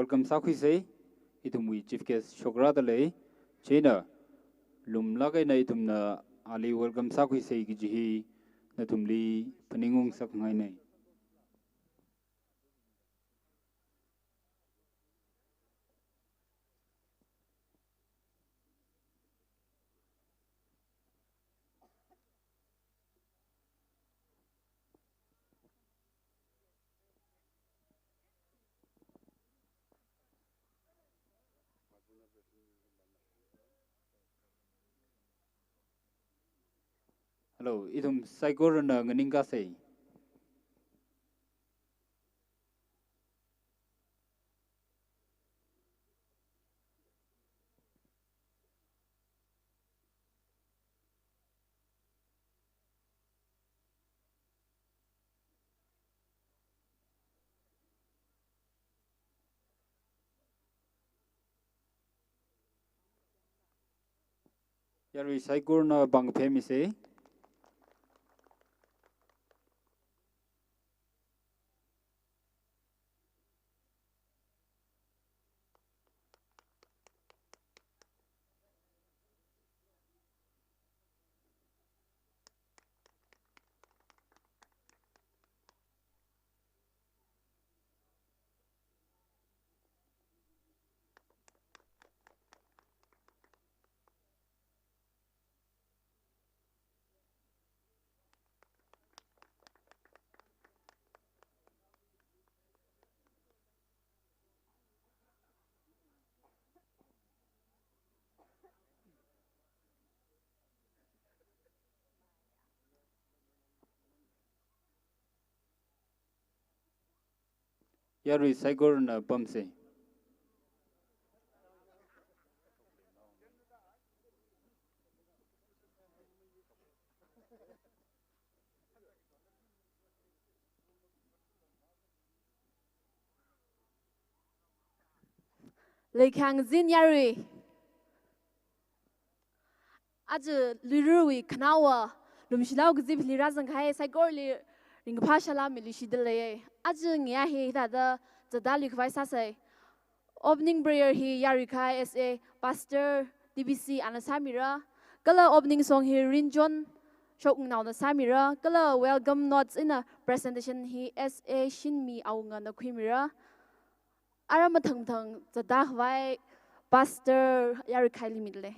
welcome sakhi sei itumui chief guest shokra da lei chena lum lagai na itumna ali welcome sakhi sei gi ji na tumli paningung sak ngai nei hello itum saigor na nganinga sei yari saigor na bang phemi sei yari saigor na bam sei Lekang Zin Yari Aja Lirui Kanawa Lumshilau Gzip Lirazan Kai Saigorli Ring Pashala Milishidele Aja Yahi Dada Zadalik Vaisase Opening prayer he Yarikai SA Pastor DBC Anasamira Gala opening song he Rinjon Shok now the Samira Gala welcome notes in a presentation he SA Shinmi Aunga the Quimira Aramatung Tung the Dahwai Pastor Yarikai Limidle.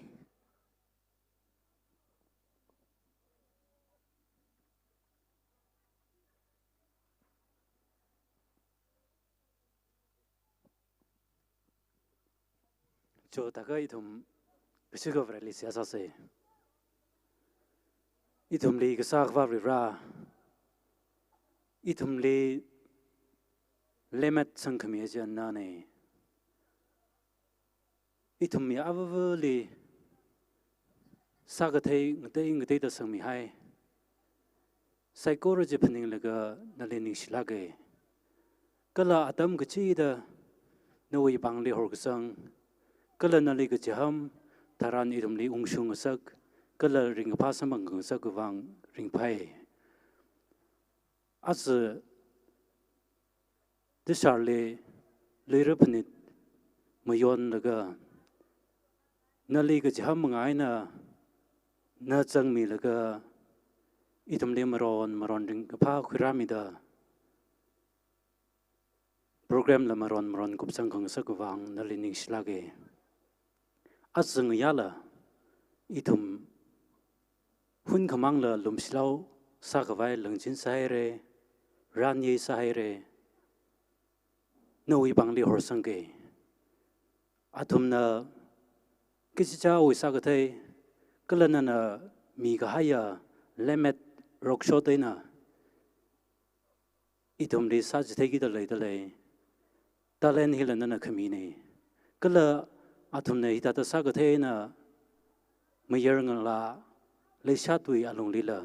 저 다가 이tum 비스거 브레리스 야사세 이tum 리 그사과 리라 이tum 리 레멧 성금이지 않나네 이tum 미 아버리 사가테 ngte 성미 하이 사이코로지 푸닝르가 날리니 실라게 깔라 아담 그치다 너의 방리 호르성 kala nali ke jaham taran idomli ungshung sak kala ring pasamang sak wang ring pai as disarle lerapnit mayon laga nali ke jaham ngai na changmi laga idomli maron ring pa khuramida program la maron kupsang khang sak wang nali ning slage asung yala itum hun khamang la lumslau sakawai langjin saire ranye saire noi bangli horsangge atumna kisicha oi sakathe kalana mi ga haya lemet roksho deina itum ri sajthegi da leidale talen hilana khamine kala atumne itata sagatena mayerngala leishatui alonglila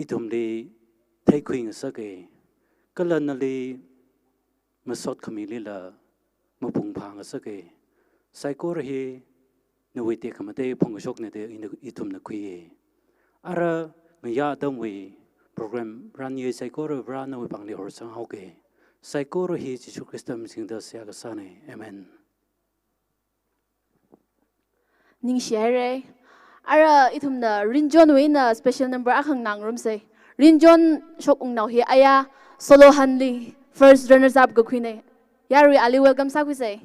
itumli thaikuing sake kalanali masot khamilila mapung phang sake saikor hi nuwite khamate phongshok ne de itumna khuye ara ngya damwi program ran ye saikor brana wi bangli horsang hoke Saikoro hi Jesu Kristum sing da sia ka sane. Amen. Ning share. Ara itum na rinjon we na special number akhang nang room say. Rinjon shok ung now hi aya solo hanli first runners up go queen. Yari Ali welcome sa ku say.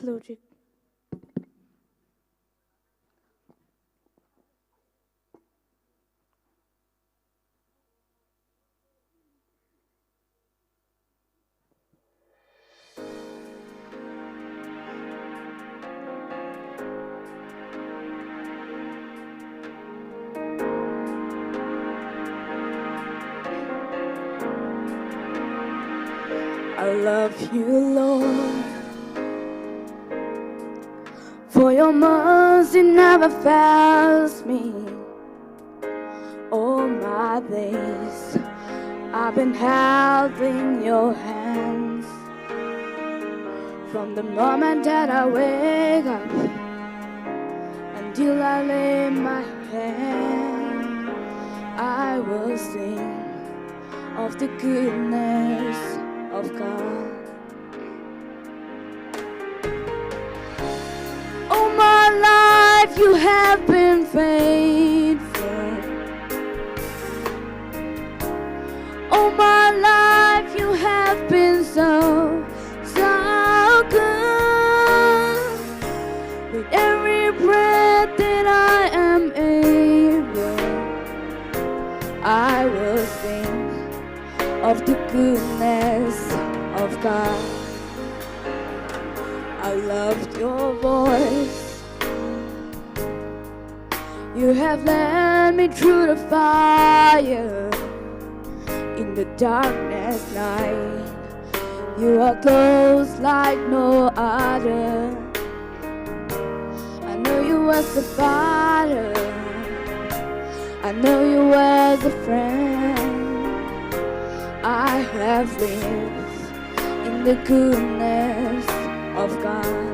Logic. I love you, Lord, for your mercy never fails me. All my days I've been held in your hands. From the moment that I wake up until I lay my head, I will sing of the goodness of God. All my life you have been faithful. All my life you have been so, so good. With every breath that I am able, I will sing of the goodness of God. I loved your voice. You have led me through the fire. In the darkness night, you are close like no other. I know you as a father, I know you as a friend. I have lived in the goodness of God.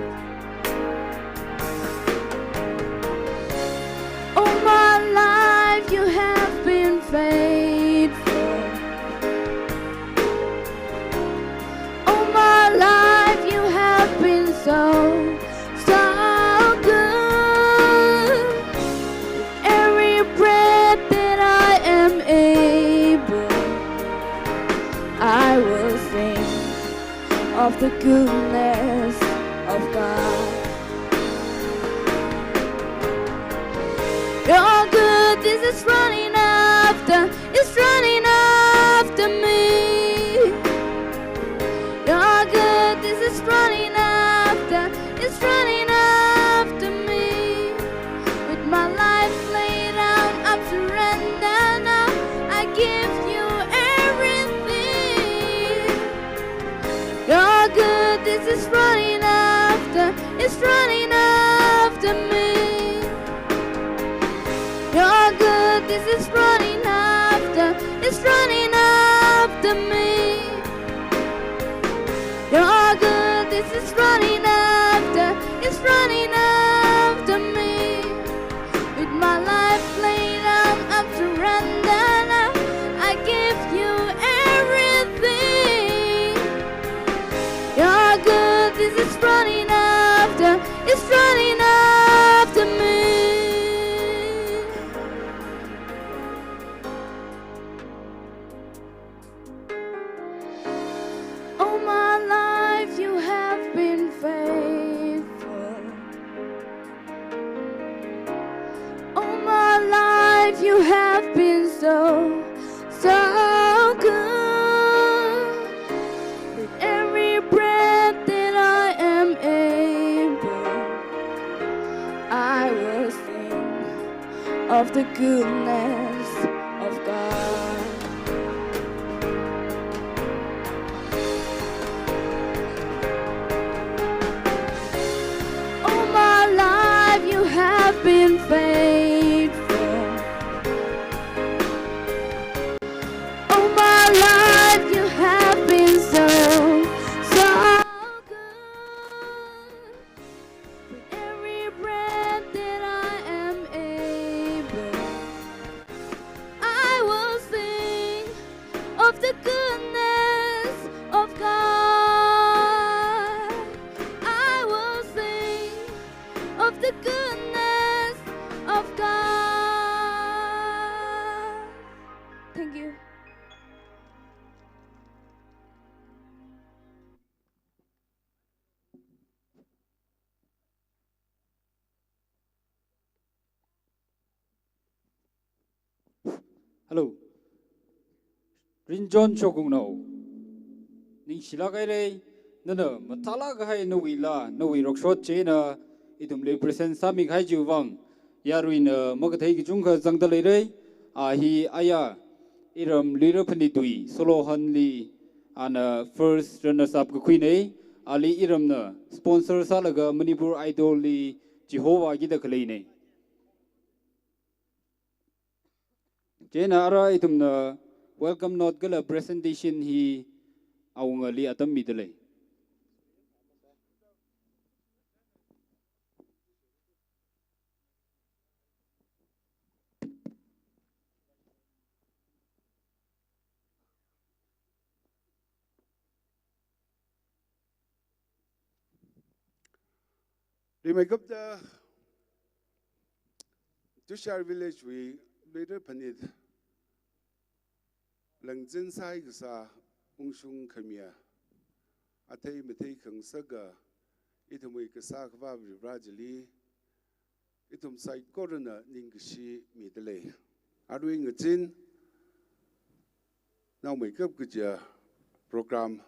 All my life you have been faithful. All my life you have been so, so good. With every breath that I am able, I will sing of the goodness of God. Your goodness is running after, it's running after me. Your goodness is running after, it's running after me. With my life laid out, I'm surrendered now. I give you everything. Your goodness is running after, it's running after me. Your goodness is running after, it's running after me. Your goodness is running after, it's running after me. With my life laid out, I'm surrendered now. I give you everything. Your goodness is running after, it's running after me. All my life you have been faithful. All my life you have been so, so good. With every breath that I am able, I will sing of the goodness of God. All my life you have been faithful. All my life you have been so, Hello. Rinjon chokung no. Ning sila kay lay nana matala kay no wila no wi rokshot che na itum le present sami kay jiwang yaruin magatay ki jungka zangdalay lay hi aya iram lira panitui solo hanli ana first runners up ka queen ali iram na sponsor salaga Manipur Idol li Jehovah gida kalay ne. Jena ara itum na welcome note gala presentation hi awang ali atam midalay. We make up the Tushar village we later panid Langzin sai sa ungsung kamia atay matay kang saga itumay kasak va vibrajali itum sai corona ningshi midale arwing ngin now make up kuja program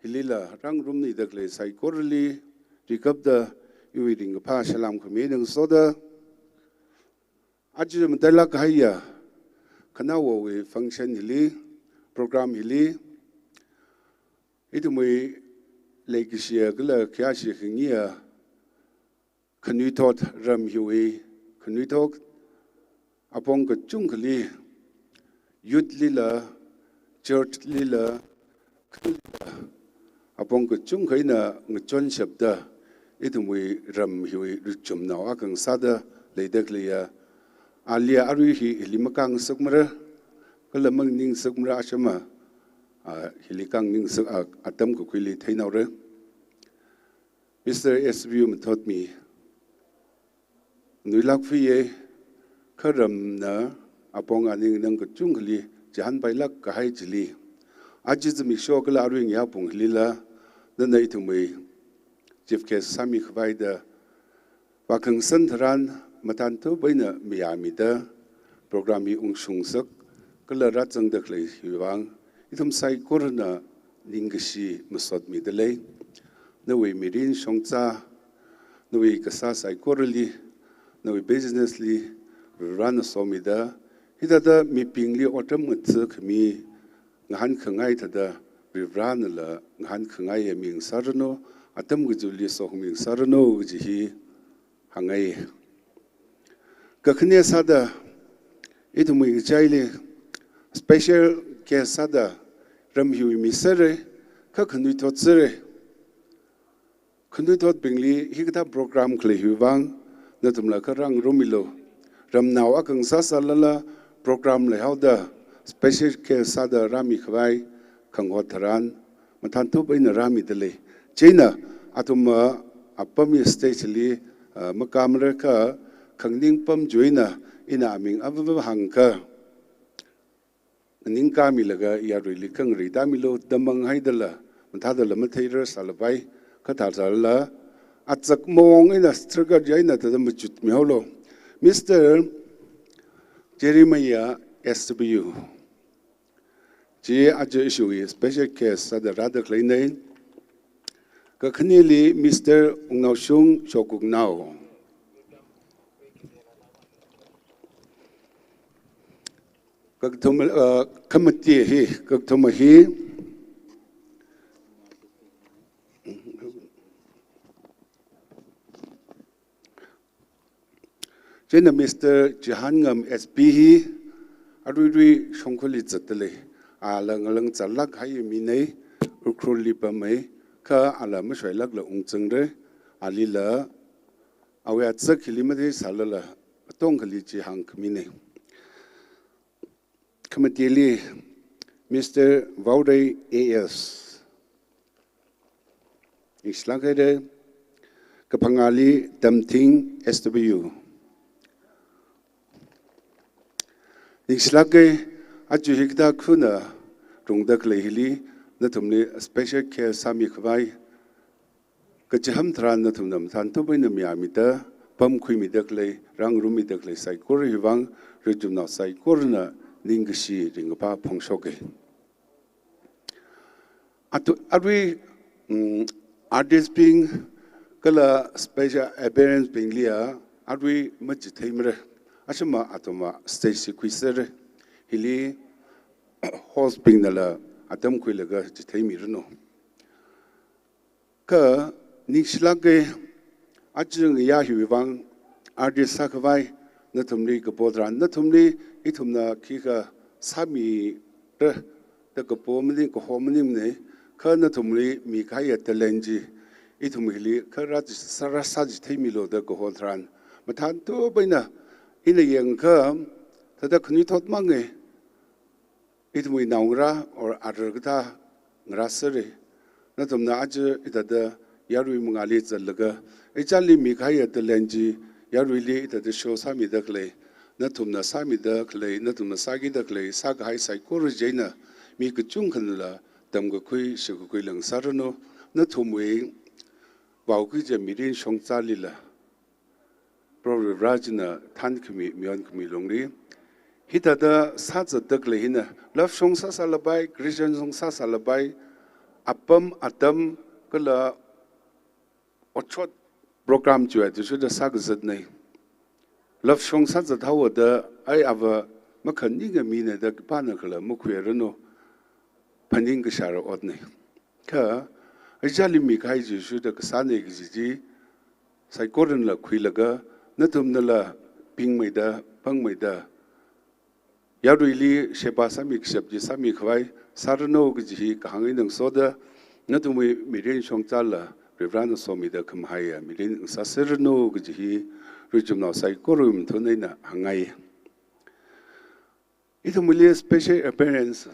hilila rang room ni dakle sai corali Rikab the reading a pashalam comedian soda. Ajum Delak Haya Kanawa we function hilly, program hilly. It may Lake Shiagla Kashi Hingia Kanutot Ram Huey Kanutok upon Kachunkali Yud Lila Church Lila upon Kachunkaina Ngchon Shabda. Itum we ram hui richum now akang sada ledeklia alia aruhi hilimakang sukmara kalamang ning sukmara ashama hilikang ning suk atam kukwili tainaure. Mr. SVU taught me Nulak fiye karam na apong aning nang kachungli jahan bailak kahai jili ajiz mishokala aruing yapong lila nana itum we Chief Case Sami Khvaida Wakang Santaran Matanto Baina Miamida Programi Ungsungsak Kala Ratsang Daklay Hiwang Itum Sai Corona Ningashi Musot Midalay Nawi Mirin Shongza Nawi Kasa Sai Corali Nawi Businessly Rana Somida Hidada Mi Pingli Otam Mutsuk Mi Ngahan Kangai Tada Rivranala Ngahan Kangai Ming Sarano Atam gujuli sohming sarano jihi hangai kakne sada itumi chaile special case sada ramhu misere kakhnui totsere khnui tot bingli higta program khle huwang natumla karang romilo ramnaw akang sasalala program le hauda special case sada rami khwai khangotharan mathantu baina rami dele China atuma apami stage makamra ka khangning pam joina ina aming avava hangka ning kami laga yaruli kang ri damilo damang haidala manthadala mathaira salbai kathalala atsak mong ina struggle jaina tadam chut miholo Mr. Jeremiah SW G ajo issue special case sada radak lainain Kakhnili Mr. Ungnausung Chokugnao. Committee he, Kaktomahi. Jenna Mr. Jahangam SPH, Aruri Shonkolizatele, Alang Zalak Hayamine, Ukrulipame. Ka ala mashwailak la ungchangre alila awe atsak hilimade salala atong kali chi hang kmine Committee Mr. Vauday AS Islagade Kapangali Damting SW Islagay ajuhikda kuna rungdak lehili Natumni special care Sami Khwai Kacham Tran Natumnam Tanto Baina Miamita pam kui mi dak le rang rum mi dak le sai kor hi wang ri jum na sai kor na ning si ring pa phong sok ge atu arwi artist being kala special appearance being lia arwi mach theimre asama atoma stage sequencer hili host being la atam kui laga theimi rno ka nikslage ajung ya hi wang artist sakwai na thumli ka podran na thumli ithumna ki ka sami re ta ka pomni ko homni ne ka na thumli mi khai talenji ithumli ka raj sarasaj theimi lo da ko holtran mathan to baina ina yang ka ta da khni thot mangai ithumui naungra or argata ngrasare na thumna aj ita da yarui mungali chalaga echali mi khai talenji yarui li ita da show sami dakle na thumna sami dakle na thumna sagi dakle sag hai sai kor jaina mi ku chung khan la tam go khui se ko lang sarno na thumwe bau ku je mirin shong chali la pro rajna than khmi myon khmi longri hita da sa cha dakle hina love shong sa salabai christian shong sa salabai apam atam kala ochot program chu atu su da sag zat nei love shong sa za thaw da ai ava makhan ni ga mi ne da pa na khala mu khwe rno paning ga shar od nei ka ajali mi khai ju su da sa ne gi ji sai koren la khui laga na tum na la ping mai da pang mai da ya ruili shepa sami ksep ji sami khwai sarno gi ji ka hangi nang so da na tum mi ren shong chal la Reverend Somi da kham haya mirin sa serno gi ji rijum na sai korum thonai na hangai ito muli special appearance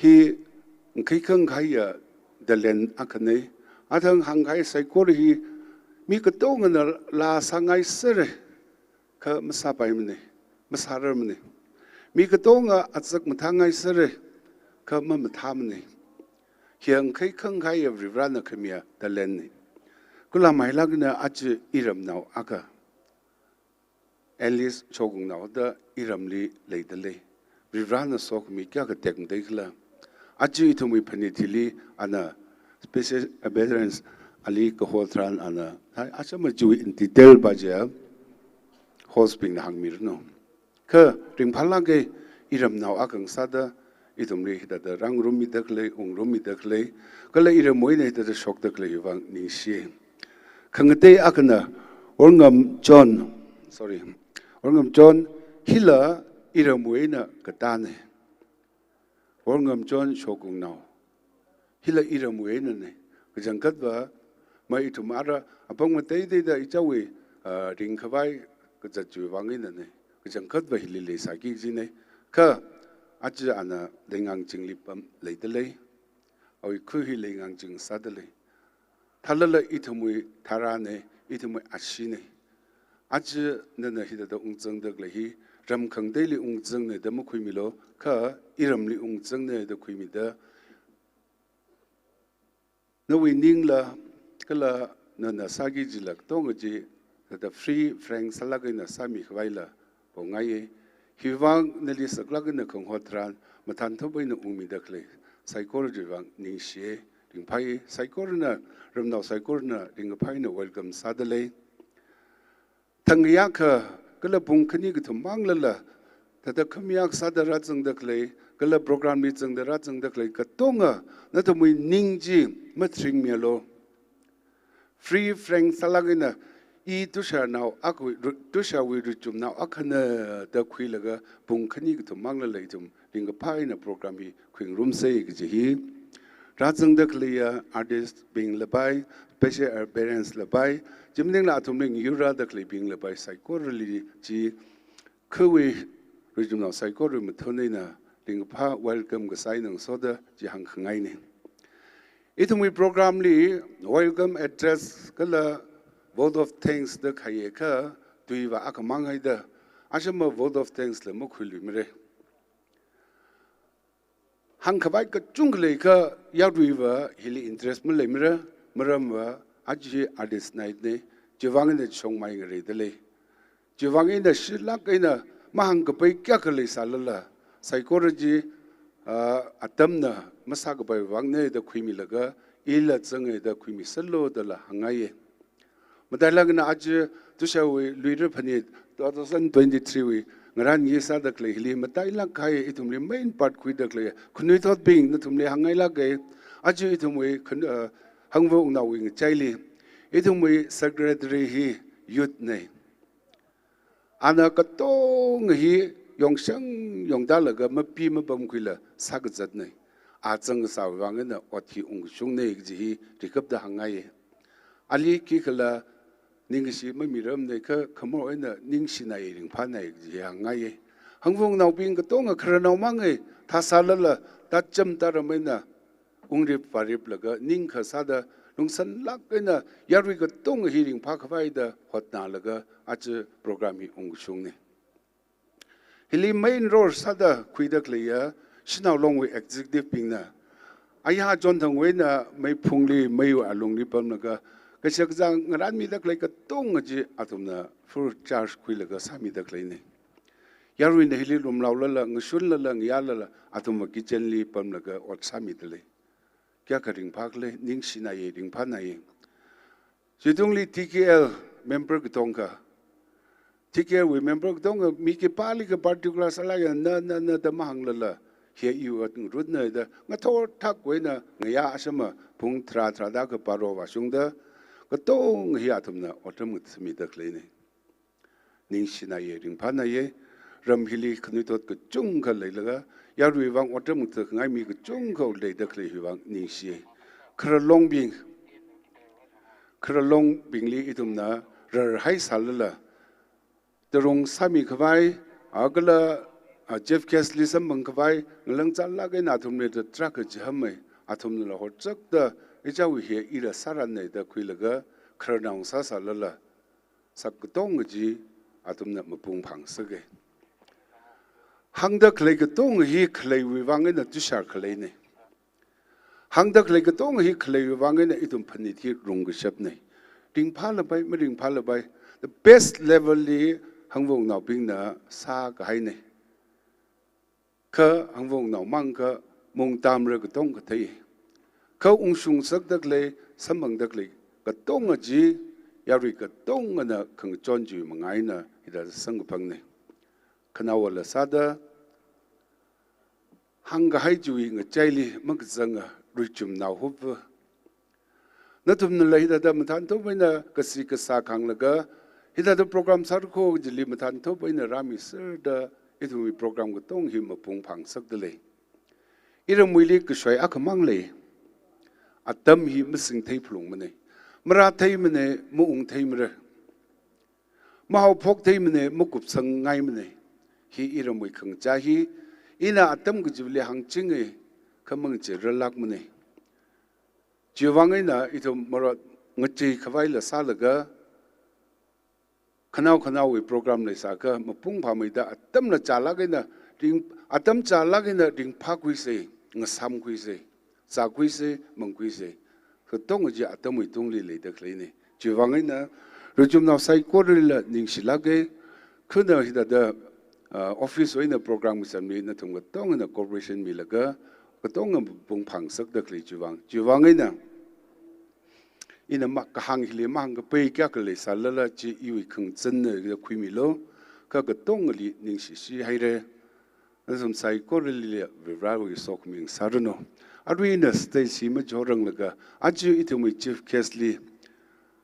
hi kai khang khaya the len akane athang hangai sai kor hi mi ka tong na la sangai sere ka masa pai mne masarar mne mi ka tong atsak mathangai sere ka ma mathamne hiang kai khang khai everyone khamia the len kula maila gna ach iram naw aka Alice chogung naw da iramli leidale Vivrana sok mi kya ka tek dekla aji thumi phani thili ana special appearance ali ko holtran ana achama ju in detail baja hosping na hangmir no ka ring phala ge iram naw akang sada itumri da rang rum mi dakle ung rum mi dakle kala iram moi ne da shok dakle wang ni shi khangte akna orngam john sorry orngam john hila iram moi na katane orngam john shogung naw hila iram moi na ne kajangkat ba mai tumara apang matei de da ichawi ring khawai kajaju wangi na ne kajangkat ba hili le sagi ji ne ka aja ana lengang jingli pam leidele oi khu hi lengang jing sadale thalala ithumui tharane ithumui ashine aja nana hida da ungjang dak le hi ram khang deli ungjang ne da mu khui milo kha iramli ungjang ne da khui mi da no wi ning la kala nana sagi jilak tong ji da free frank salaga na sami khwaila bongai hiwang neli saklak na khong hotran mathan thobai na umi dakle psychology wang ning she ring phai psychology na ramnaw psychology na ring phai na welcome sadale thangya kha kala bung khani gi thumang lala tada khmyak sadara chung dakle kala program mi chung dara chung dakle ka tonga na thumui ning ji mathring melo free frank salagina I tusha now aku tusha we ruchum now akana da khuilaga bung khani to mangla leitum ringa phai na program bi khwing room sei gi hi rajang da clear artist being labai special appearance labai jimning la thumling yura da clear being labai psychology ji khwi ruchum now psychology mathonei na ringa pha welcome ga sai nang soda ji hang khangai ne ithumui program li welcome address kala vote of thanks the khayeka tuiwa akamangai da ashama vote of thanks le mukhuli mre hang khabai ka chungle ka yaduiwa hili interest mle mre maramwa aji artist night ne จีวังเนี่ยชงไม่เงยเดเลยจีวังเนี่ยสิลักเนี่ยมาหังกับไปแก่กันเลยสารละ psychology อัตมนะมาสักไปวังเนี่ยเด็กคุยมีละก็อีละจังเด็กคุยมีสโลเดละหังไงมาแต่ละกันอาจจะทุกเช้าวิลุยเรื่องพันธุ์2023วิงานยี่สิบดักเลยฮิมาแต่ละใครอีทุ่มเลยไม่ปัดคุยดักเลยคุณนึกทอดบิงนั่นทุ่มเลยหังไงละก็อาจจะอีทุ่มเลยคุณหังวงนาวิงใจเลยอีทุ่มเลย secretary ฮียุดเนี่ยอันนั้นก็ต้องฮียองช่างยองดาลก็มาปีมาบังคุยละสักจัดเนี่ยอาจจะงสาววังเงินอดที่องค์ชงเนี่ยจีฮีริกับดาหังไงอันนี้คิดละนิ่งสิไม่มีเริ่มเนี่ยก็ขโมยเนี่ยนิ่งสินายริงพันเนี่ยจีหังไงหังวงนาบิงก็ต้องครานเอามังไงถ้าสารละตัดจำตาระไม่น่ะองค์ริบฟาริบละก็นิ่งข้าซาดาลุงสันลักไงน่ะยารุยก็ต้องฮีริงพักไว้เด้อหัดนาละก็อาจจะโปรแกรมมีองค์ชงเนี่ยฮิลิไม่รอดซาดาคุยดักเลยฉันเอาลงไว้ executive ปิงนะอายาจนทั้งเว้นไม่พุ่งลีไม่อยู่อารมณ์ลีปั๊มนะก็เชื่อจังงานมีดักเลยก็ต้องจีอาตุมนะ full charge คุยเลยก็สามีดักเลยเนี่ยยารุยเนี่ยฮิลิลมเราละงชุนละงยาละอาตุมกิจลีปั๊มนะก็อดสามีเลยแค่กระดิ่งพักเลยนิ่งสินายดิ่งพันนายจุดตรงนี้ TKL member ก็ต้องค่ะที่เกี่ยวกับ member ต้องมีกี่ปาลิก particular อะไรอย่างนั้นแต่มาหังละเฮียอยู่อันรุ่นเนี่ยเด้องั้นโทษทักไว้นะเงียใช่ไหมพุ่งทราดาก็ปารวาชงเด้อก็ต้องเฮียทำนะอัตมุตสมิดักเลยเนี่ยนิ่งสินายริ่งพันนายรำฮิลีขนุตัวก็จุ่งกันเลยละก็ยารุยวังอัตมุตง่ายมีก็จุ่งเขาเลยดักเลยวังนิ่งสิคราลงบิงลีอีตุมนะเรให้สารละตรงสามีขวายอากละเจฟแคสลิสัมบังขวายหลังจากนั้นอาทุมเนี่ยจะทรักจะทำไมอาทุมเนี่ยเราจักเดอเจ้าวิเหอีระสารเนี่ยเดคุยละก็ครานองซาสารละสักต้องจีอาทุมเนี่ยมาปุ่งพังสักหังดักเลยก็ต้องฮีเคลวิวังเงินจุชาเคลเนี่ยหังดักเลยก็ต้องฮีเคลวิวังเงินอีตุมพันธุ์ที่รงกษับเนี่ยดิ่งพาละไปไม่ดิ่งพาละไป the best level นี้หังวงนาบิงนะซาก็ให้เนี่ยก็หังวงนามังก็มองตามเรื่องก็ต้องก็ที่เขาองค์สุงสักดักเลยสมังดักเลยก็ต้องจียาริก็ต้องนะขังจอนจูมังไงนะที่เราสังกพังเนี่ยขณะวันละซาดาหังก็ให้จูอิงใจลีมันก็จังรุจุมนาหุบนั่นทุกนั่นเลยที่เรามาทานทุกวันนะก็สิกษาขังละก็ที่เราโปรแกรมสารโคจิลิมาทานทุกวันนะรามิสเดออีทุกมีโปรแกรมก็ต้องหิมปุ่งพังสักเดเลยอีเราไม่เลี้ยก็ช่วยอักมังเลยอัตมหิมสิ่งที่พลุงมันเนี่ยมราที่มันเนี่ยมุ่งที่มันเลยมาเอาพกที่มันเนี่ยมุกุบสังไงมันเนี่ยฮีอีเราไม่ขังใจฮีอีน่าอัตมก็จะเลี้ยงจริงเลยขมังจะระลักมันเนี่ยจีวังไงนะอีทุกมรดงจีขวายละซาละก็ขณะวิโปรแกรมเลยสักก็มาพุ่งพาไม่ได้อัตมละจ่าลักไงนะดิ่งอัตมจ่าลักไงนะดิ่งพักวิเศษงซ้ำวิเศษจากวิเศษมังวิเศษก็ต้องจะอัตมวิตรงเลยเด็กเลยเนี่ยจีวังไงนะเราจุ่มน้ำใส่ก้อนเลยละนิ่งสิลักไงคือเนี่ยที่เดอออฟฟิศไว้ในโปรแกรมมิสันมีนะถึงก็ต้องในคอร์ปอเรชันมีละก็ต้องพุ่งพังสักเด็กเลยจีวังไงนะอินมักหังฮิเลมังก็ไปแก่กันเลยสารละจีอยู่ขังจันเนี่ยคุยมิโลก็ต้องเลยนิ่งสิให้เลยนั่นสมใส่ก็เลยวิบราวิสอกมิงสารโนอารุยนะสเตซีมาจอรังละก็อาจจะอีทุ่มจีฟเคสลี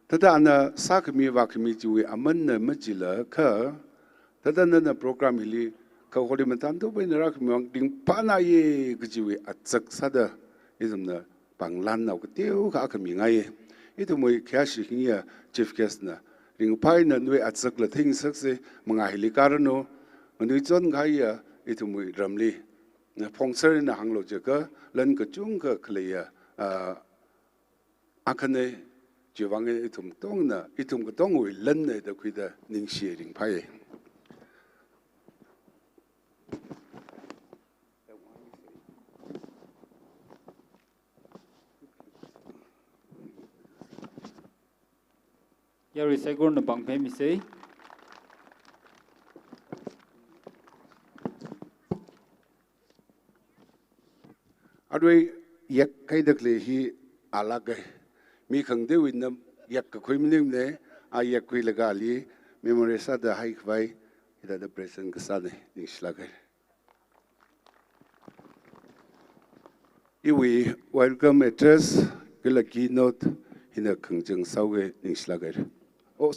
แต่ถ้าอันนั้นสักมีว่ามีจีวิอามันเนี่ยไม่จีละก็แต่ถ้านั่นโปรแกรมฮิลีเขาคนที่มันทำตัวเป็นรักมีวังดิ่งปานาเย่ก็จีวิอัดสักสัดอีทุ่มนะปังลันเอาก็เที่ยวก็อาจมีไงอีทุ่มแค่สิ่งนี้จีฟเคสนะดิ่งไปนั่นด้วยอัดสักละทิ้งสักสิมังไงฮิลีการโนมันด้วยจนไงอีทุ่มรำลีนะพงเสรนะหังโลจก็เล่นก็จุงก็เคลียอาคันเนี่ยจีวังอีทุ่มต้องนะอีทุ่มก็ต้องวิเล่นเนี่ยเด็กคุยได้นิ่งเสียดิ่งไป yarui saigor na bang phemi sei arui yak kai dak le hi alagai mi khang de win nam yak ka khoi mnim ne a yak koi laga li memory sa da hai khwai ida da present ka sa ne ning slagai iwi welcome address kila keynote hina khangjang sauge ning slagai oh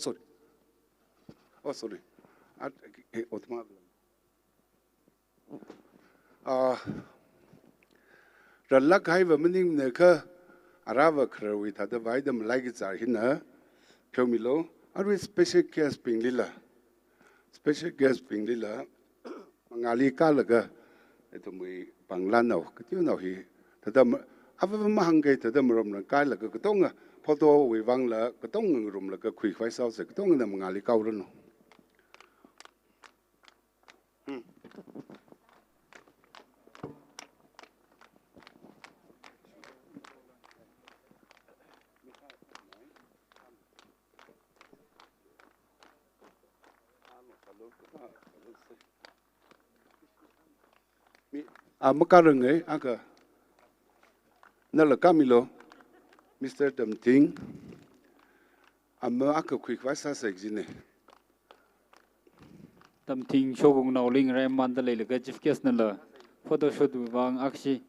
sorry at otma rallak hai wa mening ne kha arawa khrawi tha da vai dam lai char hina phomilo aru special guest pinglila mangali ka laga etumui panglan nau ktiu nau hi tadam ava mahangai tadam rom na ka laga ktonga photo wi wangla ktong rum laga khui khwai sau se ktong na mangali ka ro no makarang aga nala kamilo Mr. Damting amma aka quick vasa sexine tam thing shogong naw ling rai man da le ga chief guest na la photo shoot wang akshi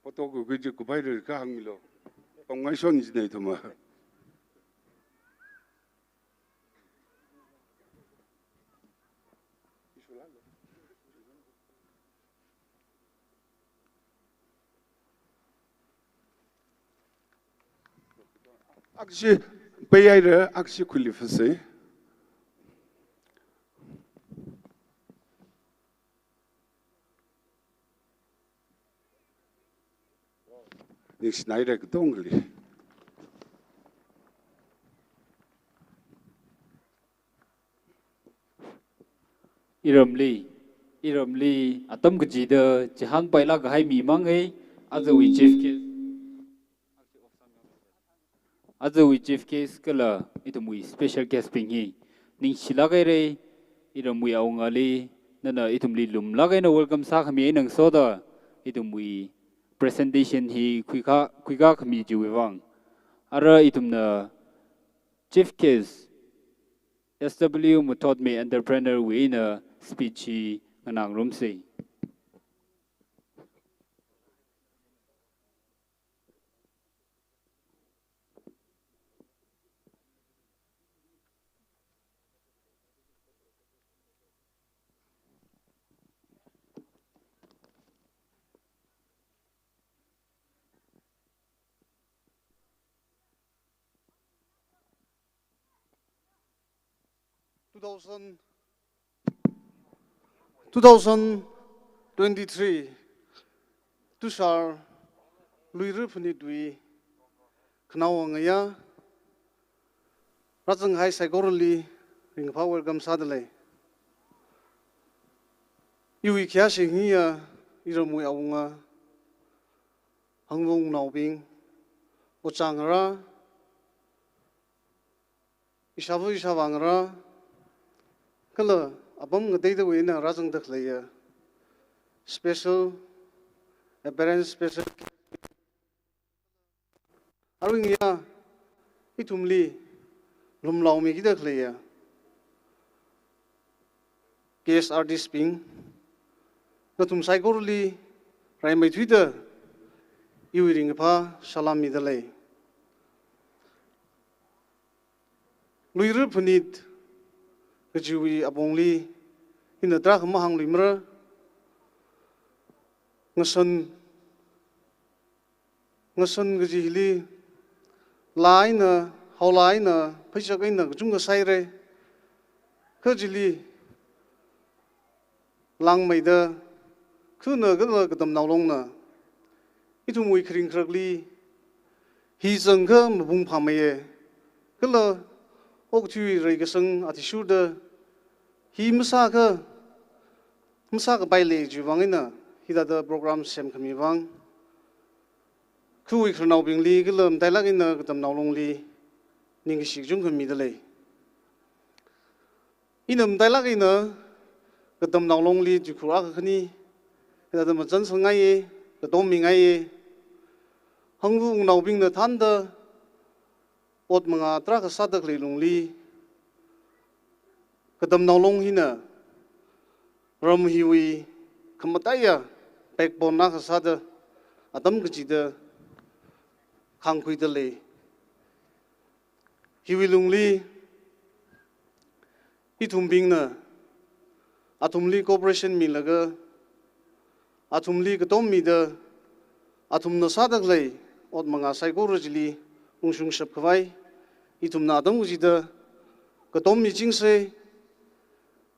photo ko guje ko bai re ka hangmilo pangai son ji nei thuma akshi payai re akshi khuli fase nik schneider gedongli iramli atam ga ji da jahan paila ga hai mi mang ei azawi chief case kala itumui special guest pingi ning silagai re iramui aungali nana itumli lum lagai na welcome sa khami nang soda itumui presentation hi kuika khami jiwang ara itumna chief case SW method me entrepreneur we na speech nganang room se (2023) Tushar Luirupni Dui Knawangaya Razanghai Sagorli Ring Power Gam Sadale Yui Kiashi here Iramui Aunga Hangwong Naubing Ochangara Ishavu Ishavangara Kala abam nga data we na razang dakhlaya special appearance special arwing ya itumli lumlaw mi gidakhlaya case artist ping natum saigorli raimai thuida iwiring pha salam mi dalai luiru punit kejuwi abongli ina drak mahang limra ngason gejihli laina haulaina phaisakaina junga saire khajili langmaida khuna gadam nawlongna itu mui kering kerakli hi zengke mabung pamaye kala ok chui rai keseng ati shuda hi masa ke baile juwangina hi da program sem kami wang kui khnau bingli kelam dailagina ketam naulongli ning sik jung kami dale inam dailagina ketam naulongli jukura khani da ma jan sangai ke dom mingai hangbu naubing na thanda ot manga tra ka sadak le lungli ketam naulong hina ram hiwi khamataya backbone na ka sada adam gijida khangkhui dale hiwi lungli itumbing na atumli corporation milaga atumli ketom mida atum na sadak lay ot manga saiko rajili ungsung shap khwai itum na adam ujida ketom mi jingse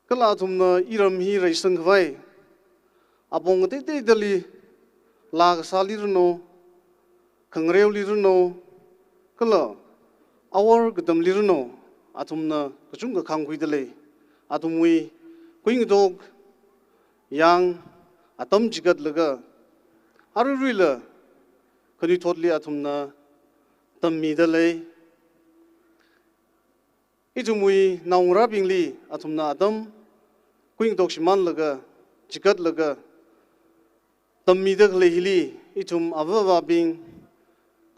kala atum na iram hi raisang khwai apong te te dali lag salir no khangreu lir no kala awar ketam lir no atum na kachung ka khangkhui dale atum wi kuing dog yang atam jigat laga arurila kani thotli athumna tammi dale itumui naungra bingli athumna atam kuing dog shiman laga jigat laga tammi dak lehili itum avava bing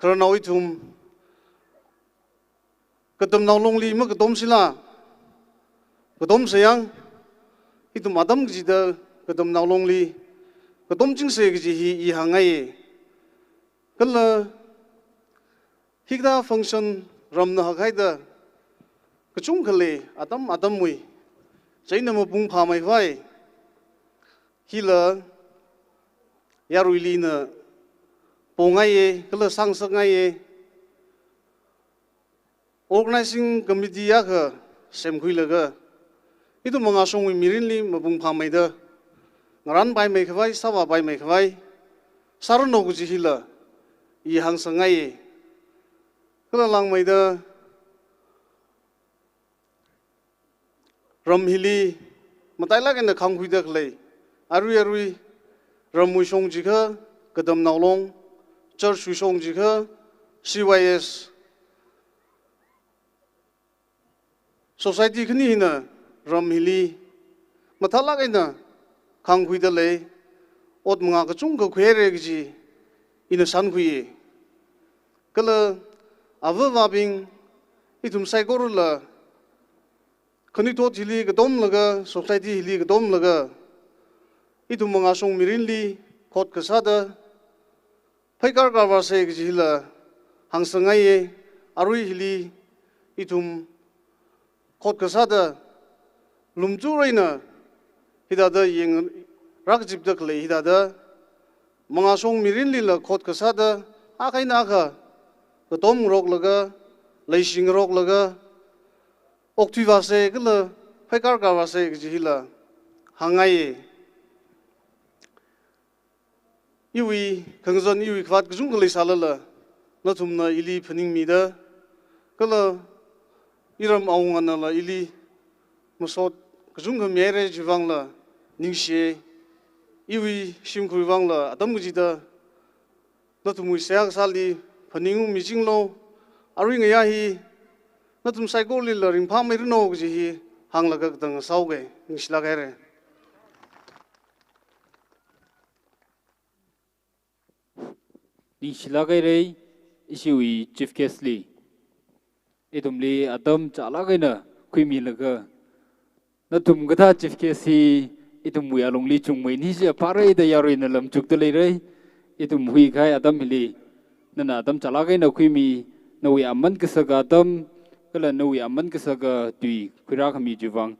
kranau itum katam naulongli ma katom sila katom sayang itum adam gida katam naulongli katom jingse giji hi hangai kala hikda function ramna hakaida kachung khale adam mui chaina ma pung pha mai vai hila yaruili na pongai kala sangai organizing committee ya ka semkhui laga itu mga songwi mirinli mabung pha mai da ngaran bai mai khwai sawa bai mai khwai sarono guji hila i hang sangai kala lang mai da ram hili matai la na khang hui da khlei arui ram mu song ji kha kadam naulong char shu song ji kha CYS society khni na ram hili mathala na khang hui da le ot manga ka chung ka khwere gi ina san khui kala ava bing itum sai gor la khani to thili ka dom laga society hili ka dom laga itum manga song mirin li khot ka sada phaikar ka wa se gi la hang sangai arui hili itum khot ka sada lumchu raina hidada yeng rakjib dak le hidada manga song mirin li la khot ka sada a kai na kha ka tom rok laga leising rok laga okti wa se kala phaikar ka wa se ji hila hangai iwi khangzon iwi khwat kjung le salala na thumna ili phaning mi da kala iram aungana la ili musot kjung mere jiwang la ningshe iwi shimkhui wang la adam gi da na thumui seak sali phaningu mi jinglo ari nga ya hi na thum sai ko li la ring pham mai no gi hi hang la ga dang sau ge ngisla ga re ni shilagai rei isiwi chief guest li itumli adam chala gai na khuimi laga na tum gatha chief guest hi itum wi alongli chungmai ni je parai da yaroi na lam chuk le rei itum hui khai adam hili nana adam chala gai na khuimi na wi amman ka saga adam kala na wi amman ka saga tui khira khami jiwang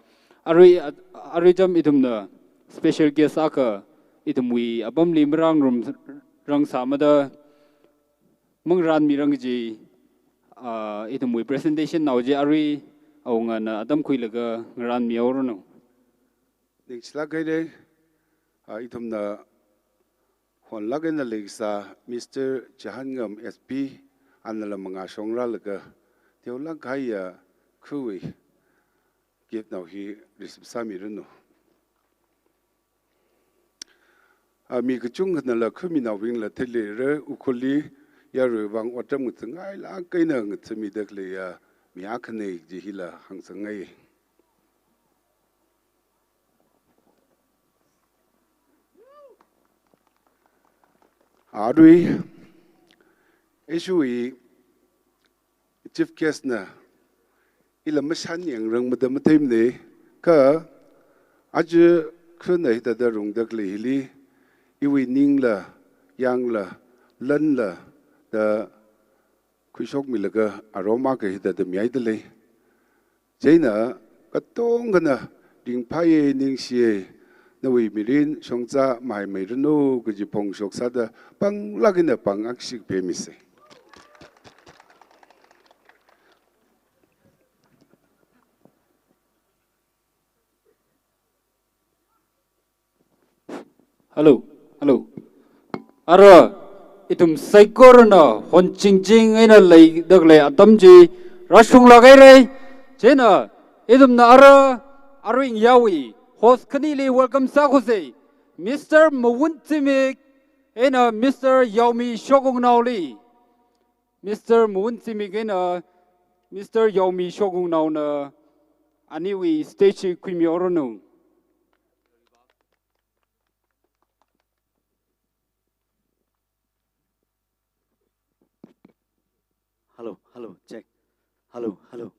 ari jam itum na special guest aka itum wi abam li mrang rum rang samada mangran mirang ji itum wi presentation now je ari aunga na adam khui laga ran mi aur no ning sila gai de itum na hon lagin na legsa Mr. Jahangam SP anala mga songra laga teo lagaya kuwi get now hi risip sami reno mi kachung na la khumi na wing la tele re ukoli ya re wang otam ngai la kai na ngtsmi dak le ya mi akhne ji hila hangsangai Adui isui chief guest na ila masan yang rang madam time ne ka aju khna hita da rung dak le hili iwi ning la yang la lan la da khushok milaga aroma ka hita da miai de le jaina ka tong gana ding phaye ning sie Nawi mirin shongza mai mai reno kuji pong shok sada pang lagi na pang aksik pemise. Hello, hello. Ara itum saikor na hon ching ching ina lay dak lay atam ji rashung lagay re. Jena itum na ara aring yawi. Host Kanili welcome Sakose, Mr. Mawun Timik and Mr. Yaomi Shogung Nauli. Mr. Mawun Timik and Mr. Yaomi Shogung Nauna Aniwi stage Kwimi Orono. Hello, hello, check. Hello, hello.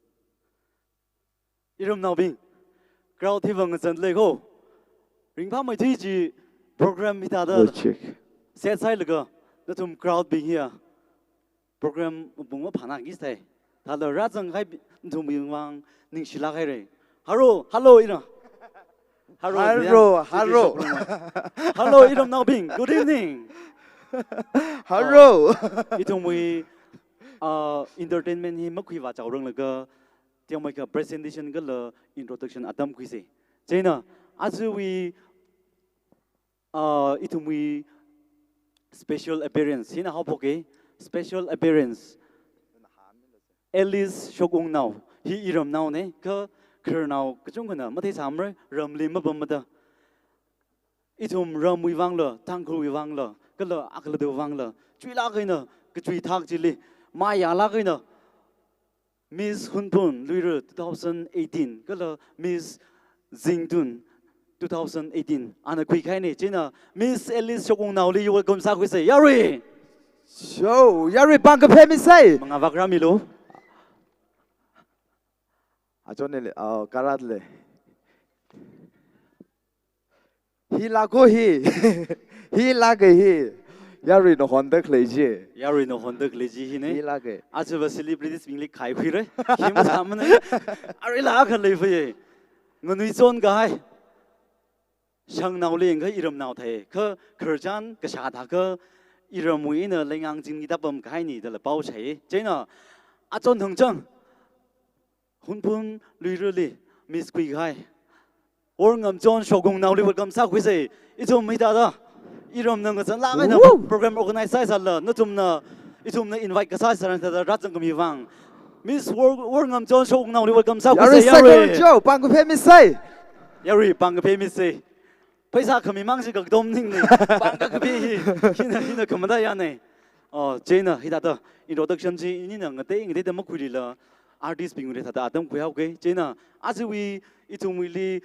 Irom Naubing. Crowd thi vâng dần lệ cô, ring phá mấy thứ gì program hita đó, set sai lực cơ, đó thùng crowd being here, program bung mà phản ảnh cái gì, thà là ra rằng hay thùng miếng vàng ninh xí lạc hay rồi, hello, hello ino, hello, hello, hello inom nào bing, good evening, hello, itong mui entertainment hi mất khi vào chào rừng lực cơ. Tiếng mấy cái presentation cái là introduction adam quý gì, thế nào, azu we itum we special appearance, hina học okay, special appearance, Alice Shogung now, hi iram now ne, cái nào cái chung cái nào, mất thấy sao rồi, ram lim mà bấm mà ta, itum ram we vang了, thang khu we vang了, cái là akla đều vang了, chui lá cái nào, cái chui thang chỉ li, maya lá cái nào. Miss Hunpun, Luira 2018, cái là Miss Jingdun 2018. Anh quý khai này, chính là Miss Alice Shogung nào li welcome sa quý say, Yari. Show, Yari bang cái phê mi say. Mga vakra milo. À cho nên karat le. Hi la ko hi, hi la cái hi. Yari no Honda kleji. Yari no Honda kleji hi ne. Hi la cái. Achu ba celebrities bing li khai khui re. Kim sa man ne. Ari la khan le phye. Ngunui chon ga hai. Sang nào leng ga iram nào the. Kha kharjan ka sha tha ka iram mui ne lengang jing ni da bam khai ni da la pau chhe. Je na a chon thong chang. Hun pun lui re li miss kui khai. Or ngam chon shogung nào li welcome sa khui se. Ichom mai da da. Irom nang ka la na program organize sa la na itum na invite ka sa sa da rat jang mi wang Miss War ngam chon show na ni welcome sa ku Yari say second Joe bang cái phê mi say. Yari pang ka pe mi say paisa khami mang si ka dom ning ni pang ka pe hina kamada ya ne Jena hita da introduction ji ni nang te ing de ma khu la artist bing re tha da adam ku ya okay Jena as we itum we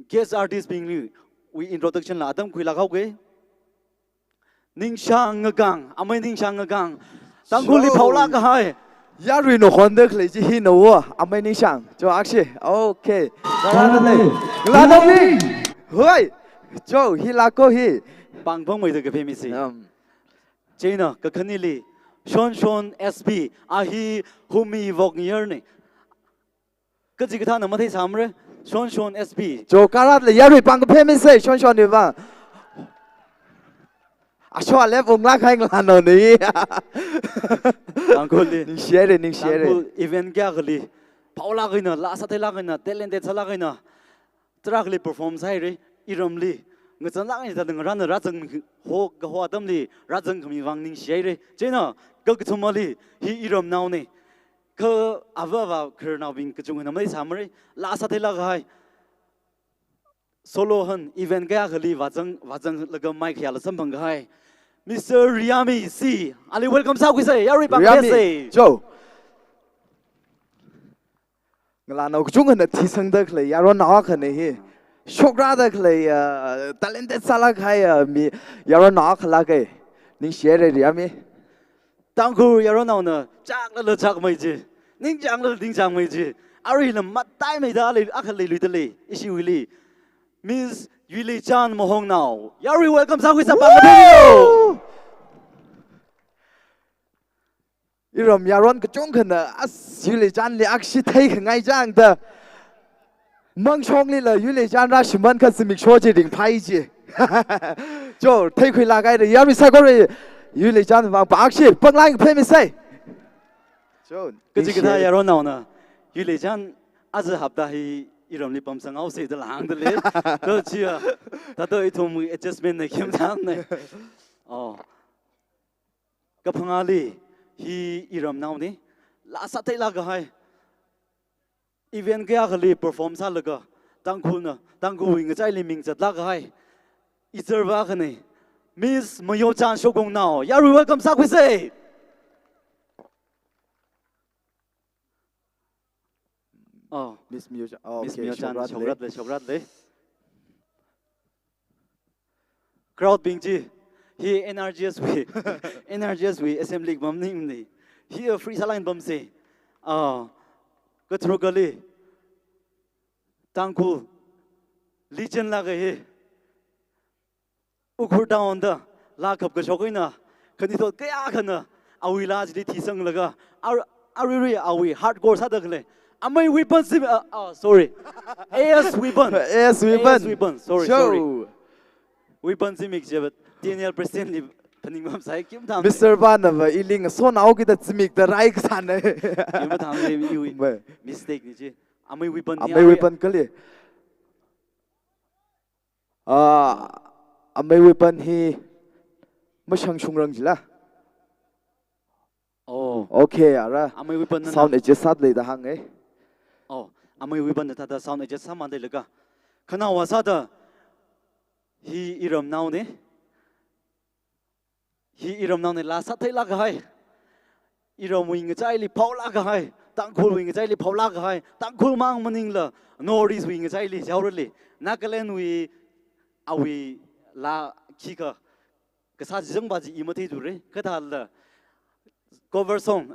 guest artist bing we introduction la adam ku la ka okay Ninh sang ngang, amai ninh sang ngang, tang kuli paula ka hai. Yari no Honda kleji hi no wa, amai ni sang, cho aksi, okay. Glada le, hoi, Joe hi la ko hi. Bang bang mai de ka phemi si. China ka khani li, Shon SP, ahi humi vok year ne. Ka ji ka tha na ma thai sam re, Shon SP. Joe karat le Yari bang cái phê mi say, Shon ni wa. À cho lẽ vùng lá khai ngàn rồi nè. Tang kuli. Ning share ning share. Tang kul event kya kali. Paula kina, la sa thai la kina, talented sa la kina. Tra kali perform sai re, iram li. người dân láng này ta đừng ra nữa ra dân hồ cái hoa tâm đi ra dân không mình vang ninh xí đấy chứ nó cái thùng mà đi hi irom nào này cái ava vào cái nào bình cái chung người nào mới làm đấy lá sát thế là cái solo hơn event cái cái và dân là cái mic là sắm bằng cái Mr. Riami C Ali welcome sao quý sĩ Yari bằng Riami Joe người là nó chung hơn là thi sinh được là yaron nó cái này hi shock ra được là talented sala cái mi yaron nó cái là cái nín share rồi Riami当初要让我呢，长了长没子，您长了您长没子，阿瑞了乜大没得哩，阿克哩哩得哩，一时为哩，Miss 于丽江莫红闹，阿瑞 welcome 上回上班个朋友。 irom yaron cái chung hơn là xử lý chan li aksi thấy cái ngay chăng ta mang chong li là xử lý chan ra xem cái sự mình cho chỉ định phai chứ cho thấy cái là cái đấy Yami sao có rồi xử lý chan vàng bạc xí bằng lại cái phim say cho cái gì cái ta要让我呢，于丽江阿是合得係irom哩幫上歐勢得冷得嘞，都知啊，他都一同 adjustment 嚟檢查呢，哦，個朋友哩。 hi iram nào ni la sa te la ga hai event kya khali perform sa laga tang khul na tang gu wing chai li ming chat la ga hai I serva khani Miss Mayo Chan Shogong now yaru welcome sa kwi say oh Miss Mayo Chan Miss Mayo Chan chograt le crowd bing ji he NRGS we assembly bam ning ni he free saline bam se cái thằng cái li tangku legend la cái he ukur down da la khap cái shokai na khani to kaya khana awi la ji thi sang laga ari awi hardcore sa dak le amai weapon sorry AS weapon sorry weapon sim exhibit Daniel President li paning mam sai kim tham Mr. Van và iling so nào cái đặt mic the right san này kim tham le iwi mistake ni chi amai weapon cái gì amai weapon hi mới sang chung răng gì là oh okay ara amai weapon sound adjust sát lấy đã hang ấy oh amai weapon ta sound adjust sama de laga khana wasa da hi iram now ne hi iram nào này là sát thấy là cái iram wing cái li phao là cái tang khul wing cái li phao là cái tang khul mang maning là Norris wing cái li giáo rồi Nagaland we awi la kika cái sao giống bà gì mà thấy rồi cái thằng là cover song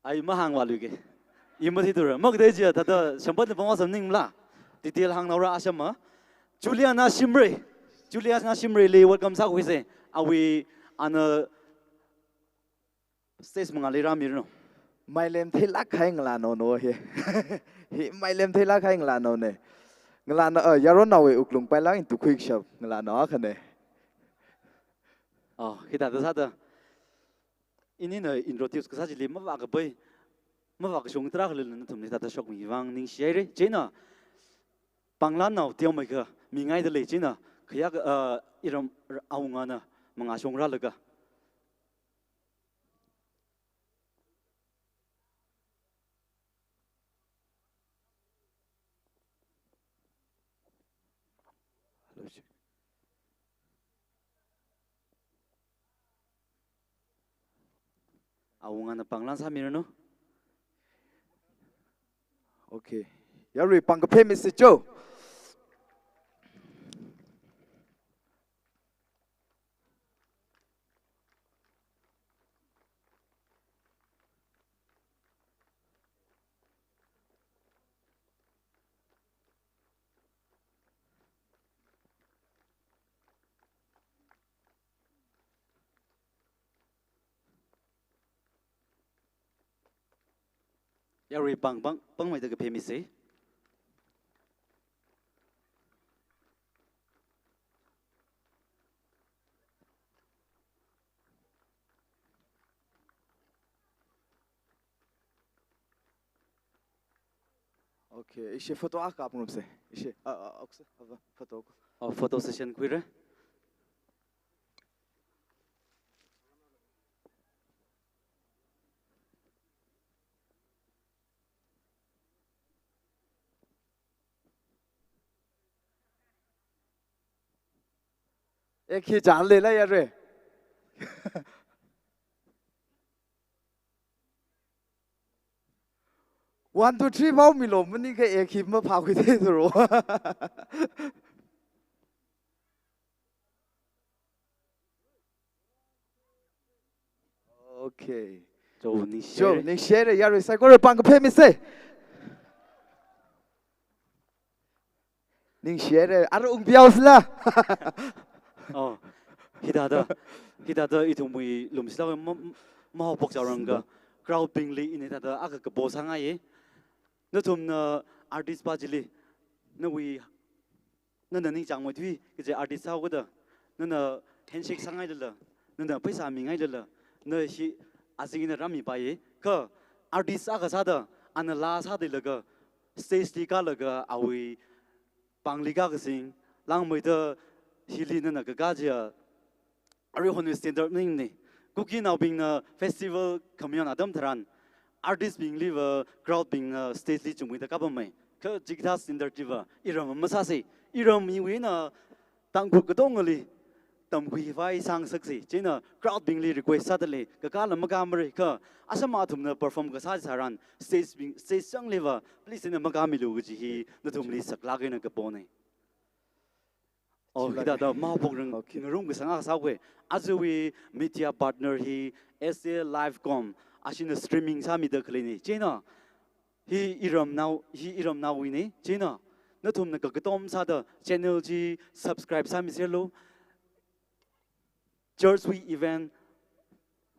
ai mà hàng vào cái mà thấy rồi mà cái gì à thật xem bắt được phong sao ninh là detail hàng nào ra xem mà Juliana Shimre Juliana Shimreli welcome sa kwi se awi ana stage mga lira mirno mai lem thấy lắc hay ngla no no hi hi mai lem thấy lắc hay ngla no ne ngla no yaron nawe uklung pai lang into quick shop ngla no khane kita ta sa ta ini na introduce ka sa ji ma wa ka bai ma wa ka shong tra khale na thum ni ta ta shok mi wang ning share re chena panglan naw tiao mai ka mi ngai de le chena khaya iram aunga na manga songra laga aunga na panglan sa mirno okay yari pang ka Mr. Joe yari pang mai de ka phemi se Okay, ishe photo akap ngum se. Ishe okse photo. photo session kuire Ek hi jaan le la yaar re. 1 2 3 bao mi loมันนี่ก็เอกหิมมาพาคุยได้ตัวรู้ โอเค cho ni โจ share นี่เชร์ยาริสัยก็เรื่องปังกับเพมิเซ่นิ่งเชร์อารมณ์เบียวสิละ hidada itu mui lum sila mau bok jaranga crowd bingli ini tada aga ke bosanga ye na tum na artist bajili na wi na na ning jang mo thui ke je artist sa goda na handshake sangai la na paisa mi ngai la na hi azing na rami ba ye ka artist aga sa da ana la sa de la ga stage ti ka la ga awi pangli ga sing lang moi da hili na ga ja ari honu standard ning ne cookie now being a festival communion adam tharan artist being live crowd being stage li chumui da ka ba mai ka jigta standard jiwa iram masa se iram mi we na tang ku dong ali tam kui vai sang sak se china crowd being li request sa le ka lam ga mari ka asama thum na perform ka sa saran stage sang live please na ma ga mi lu ji hi na thum li sak la ga na ka bonai hida da ma bok rang room ga sanga sa we azui media partner hi SA Livecom ashina streaming sa mi da khlini chena hi iram now we ne chena na thum na ka tom sa da channel ji subscribe sa mi selo church we event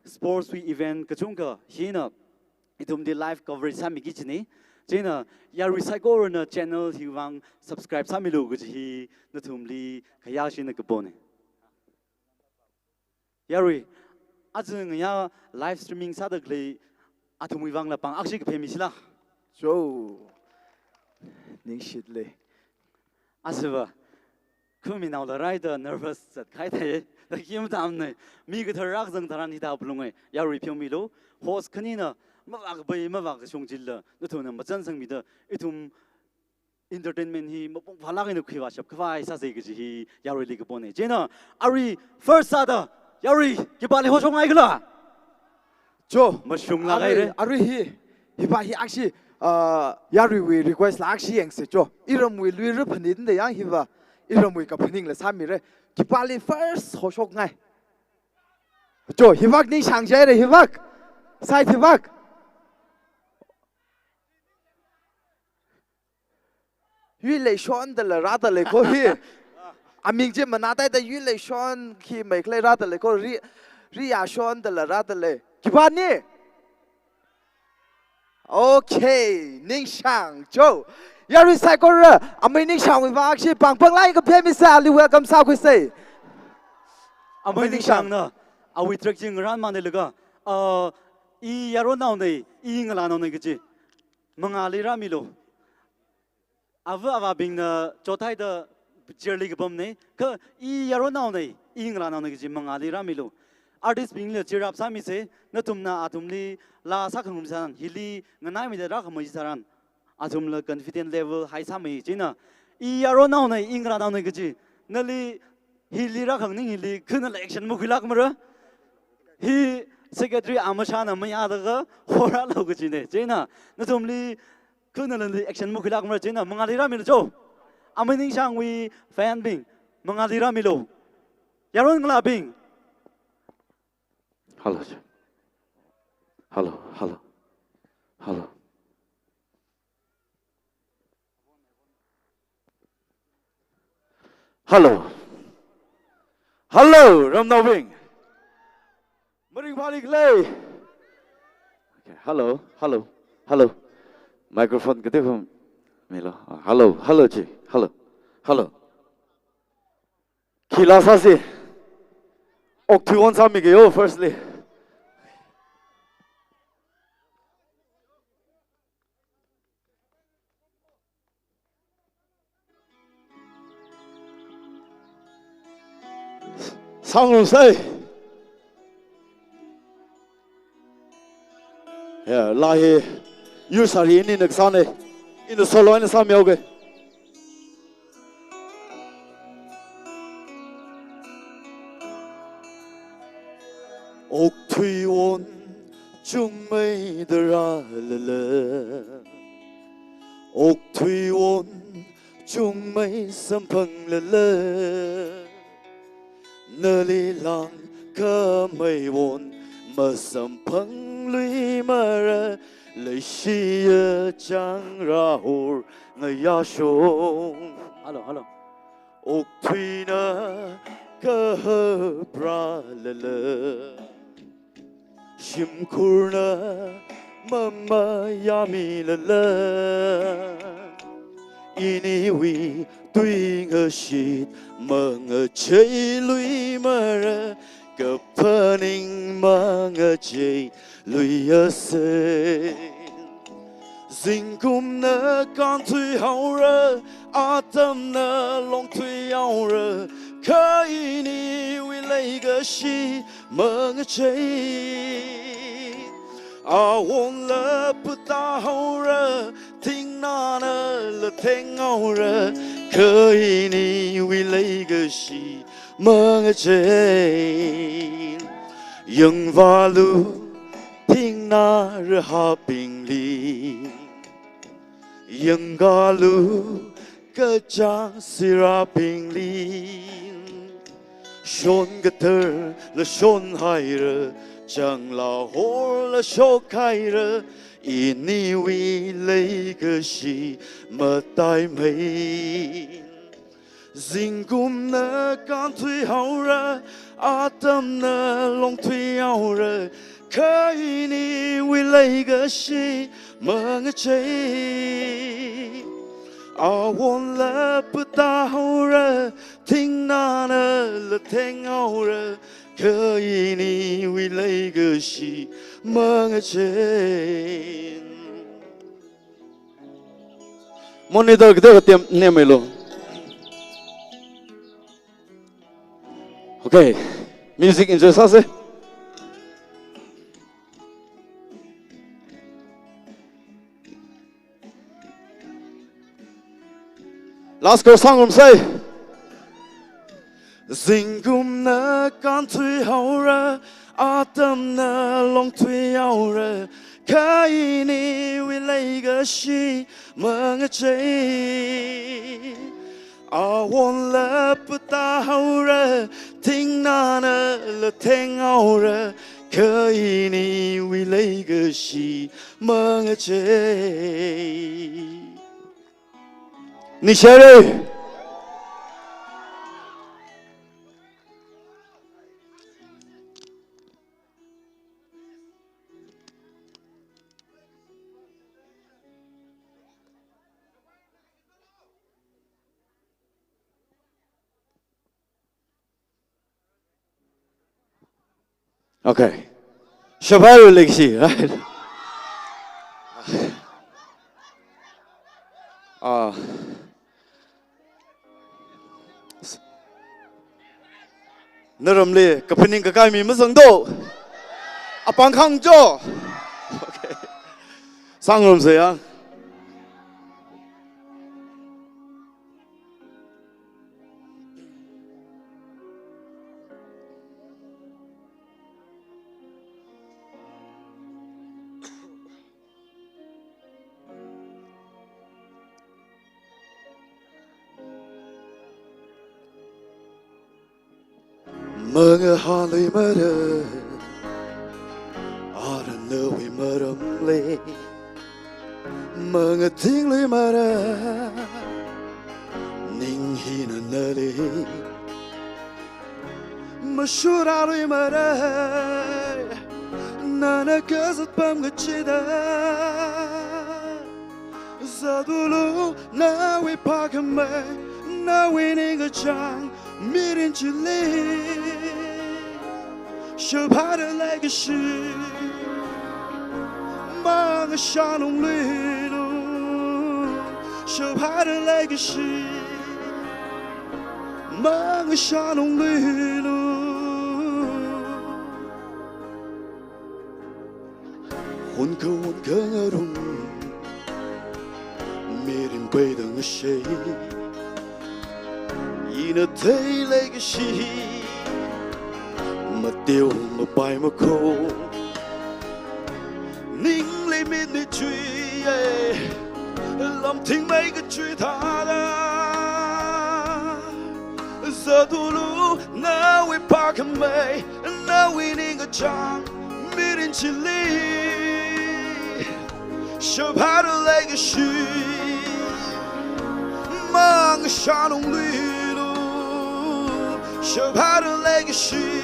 sports we event ka chungka hi na itum di live coverage sa mi gi chini chena ya recycle na channel hi wang subscribe sa mi lo gi hi na thum li khaya shin na ka bone Yari, azung ya live streaming sa dagli atumui wang la pang akshi ke phemi sila. โจนิ่งชิดเลย Aswa, kumi now la rider nervous sat khai thai, da kim tam ne, mi ge thar rak zang tharan hita blungai, yari phemi lo, hos khanina, ma wak bai ma wak shong jil la, na thona ma chan sang mi da itum entertainment hi ma pong phala ge no khiwa shap khwai sa sei ge hi yari li ge bone. Jena, ari first sada Yari, kibali ho chong ai gla. โจ Ma shung la gai re. อารุฮีฮิบาฮีอักชียาริวีรีเควสต์ลักชีเองสิโจอีรมุยลุยรุพนินเดียงฮิบาอีรมุยกับพนิงละสามีเรกิบาลี first โฮชกไงโจฮิบักนี่ช่างใจเลยฮิบักใส่ฮิบักยุเลยชอนเดลราดเลยก็ฮีอามิงเจมันนาได้แต่ยุเลยชอนคีไม่เคยราดเลยก็รีอาชอนเดลราดเลยกิบานี่โอเคนิ่งช่างโจยาริไซก็เรออาไม่นิ่งช่างวิวาชีปังปังไล่กับเพมิซาลิเวลกัมซาคุยเซ่ Amazing sang na. Awi trek jing ran man de lega. I yaro naw nei, I ngala naw nei gji. Mangali ra milo. Ava bing na chothai da jerli ge bam nei. Ka I yaro naw nei, I ngala naw nei gji mangali ra milo. Artist bing le chirap sa mi se na tumna atumli la sa khangum san hili nganai mi da ra khamoi saran. Atum la confidence level high sa mi china. I yaro naw nei, I ngala naw nei gji. Nali hili ra khang ning hili khuna la action mo khilak mara. Hi secretary amashana maya daga hora lo gji ne china. Na tumli khuna la action mo khilak mara china mangali ra mi lo cho. Amaining sang we fan bing mangali ra mi lo. Yaron ngla bing. Hello. Hello, hello. Hello. Hello. Hello, Ram Noving. Maring balik lay. Okay, hello, hello, hello. Microphone kete hum. Milo. Hello, hello ji. Hello. Hello. Kila sasi. Oktuon sami geyo firstly. sang rồi say la he yu sari ini nak sana ini solo ini sam yoge 옥 thủy ôn chung mây đờ ra lờ lờ 옥 thủy ôn chung mây sâm phăng lờ lờ nơ li lang cơ mây ôn mà sâm phăng lui mà ra lấy xì chẳng ra hồ ngày ya sông hello 옥 thủy na cơ hơ bra lờ lờ Shim kurna mama yami la la ini wi tui ngơ shit mơ ngơ chơi lui mơ ra gặp paning ma ngơ chơi lui ở se dinh kum na con thui hậu ra atam na long thui hậu ra khá ini wi lấy cái shi mơ ngơ chơi I won't let but ta hậu ra thinh na na là thèn hậu ra khơi ni vì lấy cái gì mơ ngỡ trên yang va lu thinh na ra ha bình li yang ga lu cơ cha sira bình li shon cái thơ là shon hai ra chẳng là hồ là số khai ra ini vì lấy cái gì mà tai mây dinh kum na con thui hậu ra atam na long thui hậu ra cái ini vì lấy cái gì mà ngỡ chơi I won't let but ta hậu ra thinh na na là thèn hậu ra khơi ni vì lấy cái gì mang trên monitor cái tiệm niệm mày luôn okay music enjoy sao thế last go song from say dinh kum na con thui hậu ra atam na long thui hậu ra cái ini vì lấy cái gì mà ngỡ chơi I won't let but ta hậu ra thinh na na là thèn hậu ra cái ini vì lấy cái gì mà ngỡ chơi ni chơi đi Okay. Shabaru Lexi, right? Naramle, kapining kakai mi masang do. Apang khang jo. Okay. Sangrom saya. Mga halay mara Aran nawi maramle Mga tingloy mara Ning hinanali Masyuraroy mara Nanagazat pamgachida Zadulo nawi pagamay Nawi ningachang Mirin chili Shabhara like a she Mang a shanong little Shabhara like a she Mang a shanong little hôn cơ rung miền bay đằng say nhìn thấy lấy cái gì mà tiêu mà bay mà khô nín lấy miền để truy làm thinh mấy cái truy thà giờ tu lu now we park and may now we need a chance meeting chili show how to like a she mang sha nong lui lu show how to like a she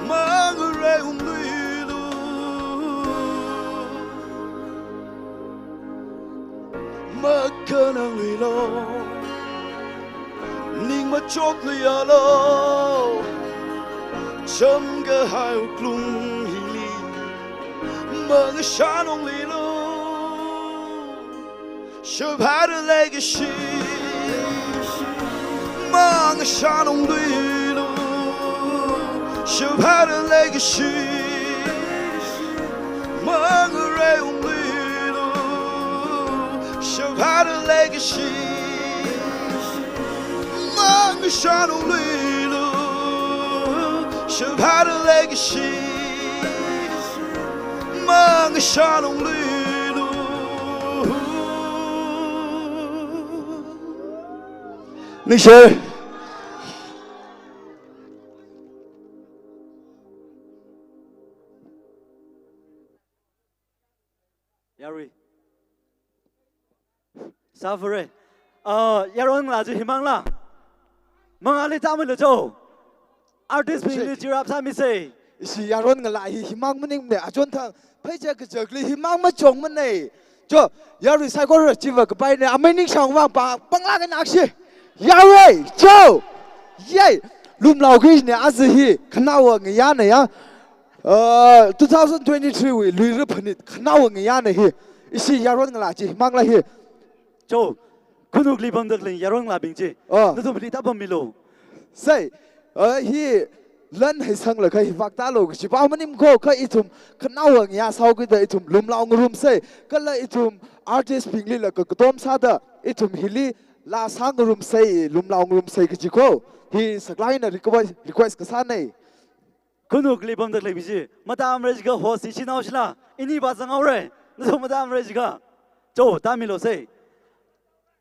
mang rai lui lu ma kana lui lo ning mà chốt lìa lo chấm cái hai lung hi mà cái sáng ông lì lo sớm hai đứa lấy cái gì mà cái sáng ông lì lo sớm hai đứa lấy cái gì mà cái rai ông lì lo sớm hai đứa lấy cái gì mang sha nong lui lu sha ha de legacy mang sha nong lui lu Ninh Sơ Yari Safari Yaron là gì mang là mang ali ta mới được cho artist mình đi chịu áp sao mình say si Yaron nga lại hi mang mình để chọn thằng phải chơi cái chơi hi mang mà chồng mình này cho Yari sai có rồi chỉ vào cái bài này anh mình sang vang bằng la cái nào xí Yari cho yay lùm lao cái này à gì khăn nào người ya này á 2023 we lui rập hình khăn nào người ya này hi si Yaron nga lại chỉ mang lại hi choคุณกลีบังดักเลยยารองลาบิงจีนั่นตัวมันที่ทับมิโลใช่ฮีลันให้สังเลยคือฟักตาโลกชิบะมันนิ่มโคคืออีทุ่มขนาวเงี้ยสาวก็ได้อีทุ่มลุมลาวงรุมใช่ก็เลยอีทุ่มอาร์ติสต์พิงลีเลยก็ต้มซาดะอีทุ่มฮิลีลาสังรุมใช่ลุมลาวงรุมใช่ก็จิโคฮีสักไลน์น่ะrequest ก็สั่นเลยคุณกลีบังดักเลยบิจีมาตามเรจิกาหัวสีชินเอาชนะอินี่บาสังเอาเลยนั่นตัวมาตามเรจิกาโจตามมิโลใช่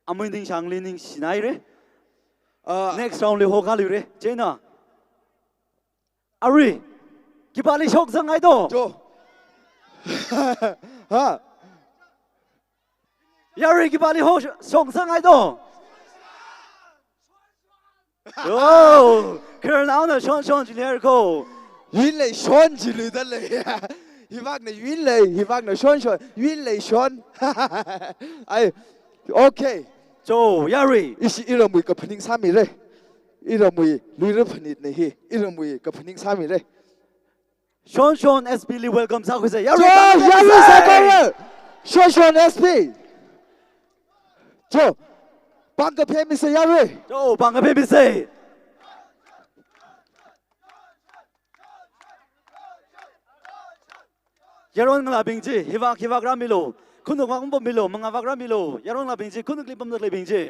อามันดิ้งช่างลินดิ้งสินายเร่next round เลยหัวกาลิเร่เจน่าอารีกี่บาลีชกสังไงตัวโจฮะยารีกี่บาลีหัวชกสังไงตัวโอ้เคอร์นาวน่ะชอนจิเลอร์โควินเลยชอนจิเลอร์เลยฮิวักเนี่ยวินเลยฮิวักเนี่ยชอนวินเลยชอนไอโอเคโจยารีอีสิอีรมุยกับพนิงสามีเลยอีรมุยลุยรพนิดนี่ฮีอีรมุยกับพนิงสามีเลยชอนเอสพีลีเวลคัมซาคุเซยารีซาโกเรชอนเอสพีโจบังกับเพมิเซยารีโจบังกับเพมิเซยารอนกลาบิงจีฮิวากรามิโลคุณกวางบอมมิโลมังอาวากรามิโลยารอนกลาบิงจีคุณกลิบัมดักเลยบิงจี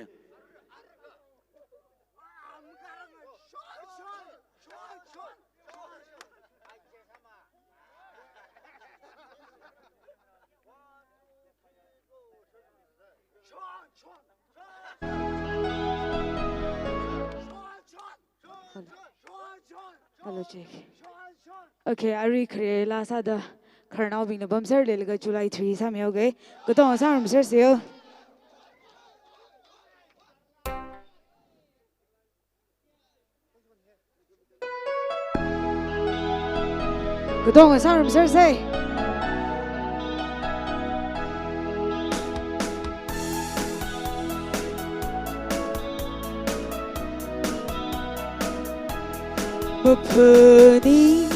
Hello, Jake. Okay, I recreate last other Karnal being a bumser, Liliga July 3, Sammy, okay? Good on, Sam, sir, see you. Good on, Sam, sir, say. Opening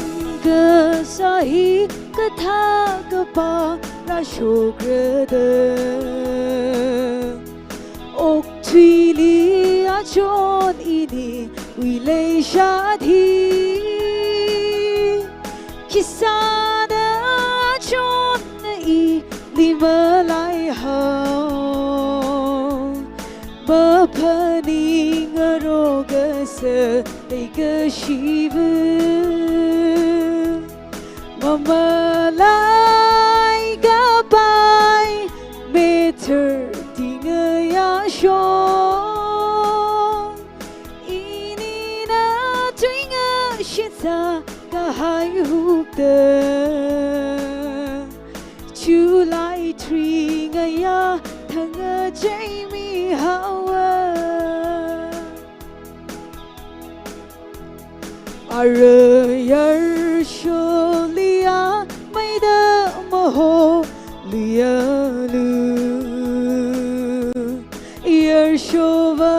the sahi katha kapa ra shograda ok thili a chon ini wile shadhi kisada sa cái shi vu mama lai ga bai me thơ ting ya shong ini na twing shit sa ka hai hu de chu lai tring ya thang Jamie Howard Arayar Sholia Maida Moho Lialu Yar Shova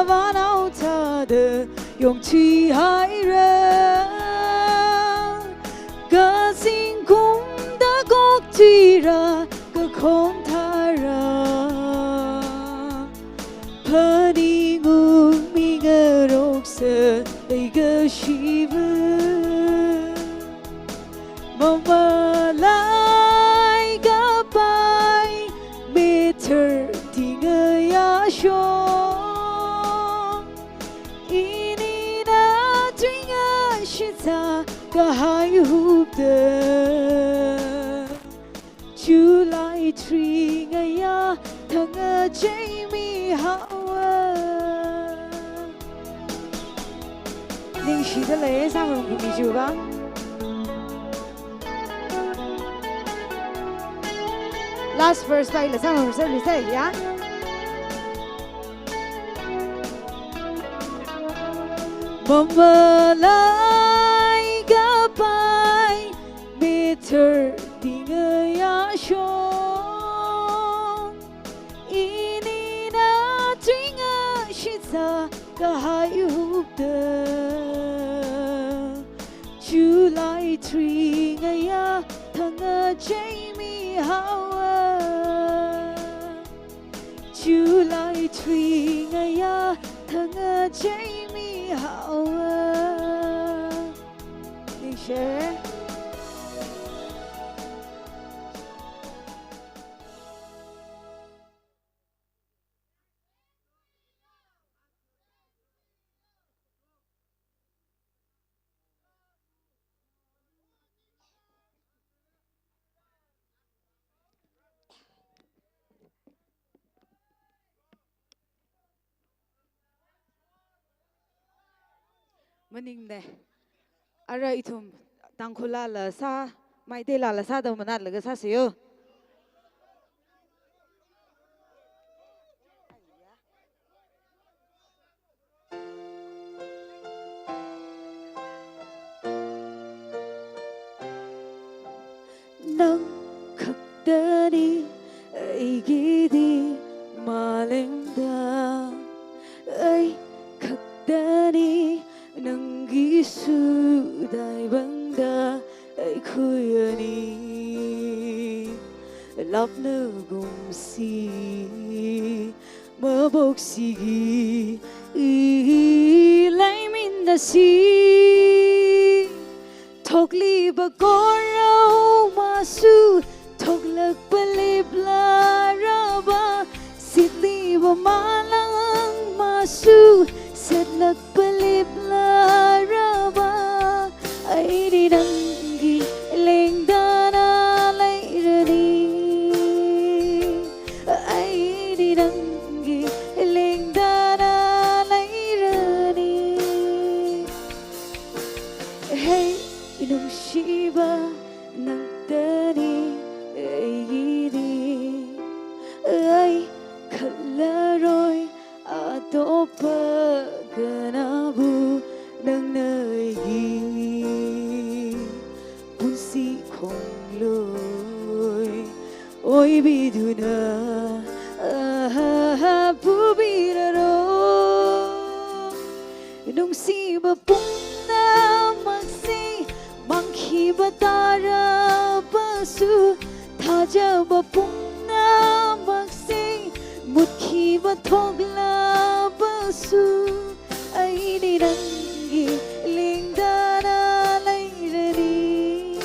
Vanauta de Yong Chi Hai Ra Ga Sing Kum Da Gok Tira Ga Khom Tha Ra Pani ngu mi ngơ rốc sơ đầy gơ shi vư Mama lai gơ bai mê thơ thì ngơ ya shong Ini na tuy ngơ shi ta cả hai hụp đơ Chú lại tri ngơ ya thằng ngơ Jamie Howard Ninh sĩ đã lấy sang rồng của mình chú ba Last verse đây là sang rồng sẽ lý sẽ nhá Mama lai ga bai mê thơ tình ơi ya shong Ini na tuy ngơ shi ta cả hai hụp đơ Chú lại tri ngây ya thằng Jamie Howard Chú lại tri ngây ya thằng Jamie Howard Đi share Maning ne ara ithum tangkhula la sa maite la sa da manat la sa seyo nang khắc dani ai gi di malengda ai khắc dani nang gisu dai bangda ai khuyani love nu gum si mơ bok si gi lai min da si thok li ba gorau ma su thok lak balip la ra ba sit li ba ma lang ma su set lak balip la ra ba ai đi đăng ghi lên đana lấy ra đi ai đi đăng ghi lên đana lấy ra đi hey nung shiba nang tani ai đi ai khalla rồi atopa ganabu nang nơi ghi punsi không lối ôi bi du na bu bi ra ro nung si ba pung na mang si mang khi ba ta ra ba su tha ja ba pung na mang si một khi ba thog la ba su ai đi đăng ghi liền ta na lấy ra đi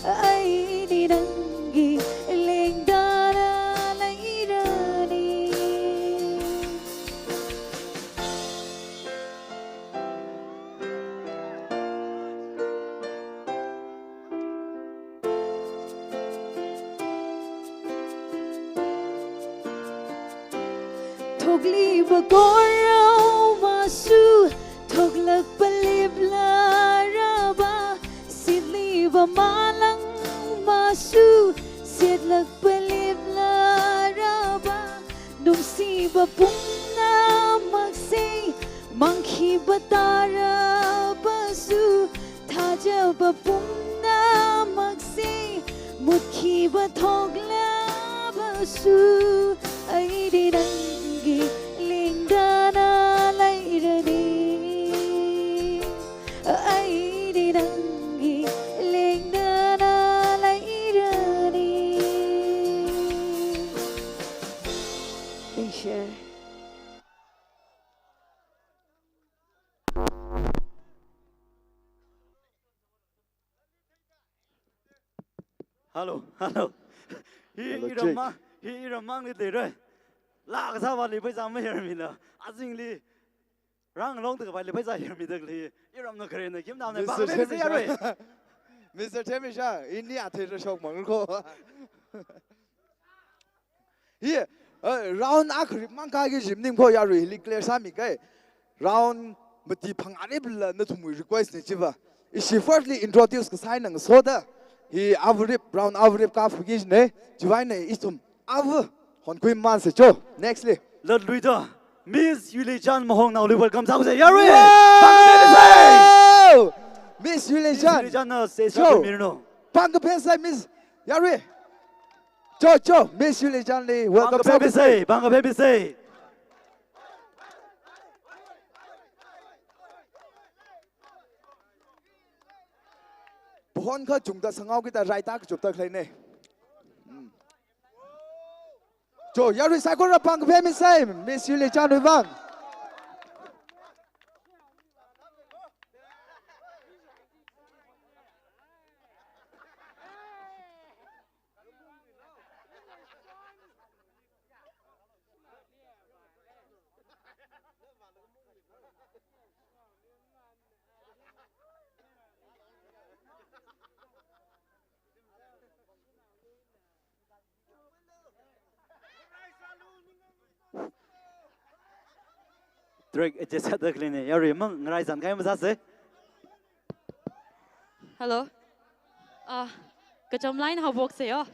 ai đi đăng ghi liền ta na lấy ra đi thok li ba goro masu thok lak palip la ra ba sit li ba malang masu sit lak palip la ra ba nung si ba pung na magsi mangki ba tara ba su tha ja ba pung na magsi mukhi ba thok la ba su ai đi đăng ký linh đana lại ra đi ai đi đăng ký linh đana lại ra đi Thank you. Hello, hello. Hi ramang ni te rồi. La cái sao mà li bây giờ mới hiểu mình là. Azing li. Rang long từ cái li bây giờ hiểu mình được li. Hi ram nó keren này kiếm nào này ba cái gì rồi. Mr. Temisha, ini ate ra shok mang ko. Hi, round akhri mang ka ge jim ning pho ya ri li clear sa mi kai. Round mati phang ane bla na thumui request ne chiba. She firstly introduce ka sign ng soda. Hi avrip round avrip ka phugis ne. Chiwai ne isum av hon kui man se cho. Nextly. Lật lui đó. Miss Yuli Chan mahong nào lui welcome sao vậy? Yari. Miss Yuli Chan. Yuli Chan nó sẽ sao mir no. Pang ka pensai Miss Yari. Cho Miss Yuli Chan li welcome sao. Bang ka baby say. Pohon kha chungta sangau kita raita ka chupta khlai ne. Cho Yari sai ko ra pang ka pensai Miss Yuli Chan ri bang. Drake just had the clean. Yari mang ngai san kai ma se. Hello. Cái trong line học buộc gì à?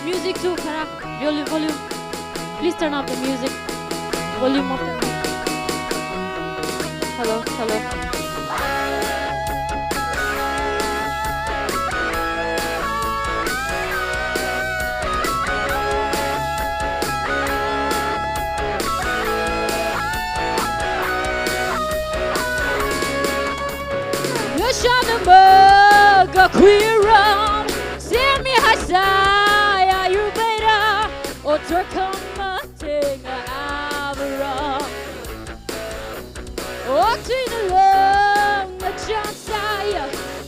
Music too, khara. Volume. Please turn up the music. Volume up. Hello. Shanamba queeram send me hasaya you better or to come ting avra or to the long the chance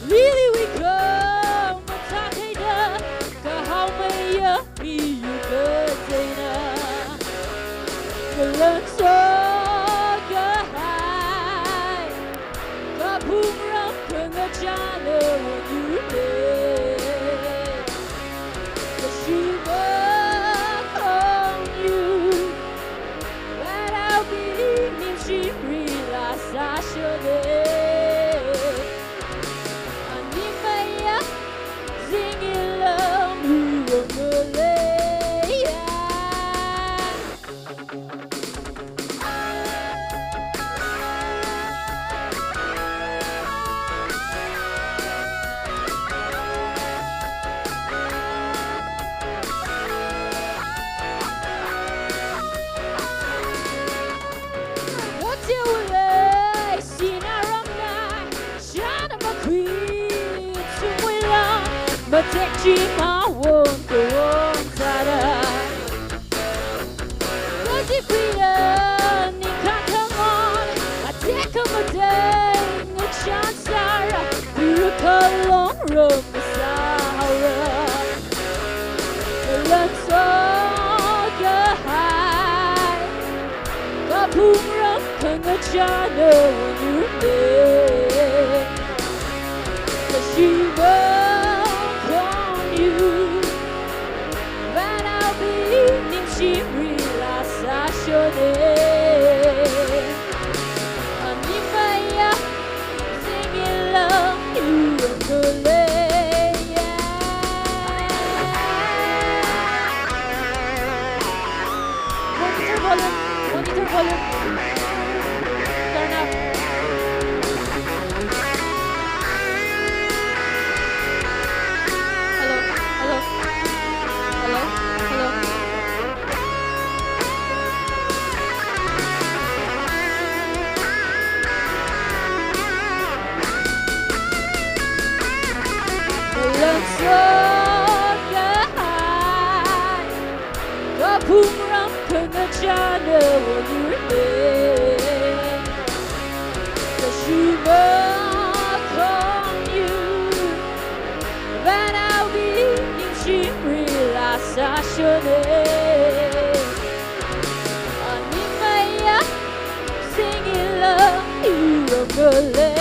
really we come takeda ka how may be you good the learn so but take you my won't go on cause if we you can't come on I take a day a chance Sarah you call on road Sarah let's all go high kaboom chana wanyurle she welcome you when I'll be ning shimri la sashone animaya singing love you wanyurle Monitor volume. Turn up. Hello. Hello. Hello. Hello. Looks so good. Kapumram kena chana wanyurle Kashuma on you when I'll be in shimri la sashone Animaya singing love you wanyurle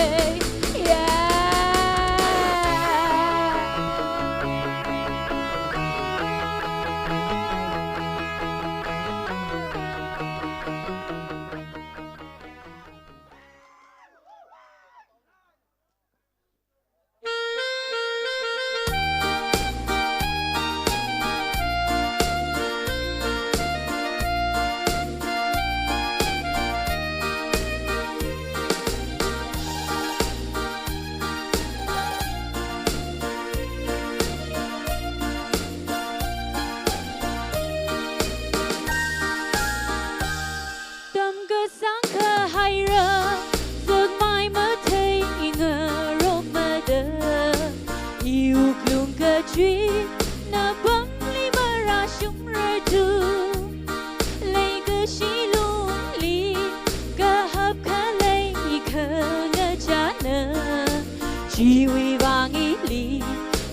Chỉ vì vang ý li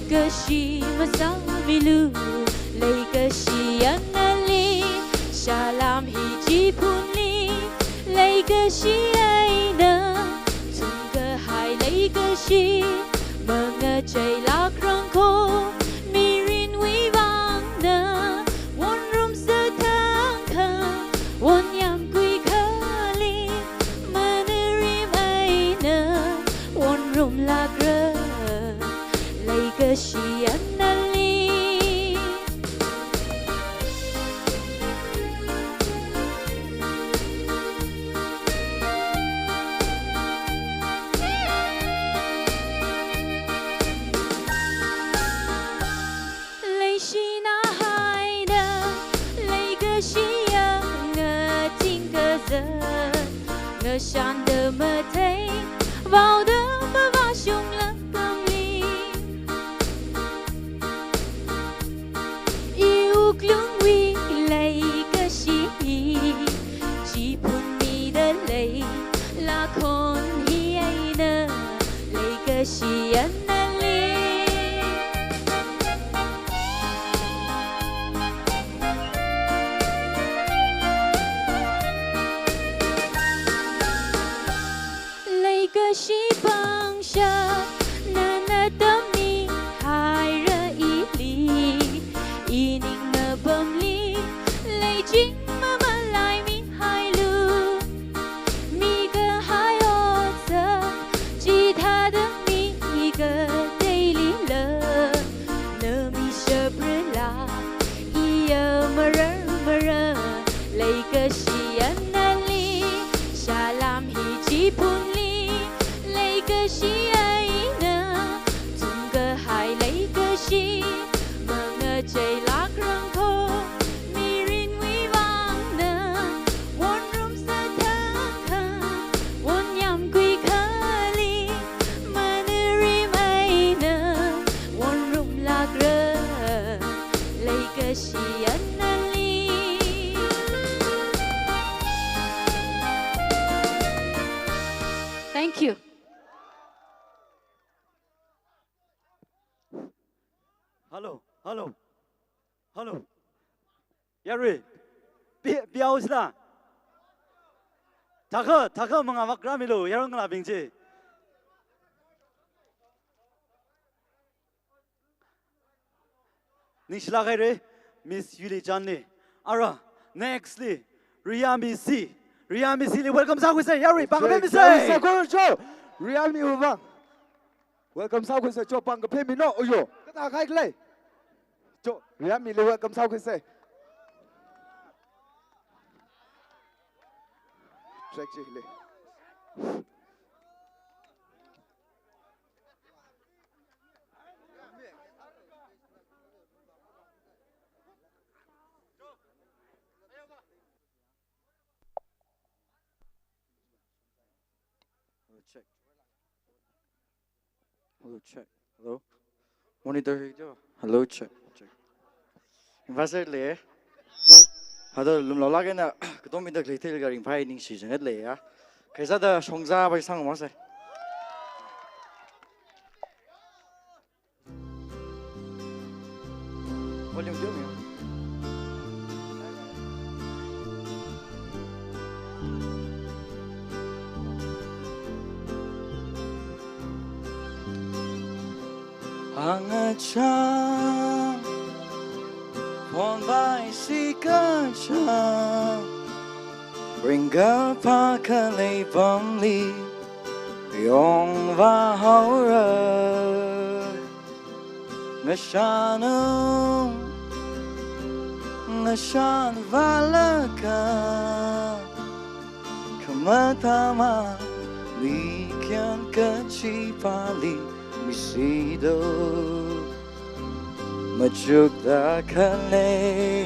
cái gì mà sao mi lu lấy cái gì anh li salam hi chỉ phun li lấy cái gì ai nơ tung cái hai lấy cái gì mà ngờ chạy lạc rong khô mi rin vi vang nơ won rum sơ thang thang won yam quy khơi li mà nơ rim ai nơ won rum lạc cái gì anh li lấy gì na hai đa lấy cái gì ngờ tin cơ giờ ngờ san đờ mơ thấy vào đơ mơ va sung lắm lung vi lấy cái gì chỉ phun mi đã lấy là con hi ai nơ lấy cái gì anh li lấy cái gì bằng sa na na tâm mi hai ra ý li ini bầm ly lấy chính mà lại mi hai lu mi cơ hai ô giờ chỉ tha được mi cơ đây lý lơ nơ mi sơ bơ la ia mơ rơ lấy cơ si anh li salam hi chỉ phun li lấy cơ si ai nơ tung cơ hai lấy cơ si mà ngờ chạy lạc răng Thank you. Hello, hello, hello. Yari, biao sila. Thakha mga makramilu yarong la bingji. Nishla gaire Miss Yuli Janli. Ara nextly Riyami C. Riyami C welcome sa ku say Yari bang pe mi say. Riyami Ubang. Welcome sao ku say cho bang pe mi no oyo. Ka ta khai klei. Cho Riyami le welcome sao ku say. Check le. Check. Hello, check. Hello. Monitor here. Hello, check. Check. Invite le. Hada lum lo la cái na, cái tôm mình được lấy thêm cái invite ning sử dụng hết le á. Cái sao đó song ra bây sang mà sao? Volume chưa nhỉ? Hàng trăng phong bay si cơ trăng bring girl pa cơ lấy bom ly yong va hậu rơ ngơ shan va lơ ca kama thama li kian cơ chi pa li mi si do mà chúc ta khăn lê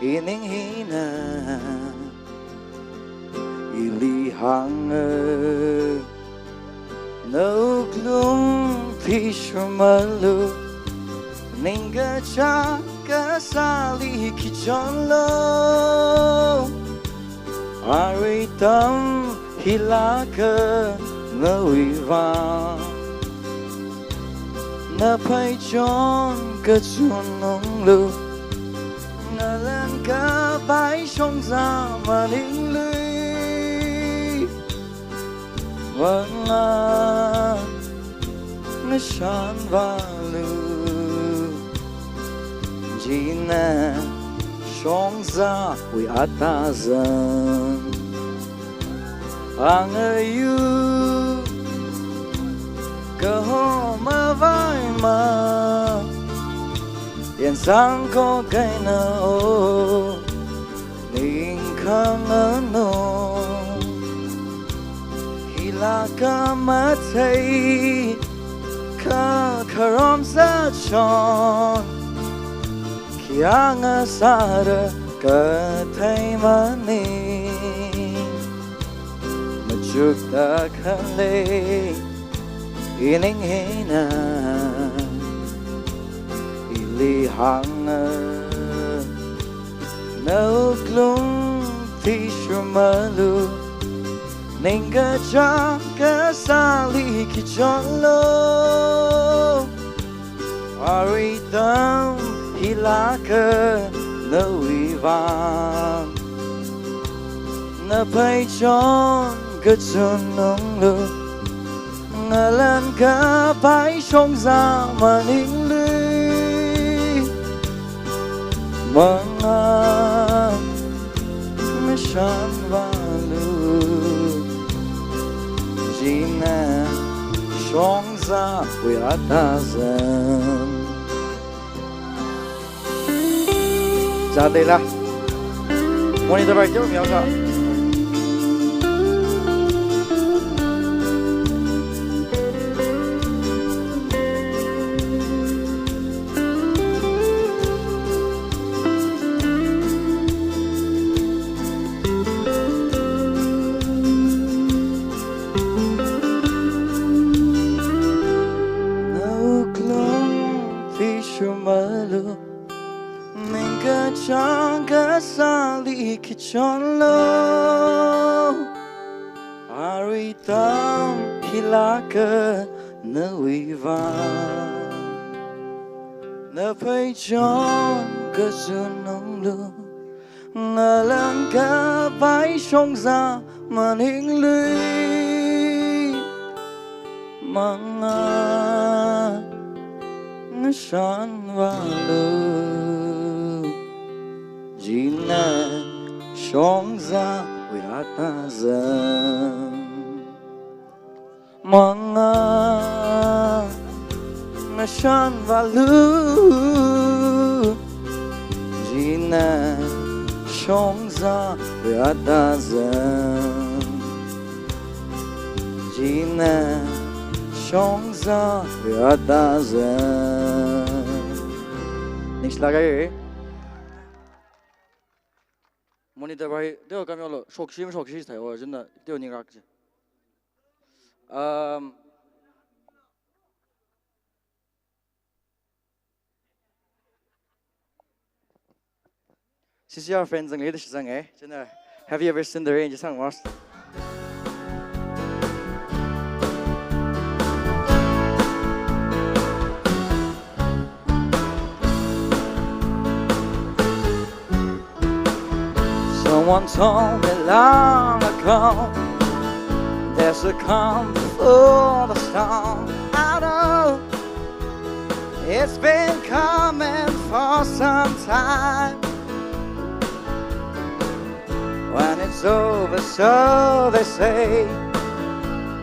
ining hina ili hang no glum pishmalu ninga cha ka sali ki chonlo ari tam hilaka ngoi vang na phai chọn cơ chuồn nông lưu ngờ lên cả bãi sông ra mà linh lưới vâng à ngờ sàn và lưu chỉ nè sông ra vì ta dần ang ayu cơ hồ mơ vai mà yên sáng có cái nào nín khăng ở nô khi là cả mắt thấy cả karam sa tròn khi ang ở xa đời cả thấy mà nín mà chúc ta khăn lên ining hina ili hang no glum fishmalu ninga cha ka sali ki chonlo ari tam hilaka no ivan na pai chon ka chon nong lu ngờ lên cả bãi sông ra mà nín lưới mong à mới sàn và lưu chỉ nè sông ra vì ta dần ra đây là monitor bài trước miếng sao chẳng có xa lì khi chọn lâu ari tam hilaka na uivan na phải chọn cơ duyên nông lưu ngờ lần cả bãi sông ra mà hình lưới mga ngasan walu Gina song za wirata zan mga ngasan walu Gina song za wirata zan Gina song za wirata zan Next lagay Monitor भाई देखो कम YOLO शौक था वो जिन्ना देखो नहीं रख CCR friends ang leader sang Jinnah have you ever seen the rain sang was Someone told me long ago there's a calm before the storm. I know it's been coming for some time. When it's over, so they say,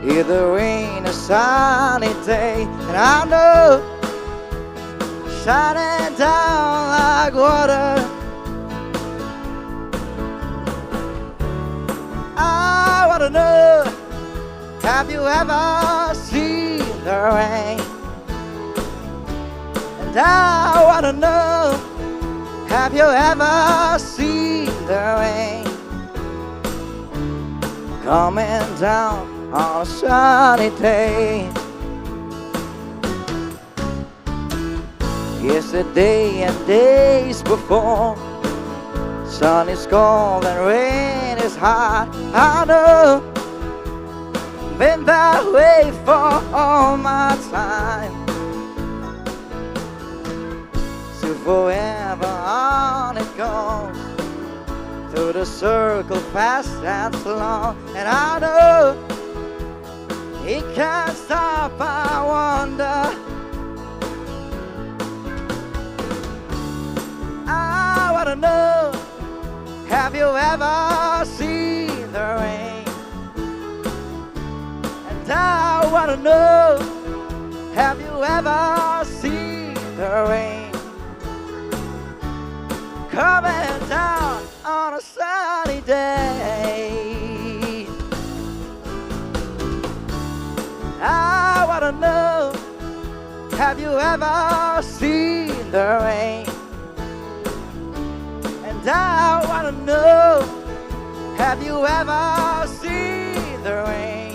either rain or sunny day, and I know shining down like water. I wanna know, have you ever seen the rain? And I wanna know, have you ever seen the rain? Coming down on a sunny day. Yesterday and days before, sun is cold and rain is hot. I know, been that way for all my time. So forever on it goes, through the circle fast and slow. And I know, it can't stop, I wonder. I wanna know, have you ever seen the rain? And I wanna know, have you ever seen the rain? Coming down on a sunny day. I wanna know, have you ever seen the rain? And I wanna know, have you ever seen the rain?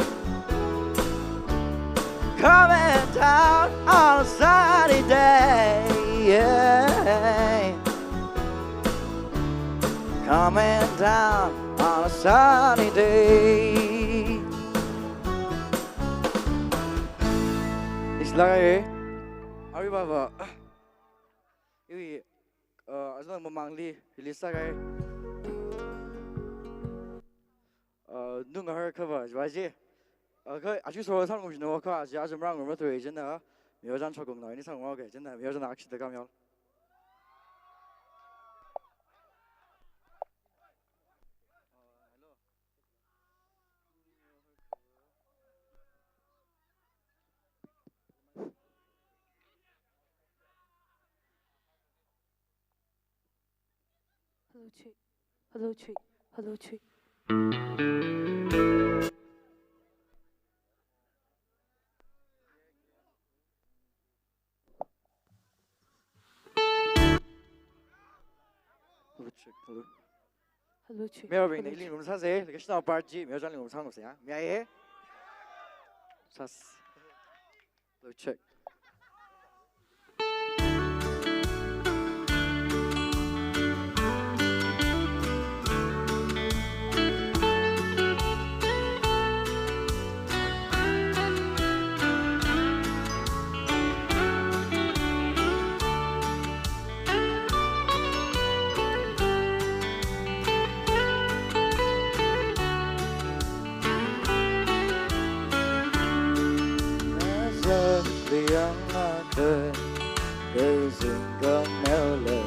Coming down on a sunny day, yeah. Coming down on a sunny day. Islagay, ari baba. Iwi, asal memangli, islagay. Nung har cover, jadi, kalau asyik soal sang mungkin nak kau asyik asal merang rumah tu aja na, miajan cakap nak ini sang orang aja na, miajan nak asyik dekam yal. Hello, Chi. Hello, Chi. Hello, Chi. Melvin, ni lingkum sase, lekas na party, miajan lingkum sang apa sih? Miaye? Sas. Hello, check. liang ke rừng neo lệ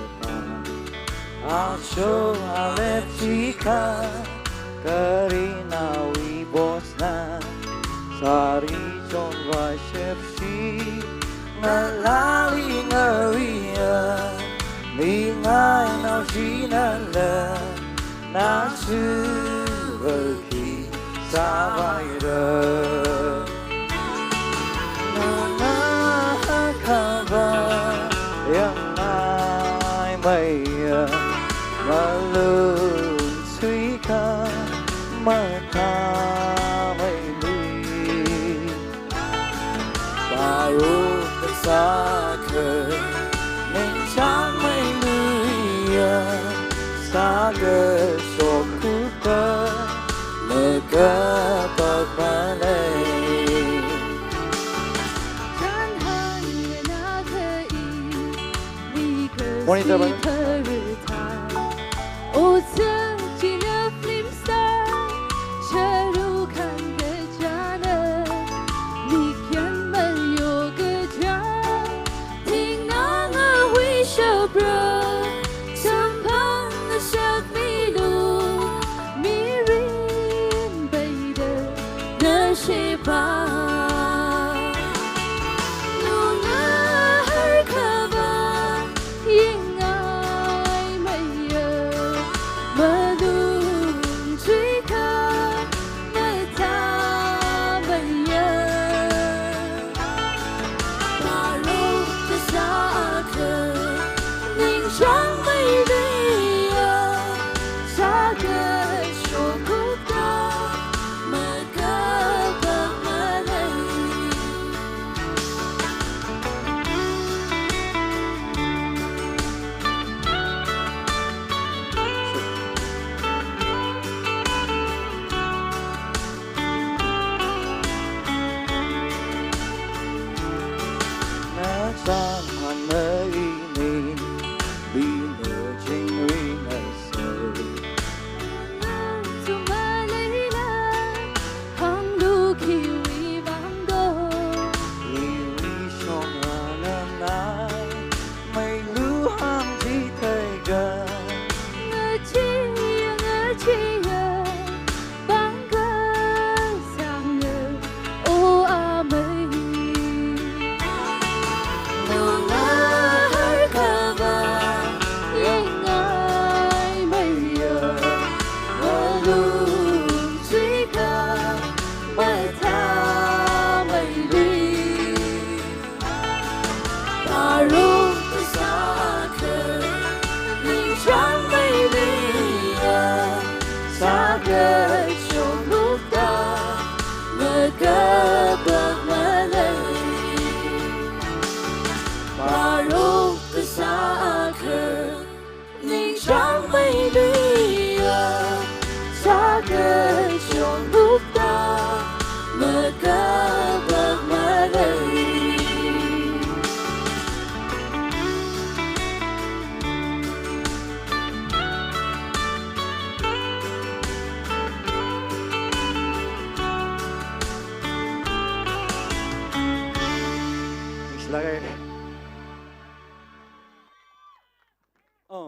mà cho Alexika Karina Wibosna Sari John Vaishepsi Nalali Ngaria Mi ngai nào chỉ là na sư khi xa vai đời na kava yang ai mây mà lương suy ca mà ta mây đi bà ru xa khơi nên chẳng mây lưới xa cơ số cứ cơ lệ cơ bật mà này Monitor bạn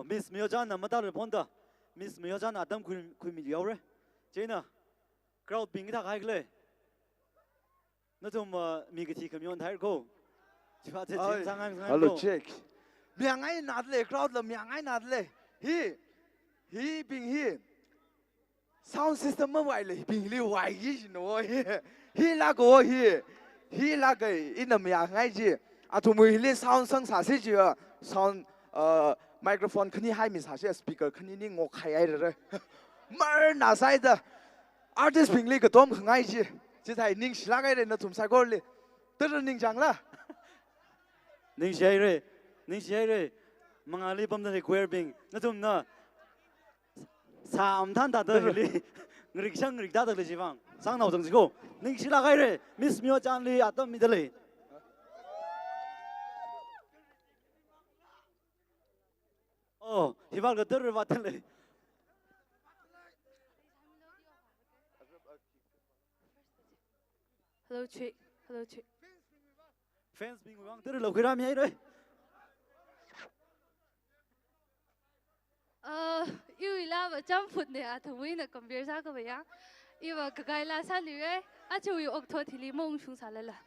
Miss Miojan na mata re ponda Miss Miojan adam kui mi liao re Jena crowd bing ta kai gle na tum mi ke thi kamion thai ko chwa che chin sang ang hello check miang ai nat le crowd la miang ai nat le hi bing hi sound system ma wai le bing li wai gi no hi la go hi la ke in am ya ngai ji a tu mui le sound sang sa se ji sound microphone khani hai mi sa se speaker khani ni ngok khai ai re mar na sai da artist bing li ka tom ngai ji ji thai ning shla gai re na tum sa gor le ter ning jang la ning shai re mangali pam da queer bing na tum na sam than da da li ngrik sang ngrik da da le ji wang sang nau jang ji ko ning shla gai re Miss Miojan li atam mi da le oh hival ga ter va tele Hello, chick. Hello, chick. fans bình hoàng tới lâu khi ra mi đấy yêu là vợ chăm phút này à thằng mình là cầm bia ra cơ vậy á yêu là cái gai là sao lưỡi à chú yêu ốc thôi thì li mông xuống sao là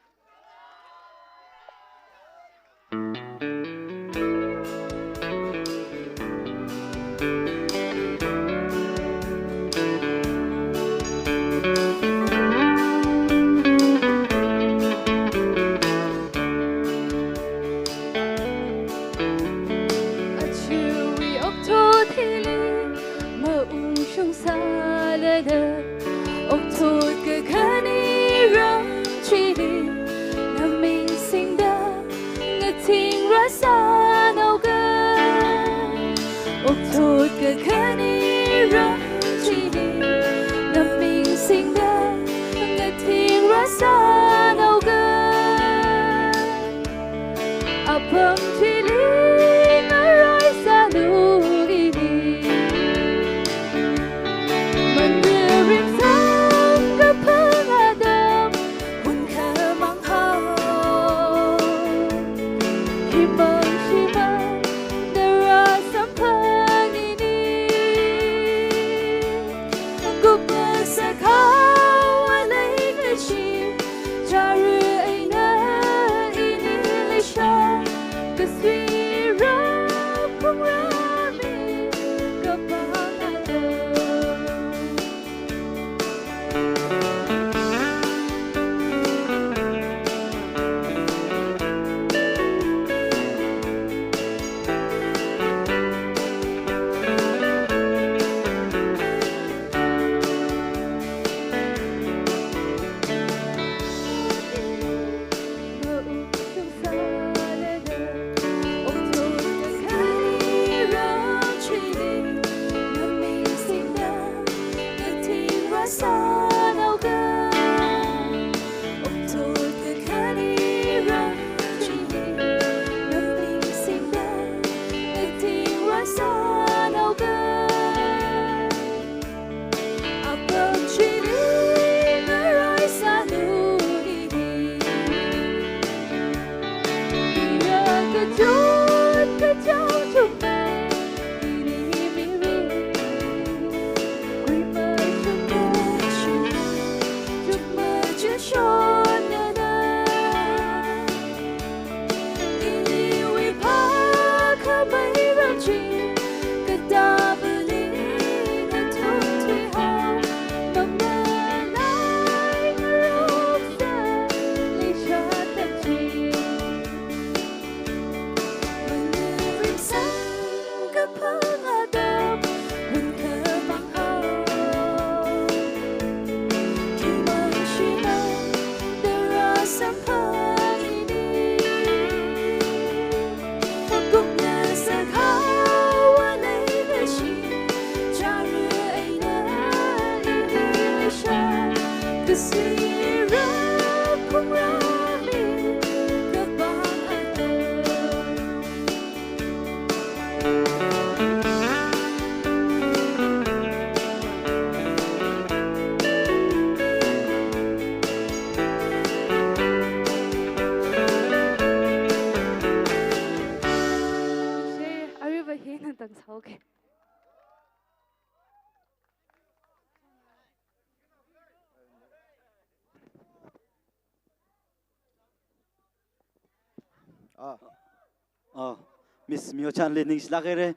Miss Mio Chan lên nix lắc cái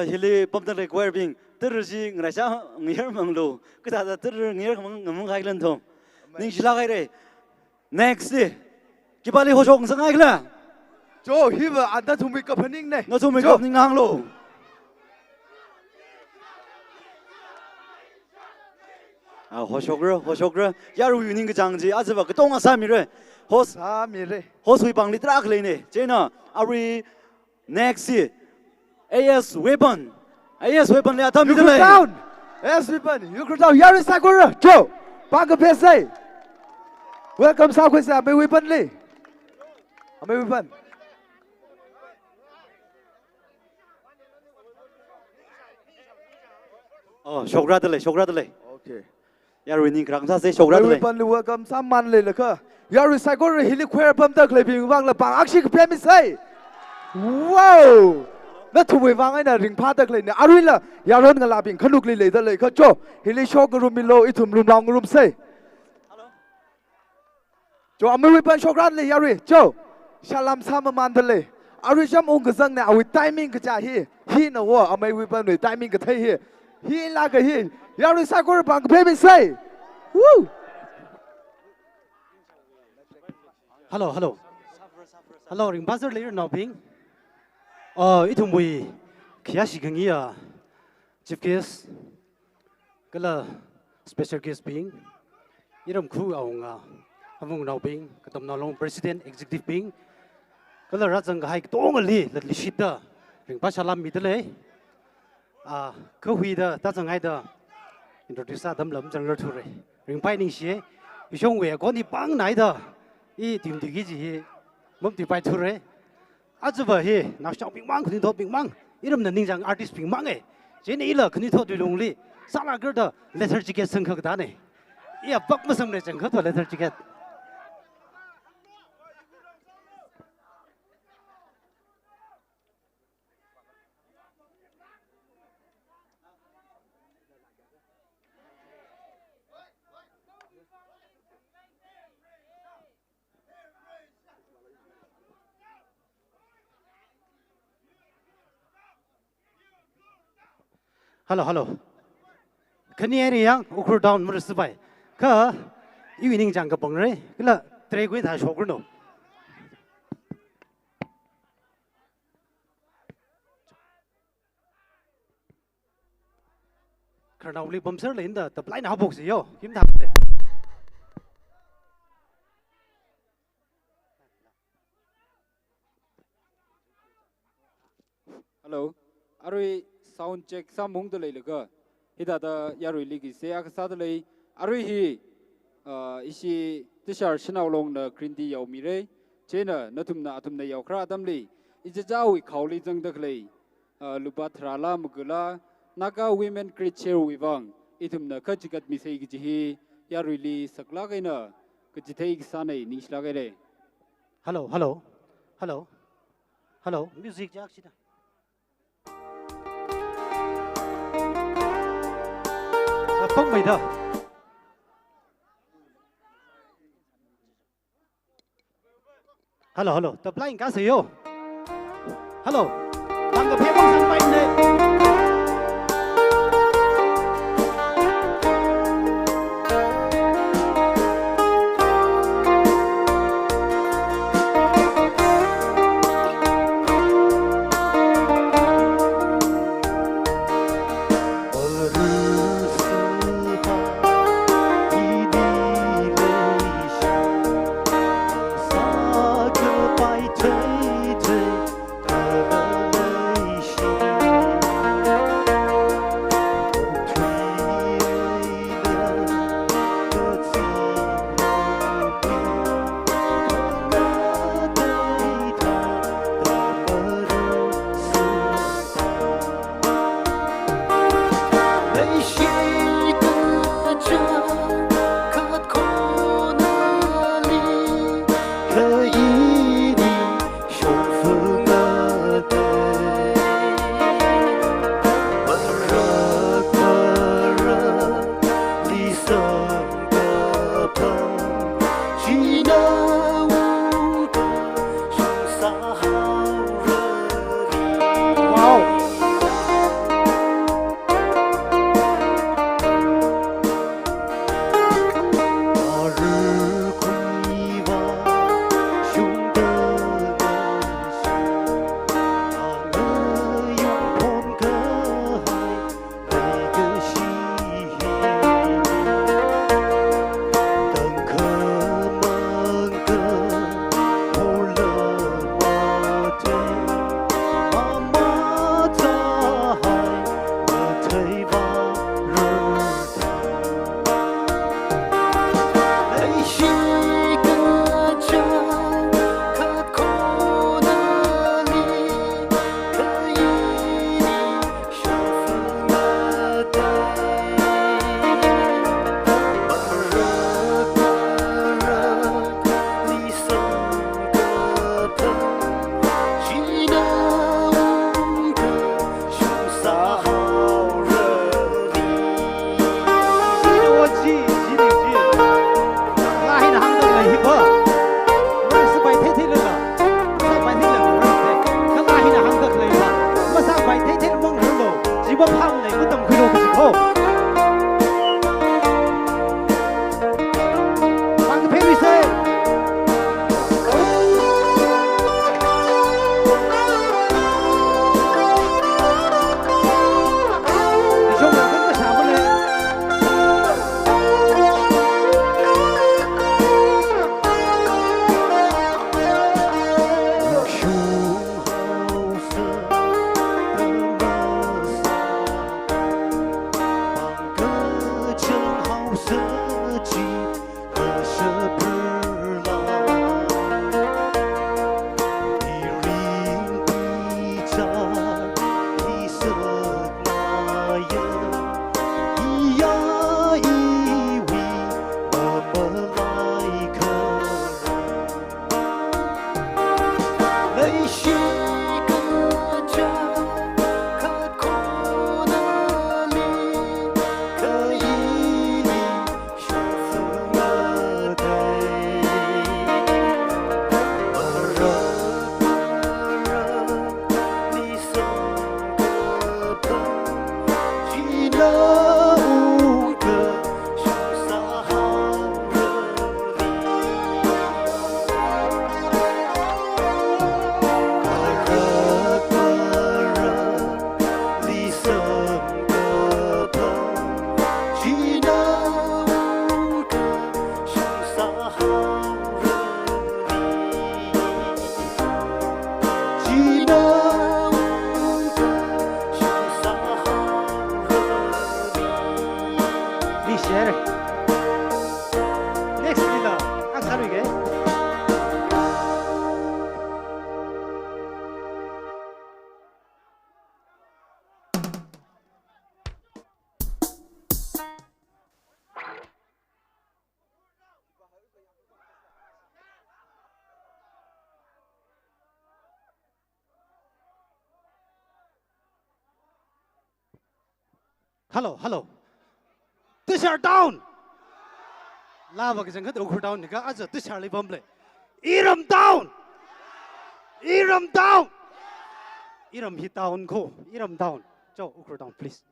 hili pom tân require bing từ gì người sao người mang lu cái ta từ người mang gai lên thom nix lắc cái next đi cái bali hồ song sang ai là cho hi vợ anh ta thùng bị cặp hình này nó thùng bị cặp hình ngang lu hồ song rồi giờ rồi những cái trang gì à giờ cái tông à sao mi rồi hồ suy bằng lít rác lên này thế nào Ari next AS weapon le atam you le down AS weapon you down yari sakura Joe bang cái pesa welcome sao quên sao mấy weapon đi mấy weapon shok ra đây okay ya rồi ninh krang sa se shok ra Ai le pan lu kam sam man le la kha. Ya ri sai ko ri hili khwer pam ta khle bing wang la pang akshi ka pem sai. Wow. Na thu we wang ai na ring pha ta khle ne arui la ya ron ga la bing khanuk li le da le kha cho hili shok rum mi lo ithum rum long rum sai. Cho amri pan shok rat le ya ri cho. Shalam sam man da le. Arui jam ong ga zang na awi timing ka cha hi na wo amri pan le timing ka thai hi la ka hi ya ri sai ko bang ka pem sai. Woo. Hello, ring buzzer later now ping. Itu mui kia si kengi chief guest, kala special guest ping. Iram khu aunga, amung now ping, katam now long president executive ping. Kala rajang hai tong ali lat lishita, ring pasalam mitale. Khui da ta jang hai da introduce adam lam jang ler thure. Ring pai ning xie, yong we ko ni pang nai da. I tìm được cái gì mắm tìm bài thưa đấy, à chứ vậy nào trong bình mang thì thôi bình mang, ý là nên rằng artist bình mang ấy, chỉ này là khi thôi tùy lùng li, sao là cái đó letter ticket sân khấu đó này, ý là bắt mà sân này sân khấu thôi letter ticket. Hello. Cái này thì yang, ukur down mới được bài. Cái, yêu ninh chẳng cái bằng đấy, cái là tre quên thải sọc rồi nó. Cái nào lấy bấm sơ lên đó, tập lại nào bốc gì yo, kiếm thằng đấy. Hello, arui sound check samung to le ga hida da yarui ligi se ak sa de le arui hi isi tishar shinau long na grindi yaw mi re chena natum na atum na yaw khra adam le ija jawi khawli jang da le lupa thrala mugula naga women creature wivang itum na khajikat mi sei gi hi yarui li sakla ga na ka ji thei sa nei ni shla ga re. Hello, music jack sida. Phong mày đó. Hello, tập lại cả gì yo? Hello, đang gặp phía bóng sân bay này. hello. This are down. Lava cái chẳng có down này cả, à giờ this are lấy bom lại. Iram down. Iram down. Iram hit down ko. Iram down. Cho ukur down please.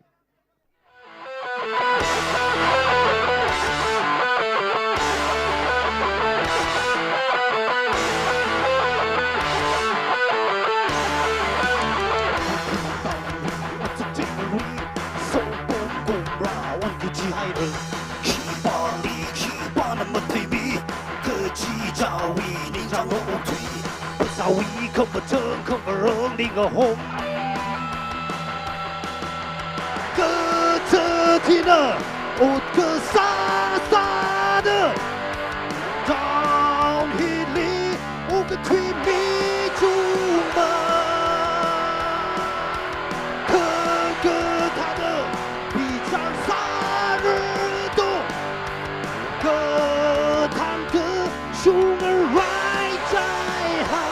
Không một thương, không một hướng đi ngờ hôm cứ chờ thì nở ột cứ xa xa nữa trong hi lý ô cái thủy mi chung mà cứ thả nở vì chẳng xa rư tô cứ thang cứ chung ở right trái hạ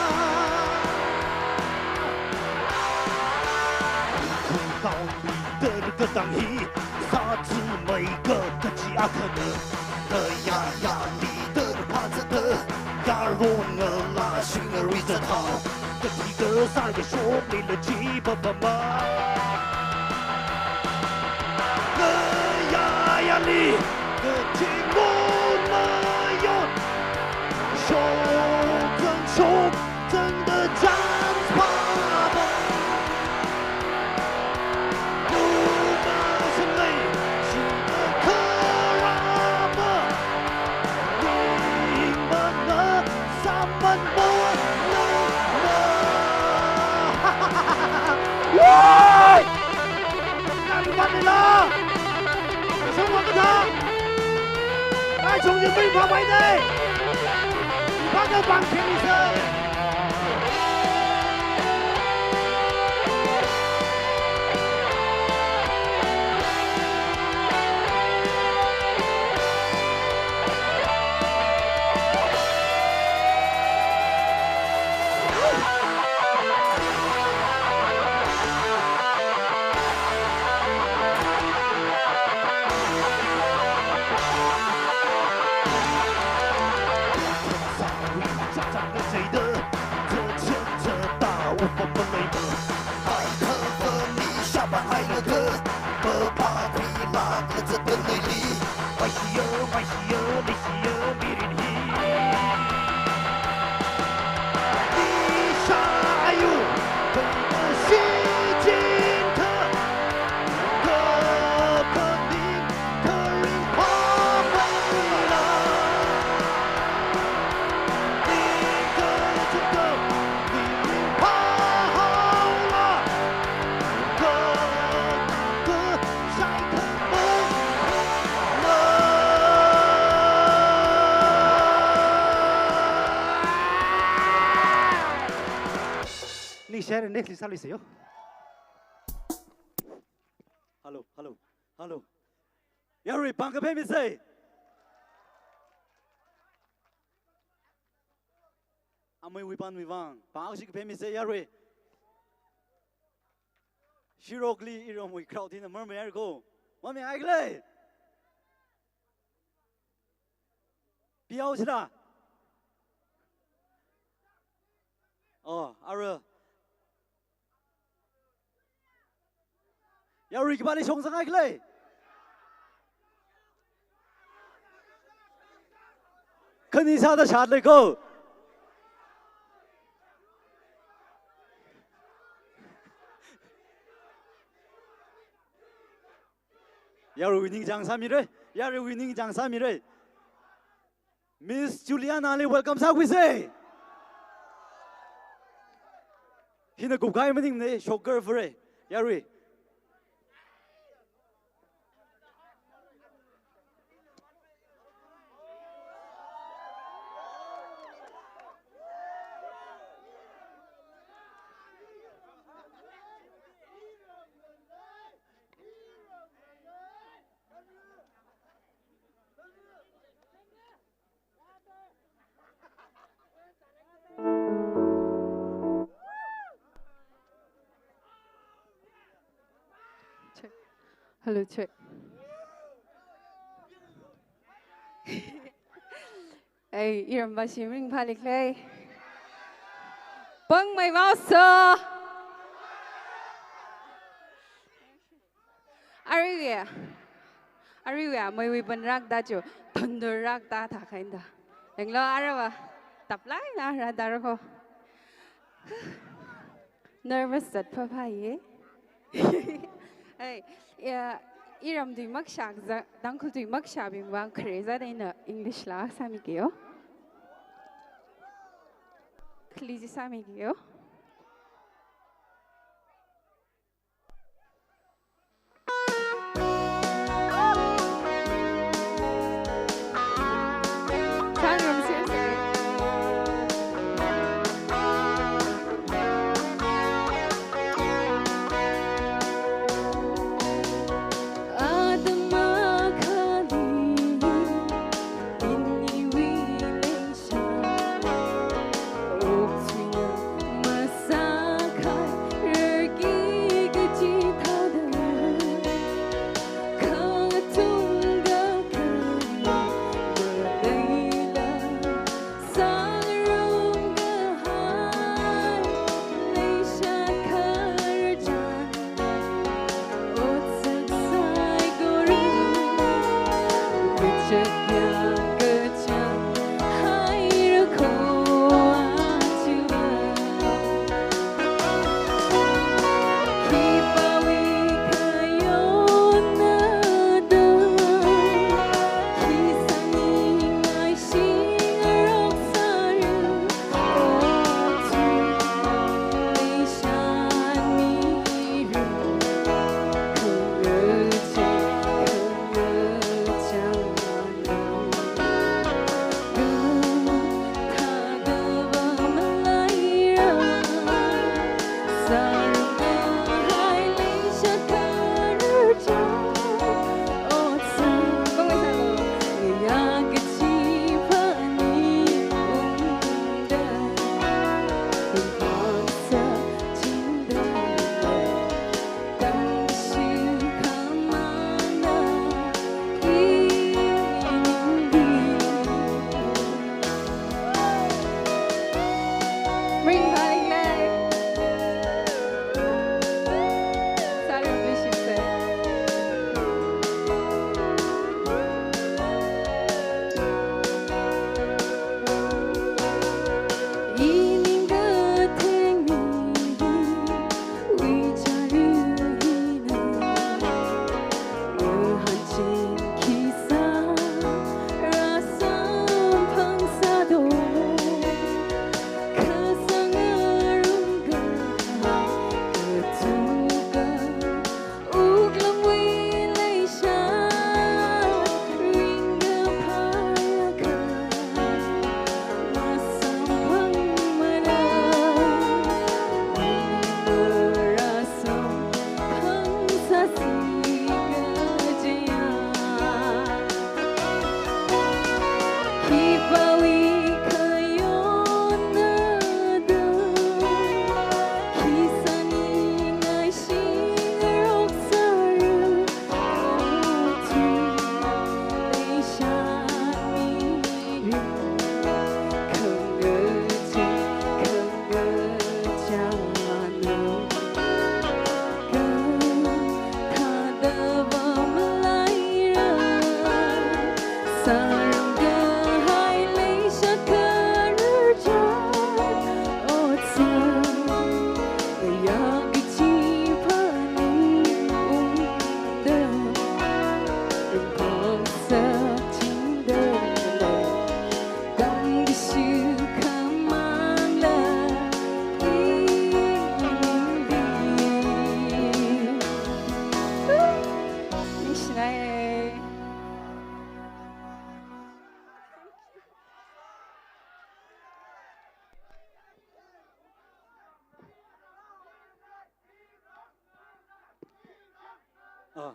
个当希，啥子每个个家可能，的呀你的怕着的，呀若我拉寻儿为着他，个几个啥个说明了几爸爸妈，呀你个情我没有，手真的战法吧。了，生活个他，来重新飞跑位内，把个绑平一声。share next list alisiyo. Hello. Yari pang kape mi say. Amoy wipan mi vang. Pang si kape mi say yari. Shirokli irom we crowd in the murmur yari go. Mami aigle. Piao sila. Oh, Ara. Yari kembali song sang aigle. Kanisa da shot le go. Yari winning jang samire. Yari winning jang samire. Miss Juliana Ali welcome sa we say. Hina ko kai maning ne shocker for it. Yari. Hello, check. Hey, iram ba shimring phalik lei. Bang mai mau sa. Ariya, mai wi ban rak da chu. Thunder rak da tha khain da. Englo arawa. Tap lai na ra da ro. Nervous that papa ye. Hey, yeah. Iram di mak shak za dangkul di mak shabing wang kreza de na English la sami kyo. Kliji sami kyo.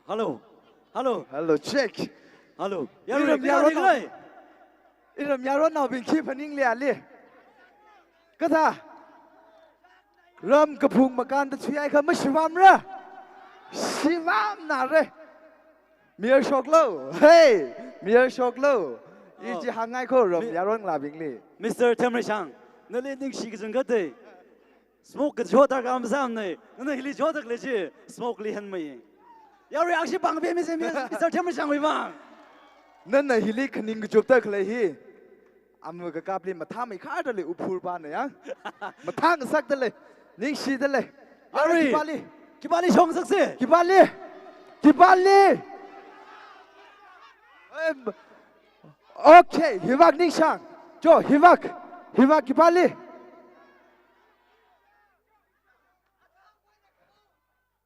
Hello, hello, hello, check. Hello. Iram yaron, iram yaron nào bình khi phản ứng liền li. Cái thà, ram kapung makan tu suy ai kham shivam ra, shivam na re. มีช็อกเลยเฮ้ยมีช็อกเลยอีจีหางไงเขารำยาร้อนลาบิงลี่ มิสเตอร์เทมริชังนั่นเลยนิ่งชีกจังก็ได้สโมกก็ชดตากำซ้ำเนี่ยนั่นฮิลิชดตากเลยจีสโมกลีหันไม่ยาเรียกชิบังเบี้ยมิสเตอร์เทมริชังวิบังนั่นน่ะฮิลิคณิงกุจบเตอร์เลยฮีอามือกกับลิมาท่าไม่ขาดเลยอุปูร์บานเนี่ยมาท่ากันสักเลยนิ่งชีดเลยยาเรียกิบาลีชงสักสิกิบาลีโอเคฮิวักนิ่งช่างโจฮิวักกิบาลี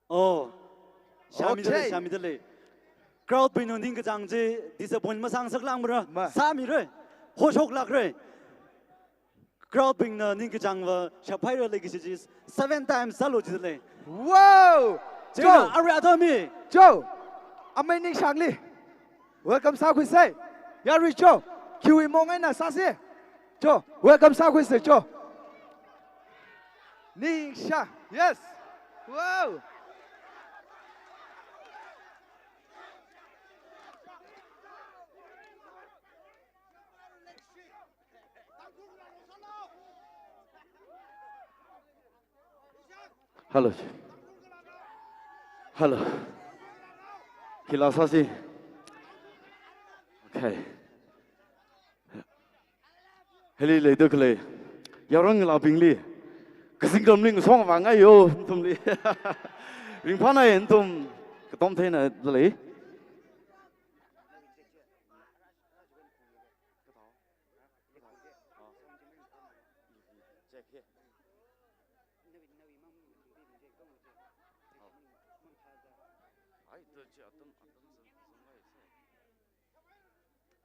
โอ้ชามิเดเลยคราวเป็นนิ่งก็จังจีดิสปอยน์มาสั่งสักลังมั้งสามีเลยโหชกลักเลยคราวเป็นนิ่งก็จังว่าชาพายเลยก็จะจี7 times สโลจีเลยว้าวโจอะไรอะตัวมีโจอเมนิ่งช่างลี่Welcome สาวคุยเซ่ยาริโจคิวอีมองไงนะซาเซ่โจ Welcome สาวคุยเซ่โจนิ่งช่าง yes ว้าวฮัลโหลคิลาซาซีโอเคเฮลิเลยดึกเลยยารังลาบิงลีกสิงกำลิงส่งวางไงโยตุมลีริงพานาเห็นตุมก็ต้มเทน่ะเลย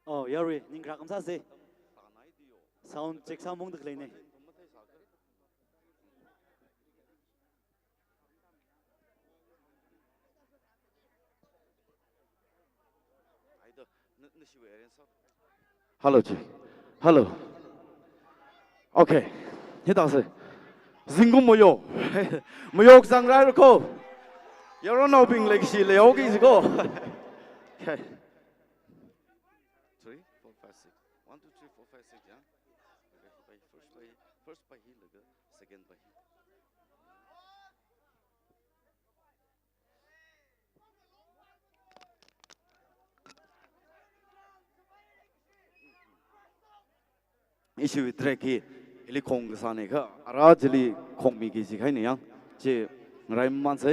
โอ้ยารีนิ่งครักคำสั่งสิซาวน์เช็คซาวน์มงดึกเลยเนี่ยฮัลโหลจีฮัลโหลโอเคนี่ต่อสิซิงกุมโมโยกสังไรร์โคยารันเอาบิงเล็กสิเลยโอเคสิโก้โอเค3 4 5 6 1 2 3 4 5 6 yeah okay first by he laga second by he issue with treki ili khong sa ne kha ara jili khong mi ki si khai ne yang che ngai man se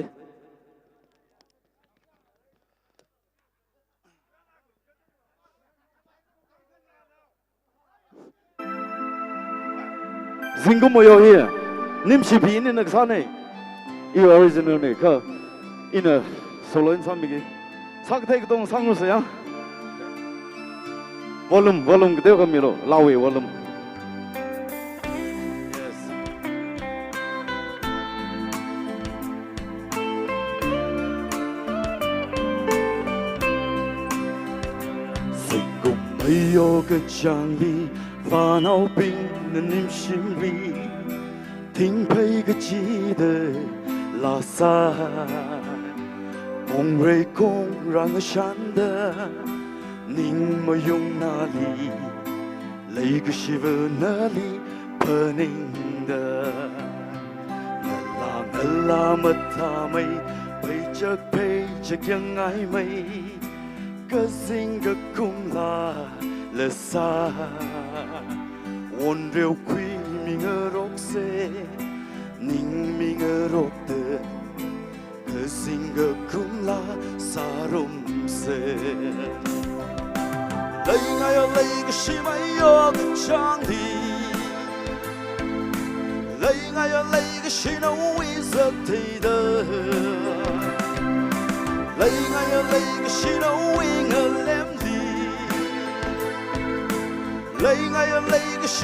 Zingu moyo here nim shi bi in na sa ne I original ne kha in a solo in sam mi ki sak thai dong sang ru se yang volume de ka mi lo lawe volume没有个奖励，烦恼病的你心里，停配个记得拉萨，梦瑞公让我想的，你没用哪里，那个媳妇哪里怕您的，那么他没陪着ยังไงไม่ก็สิ่งก็คงลาและซาวนเร็วคุยมีเงรกเสนิ่งมีเงรกเตก็สิ่งก็คงลาสารมเสเลยไงเลยก็是没有个奖励เลยไงเลยก็是那为什么的雷爱呀雷个西头为我脸的，雷爱呀雷个西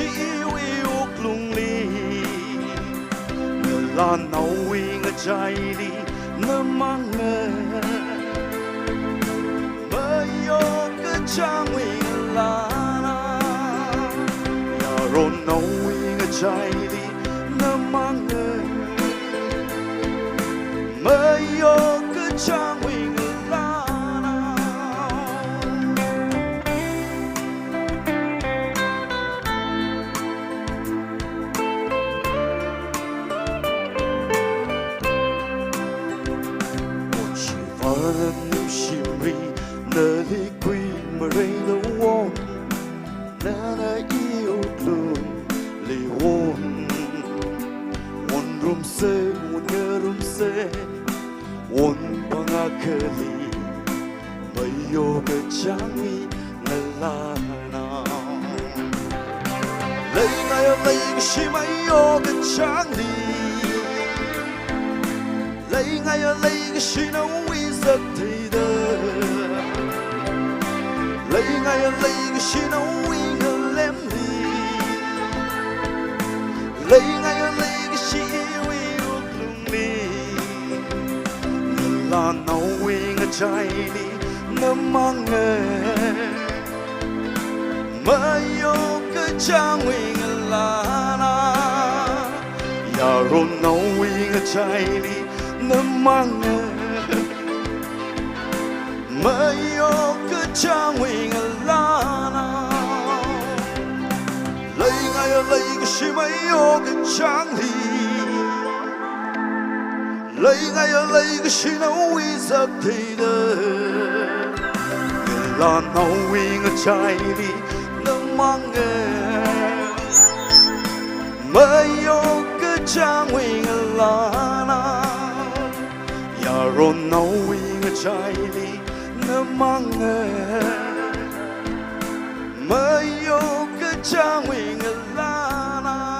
为我龙里，我拉闹为我ใจ里那忙啊，没有个将为我拉那，呀若闹为我ใจ里那忙啊，没有个将为 shimri nali quy maray lo won nana yêu luôn li won won rum se won rum se won pangakali mayo ka changi nalana lấy ngay cái shi mayo ka changi lấy ngay cái shi nó uy giấc thì đơ lấy ngay cái shi nó uy ngờ lem đi lấy ngay cái shi uy ước lung đi là nấu uy ngờ trái đi ngờ mang ngờ mơ yêu cứ trang uy ngờ là na ya ron nấu uy ngờ trái đi ngờ mang ngờ mơ yêu cứ trang uy ngờ là na lấy cái shi mơ yêu cứ trang đi lấy cái shi nấu uy giấc thì đơ là nấu uy ngờ trái đi ngờ mang ngờ mơ yêu cứ trang uy ngờ là na ya ron nấu uy ngờ trái đi ngờ mang ngờ mơ yêu cứ trang uy ngờ là na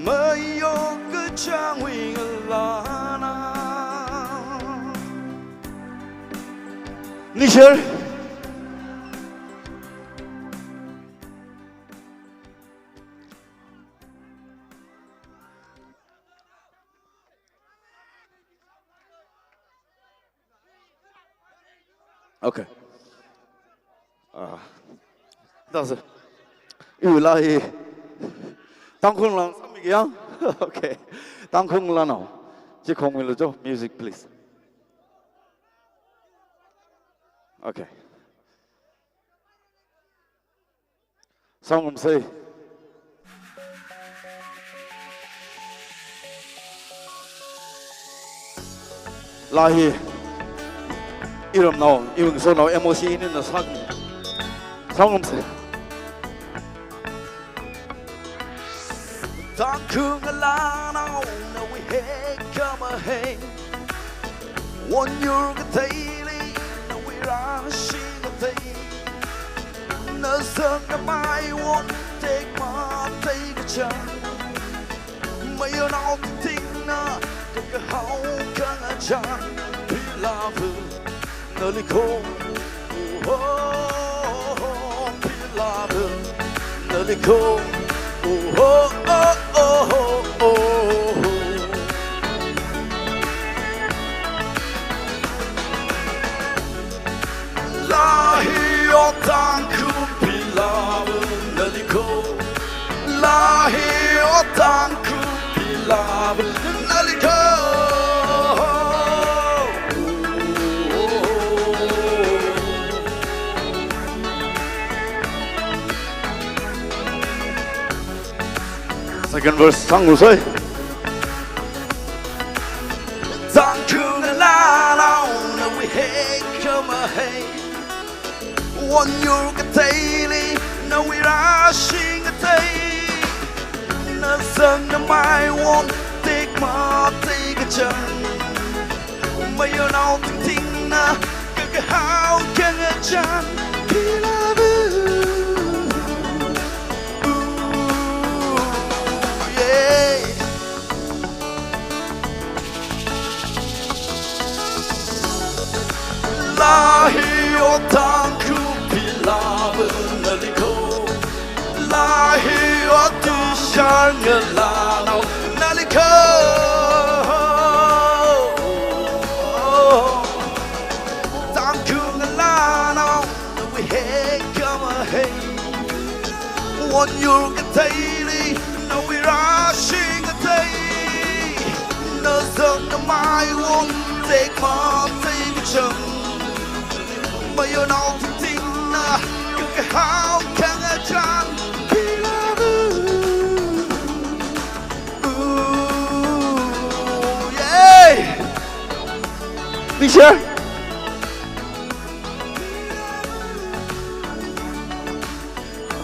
mơ yêu cứ trang uy ngờ là na Nisher Okay. Das ist Ulahi. Danke lang, Sammy Okay. Danke lang now. Chỉ không mình lo music please. Okay. Song say. Lahi. Iram now, even so now emotion in the song. Song say. Danke lang now, we hey come hey. One year daily, we rushing a day. No son of my one take a chance. May you know the thing na, take a how can a chance be love. No liko, oh, be love. No liko, oh. Lahi otanku pilavu naliko. Lahi otanku pilavu naliko. Second verse, sang một say. Tanku nalala na we hey come hey. One year daily, no we rushing a day. No son of my one take a chance. May you know the thing na, how can a chance be love? Lahi otanku pilavu naliko. Lahi otisharga lano naliko. Tanku nalano we hey come hey. One year daily, no we rushing a day. No son of my one take a chance. But you know the thing na, how can a chance be love? Ooh, yeah. share.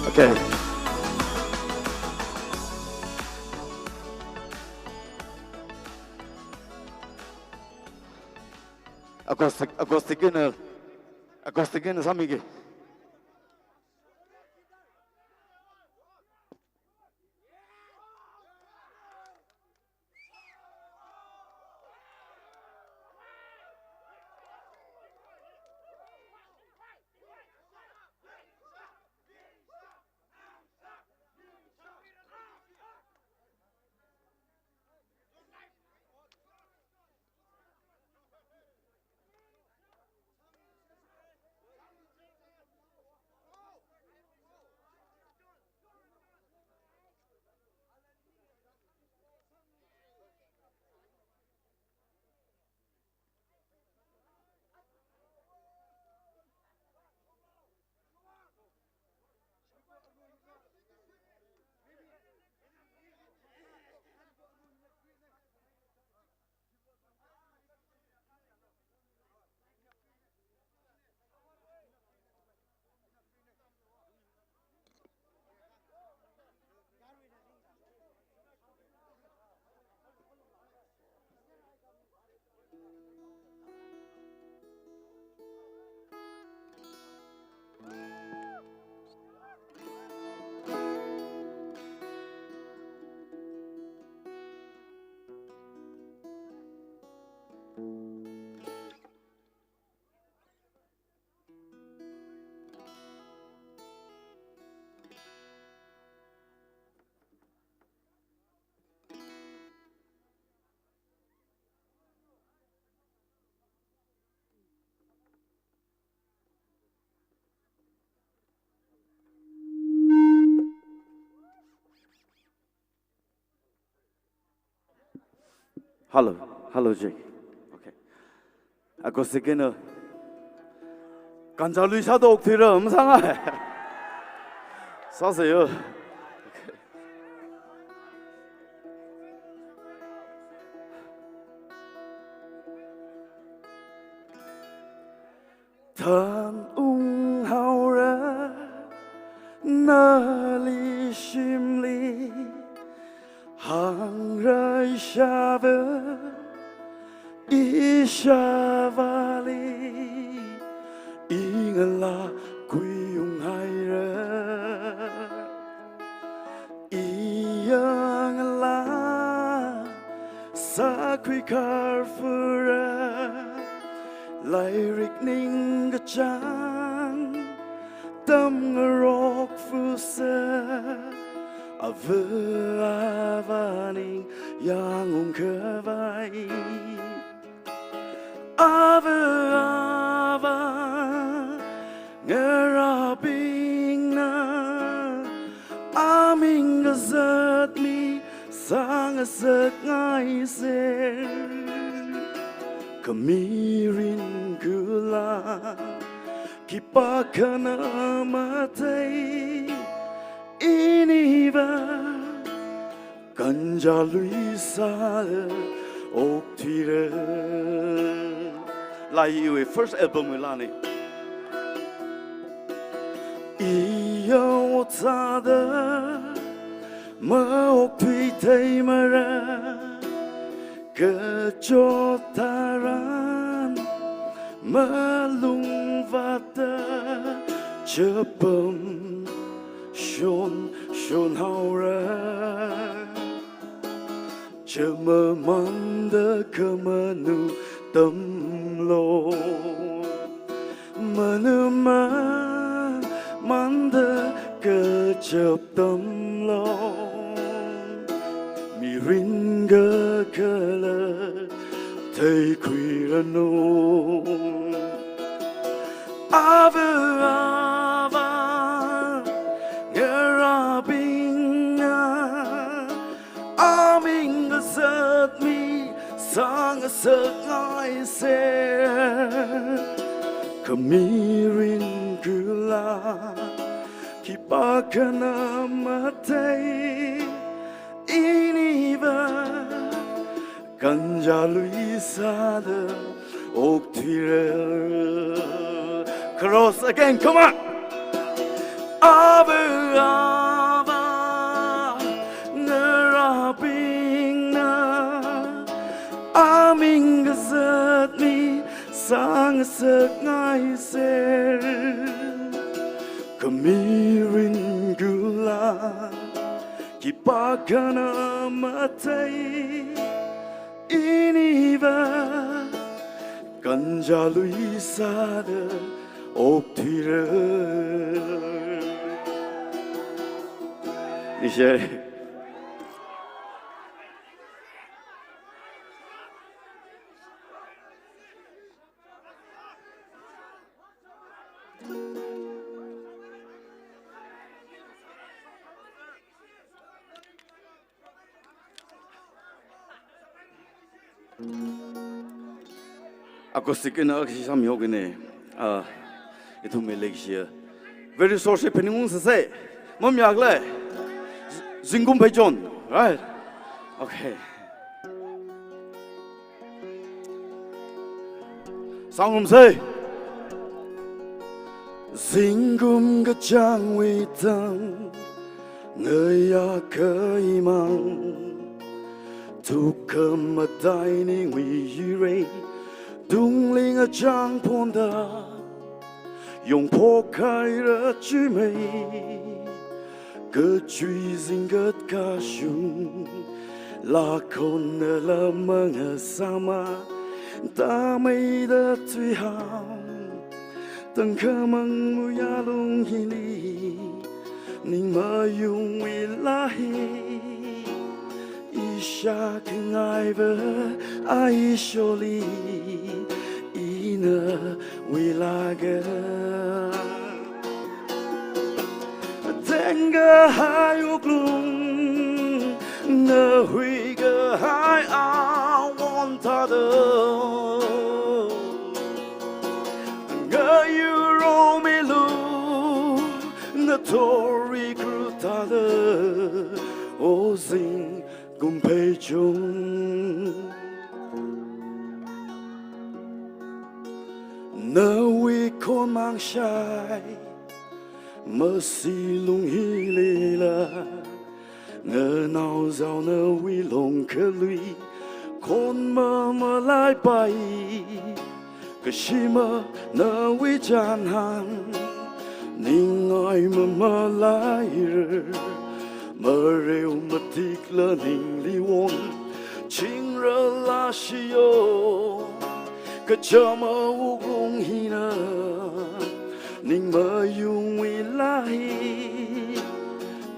Okay. Acoustic na sa migi. Hello, Jake. Okay. Acoustic na. Kancha lui sa dok thira sanga. Sa sayo. Tan haura na li shimli. Hang rai shave ishavali ingala kuyung haira iyangala sa kui karfura lyric ning gachan tam ngarok fusa avaning yang ungkavai ava ngerabing na aming gazat mi sang asak ngai ser kamirin gula kipakana matai iniva Ganja Luisa Oktire Lai first album Lani Iya otada Ma oktui taimara Kejotaran Malung vata Cepem Shon haura Chama manda kamanu tamlo Manama manda kechap tamlo Miringa kala tay kuirano Ava sang sắc ngài xe kamirin gula kipakana matai iniva Ganja Luisa oak tree. Cross again, come on. Ave, ave, nerabingna, aming gazet mi sang sek ngai ser, kamirin gula, kipakana matai, iniva, kanja luisada, oak tree. 谢谢。Aku sikit nak kasi sama yo gini, itu milik dia. Very social peninggung selesai, mau miak le. Zingkum Paijon, right? Okay. Sangum say. Zingkum kejang witang, ngaya keimang, tukam madai ni wiyure, dungling a jang ponda, yong pokai ra chumei. Cơ truy dinh gất ca shung là con la mang sama ta mây đã truy ham từng khơ mang mu ya lung hi li ning ma yung wi la hi isha king ai vơ ai sholi ina wi la ga Tenga hai uklung na hui ga hai a won ta de ga you ro me lu na tori kru ta de o sing kum pei chung na wi kon mang shai mơ si lung hi lê la ngờ nào giàu nơ vi lòng khơ lui con mơ lại bay cái gì mơ nơ vi chan han ning ai mơ lại mơ rêu mơ thích lơ ning li won chinh rơ la shio cái chờ mơ u lung hi na ning mơ yung wi lahi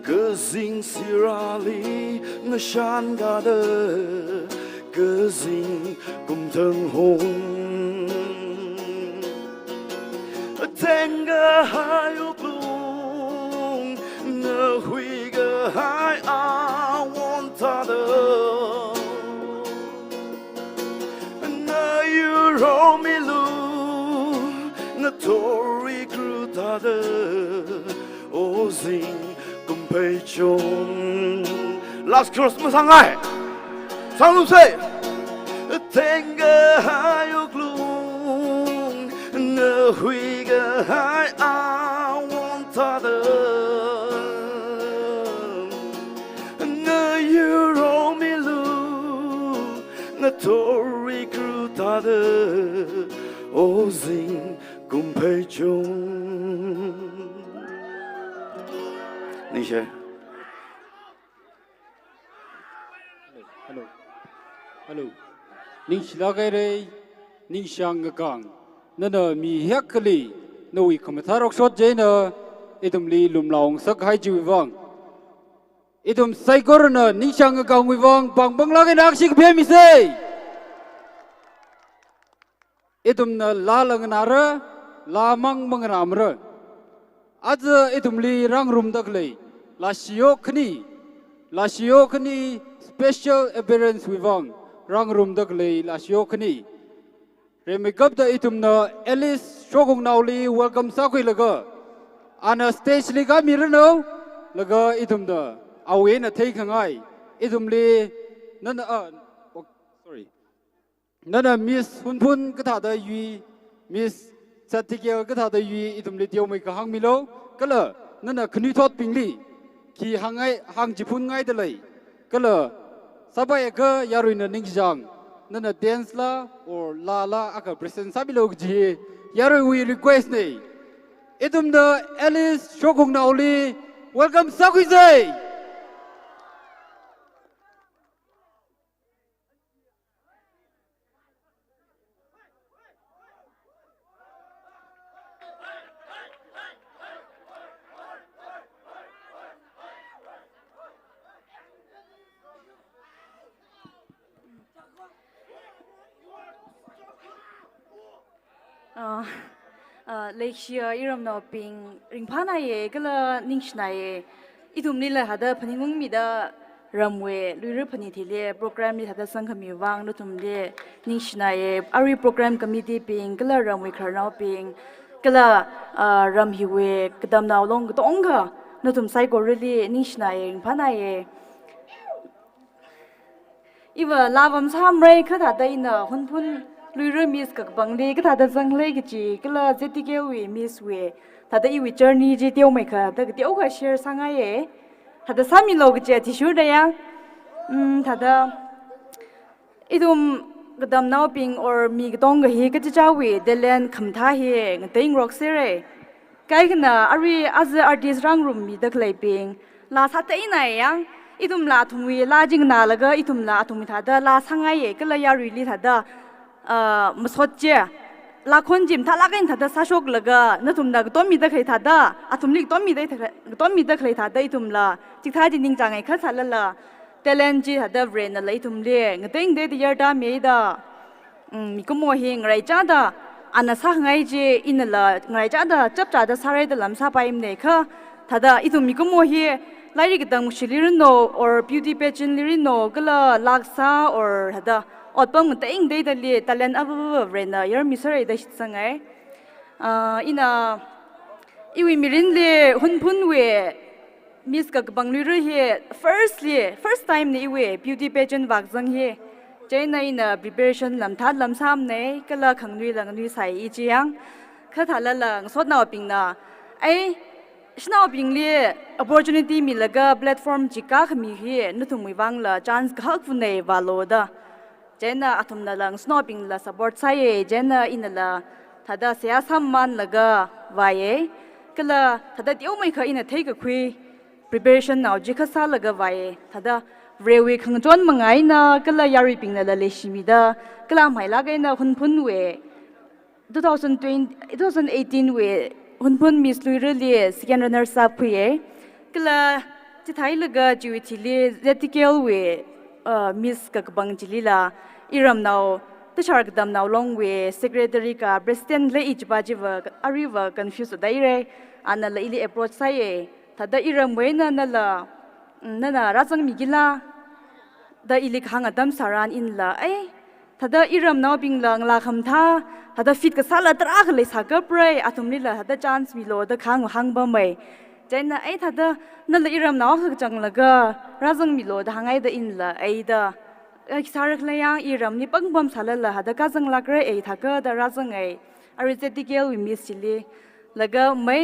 cơ dinh sirali ngơ shan ga de cơ dinh cùng thân hôn tenga hai uklung ngơ hui ga hai a won ta de ngơ you ro mi lu ngơ tori ta de o sing kum pei chong last Christmas hangai sang lu say tenga hai uklung ngơ hui ga hai a won ta de ngơ you ro mi lu ngơ tori kru ta de o sing kum pei chong 那些 Hello ning silagai re ning shang gang nana mi hekli noi komentarok shot jena idum li lumlaung sak hai ji wang idum sai korna ning shang gang wi wang bang bang la ga nak sik phe mi sei idum na la lang na ra la mang mang ram ra az idum li rang rum dak le la shio khni special appearance wi wang rang room dak le la shio khni re makeup da itum na Alice shogong nauli welcome sa khoi laga ana stage li ga mir no laga itum da awe na thei khangai itum li nan sorry นั่นมิสพุ่นก็ท่าได้ยูมิสสติเกียวก็ท่าได้ยูอีตุมเลเดียวไม่ก็หังมิโลก็เลยนั่นคณิทอดปิงลีขี่หังไงหังจีพุ่นไงเดเลยก็เลยสบายก็ยารุยนั่นนิ่งจังนั่นแดนส์ละโอลาอาก็ present ซาบิโลกจียารุยวี request นี่อีตุมเดอเอลิสโชคงนาอลี welcome สักวิเซเลขเชียอีรำนอปิงริงพานาเยก็เลยนิ่งชนายอีทุมนี่เลยหาได้พนิงงมีได้รำเวลุยรุ่พนิทีเล่โปรแกรมนี้หาได้สังคมีวางนุทุมเล่นิ่งชนายอารีโปรแกรมคอมมิตี้ปิงก็เลยรำเวคาร์นอปิงก็เลยรำฮิเวกดำนาวลงก็ต้องค่ะนุทุมไซโกเรลี่นิ่งชนายริงพานาเยอีว่าลาวัมซามเรย์คือหาได้น่ะพุ่นลุยเรื่องมิสกับบังเลก็ถ้าได้จังเลยก็จีก็เลยเจติเกวีมิสเวถ้าได้อีวิจารณีจีเดียวไม่ค่ะแต่ก็เดียวก็แชร์สังไงถ้าได้สามีโลกจีที่ชูได้ยังถ้าได้อีดุมก็ดำน้ำปิง or มีก็ต้องก็เฮก็จะเจ้าเวเดลเลนคำท้าเฮงแต่ยังร็อกเซ่ใกล้กันนะอารีอาร์อาร์ติสต์รังรุมมีตะเคลปิงลาสัตย์อีไหนยังอีดุมลาทุ่มวีลาจิงนาแล้วก็อีดุมลาทุ่มถ้าได้ลาสังไงก็เลยยารุลีถ้าได้มาสดเจลาคนจิมถ้าลักเองถ้าได้ซาชกแล้วก็นั่นทุ่มละก็ต้องมีตะเคยถ้าได้ทุ่มลิกต้องมีได้ต้องมีตะเคยถ้าได้ทุ่มละจิตท้ายจริงจังไงขั้นสันละแต่เลนจีถ้าได้เรนอะไรทุ่มเลี้ยงแต่ยังได้ที่ยาดามีได้มีก็มัวเฮงไรจ้าได้อันนั้นสักไงจีอินละไงจ้าได้จับจ้าได้สารได้ลำซาไปอิ่มเนี่ยค่ะถ้าได้อีทุ่มมีก็มัวเฮไล่ก็ต้องชิลิริโน or beauty pageant ลิริโนก็ละลักษา or ถ้าได้อดปังมันแต่เองได้แต่เลี้ยแต่เล่นอับเรนยาร์มิสเรย์ได้ชิดสังไงอินาอีวิมิรินเล่หุ่นพุ่นเวมิสกับบังลุยเฮ first time นี่เว beauty pageant วักจังเฮเจนในน่ะ preparation ลำทัดลำซ้ำเนี่ยก็ละขังลุยหลังลุยใส่อีจียังข้าถ่ายละหลังสดหน้าปิงน่ะไอ้ฉันเอาปิงเล่ opportunity มีละก็ platform จิก้าขมีเฮนึกถึงมีวังละ chance ก็ฮักฝุ่นในวาโลดาเจนอาทุมนั่งสโนว์ปิงละ support ใช่เจนอินละถ้าได้เสียสามมันละก็วายก็ละถ้าได้เดี๋ยวไม่เคยอินเทคคุย preparation เอาจิกษาละก็วายถ้าได้เร็วขังจวนมังไงนะก็ละยารีปิงละเลชิมิดาก็ละไม่ละกันนะหุ่นพุ่นเว2018เวหุ่นพุ่นมิสลุยเรียsecond runner up คุยก็ละจะไทยละก็จิวทิลีเจติเกลเวมิสกับบังจิลีลาอีรำนาวตชาร์กดำนาวลงเว secretary กับ president เลยอีจบาจิวอารีว confuse ได้เลยอันนั้นเลยอีลี approach ใส่ถ้าได้อีรำเวนั่นละรัชมีกิลาได้อีลีขังอดัมสารานอินละถ้าได้อีรำนาวปิงลังลาคำท่าถ้าได้ฟิตกับสาลตรักเลยสักเปรย์อาตุมนี่ละถ้าได้ chance มีโลได้ขังหังบ่ไม่เจนน่ะถ้าได้นั่นเลยอีรำนาวคือจังละก็รัชมีโลได้หังได้อินละได้สารคเลยยังอีรำนี่ปังบ่มสาลละถ้าได้ก็จังละก็ถ้าก็ได้รัชอาริเจติเกลวิมิสจิลีแล้วก็ไม่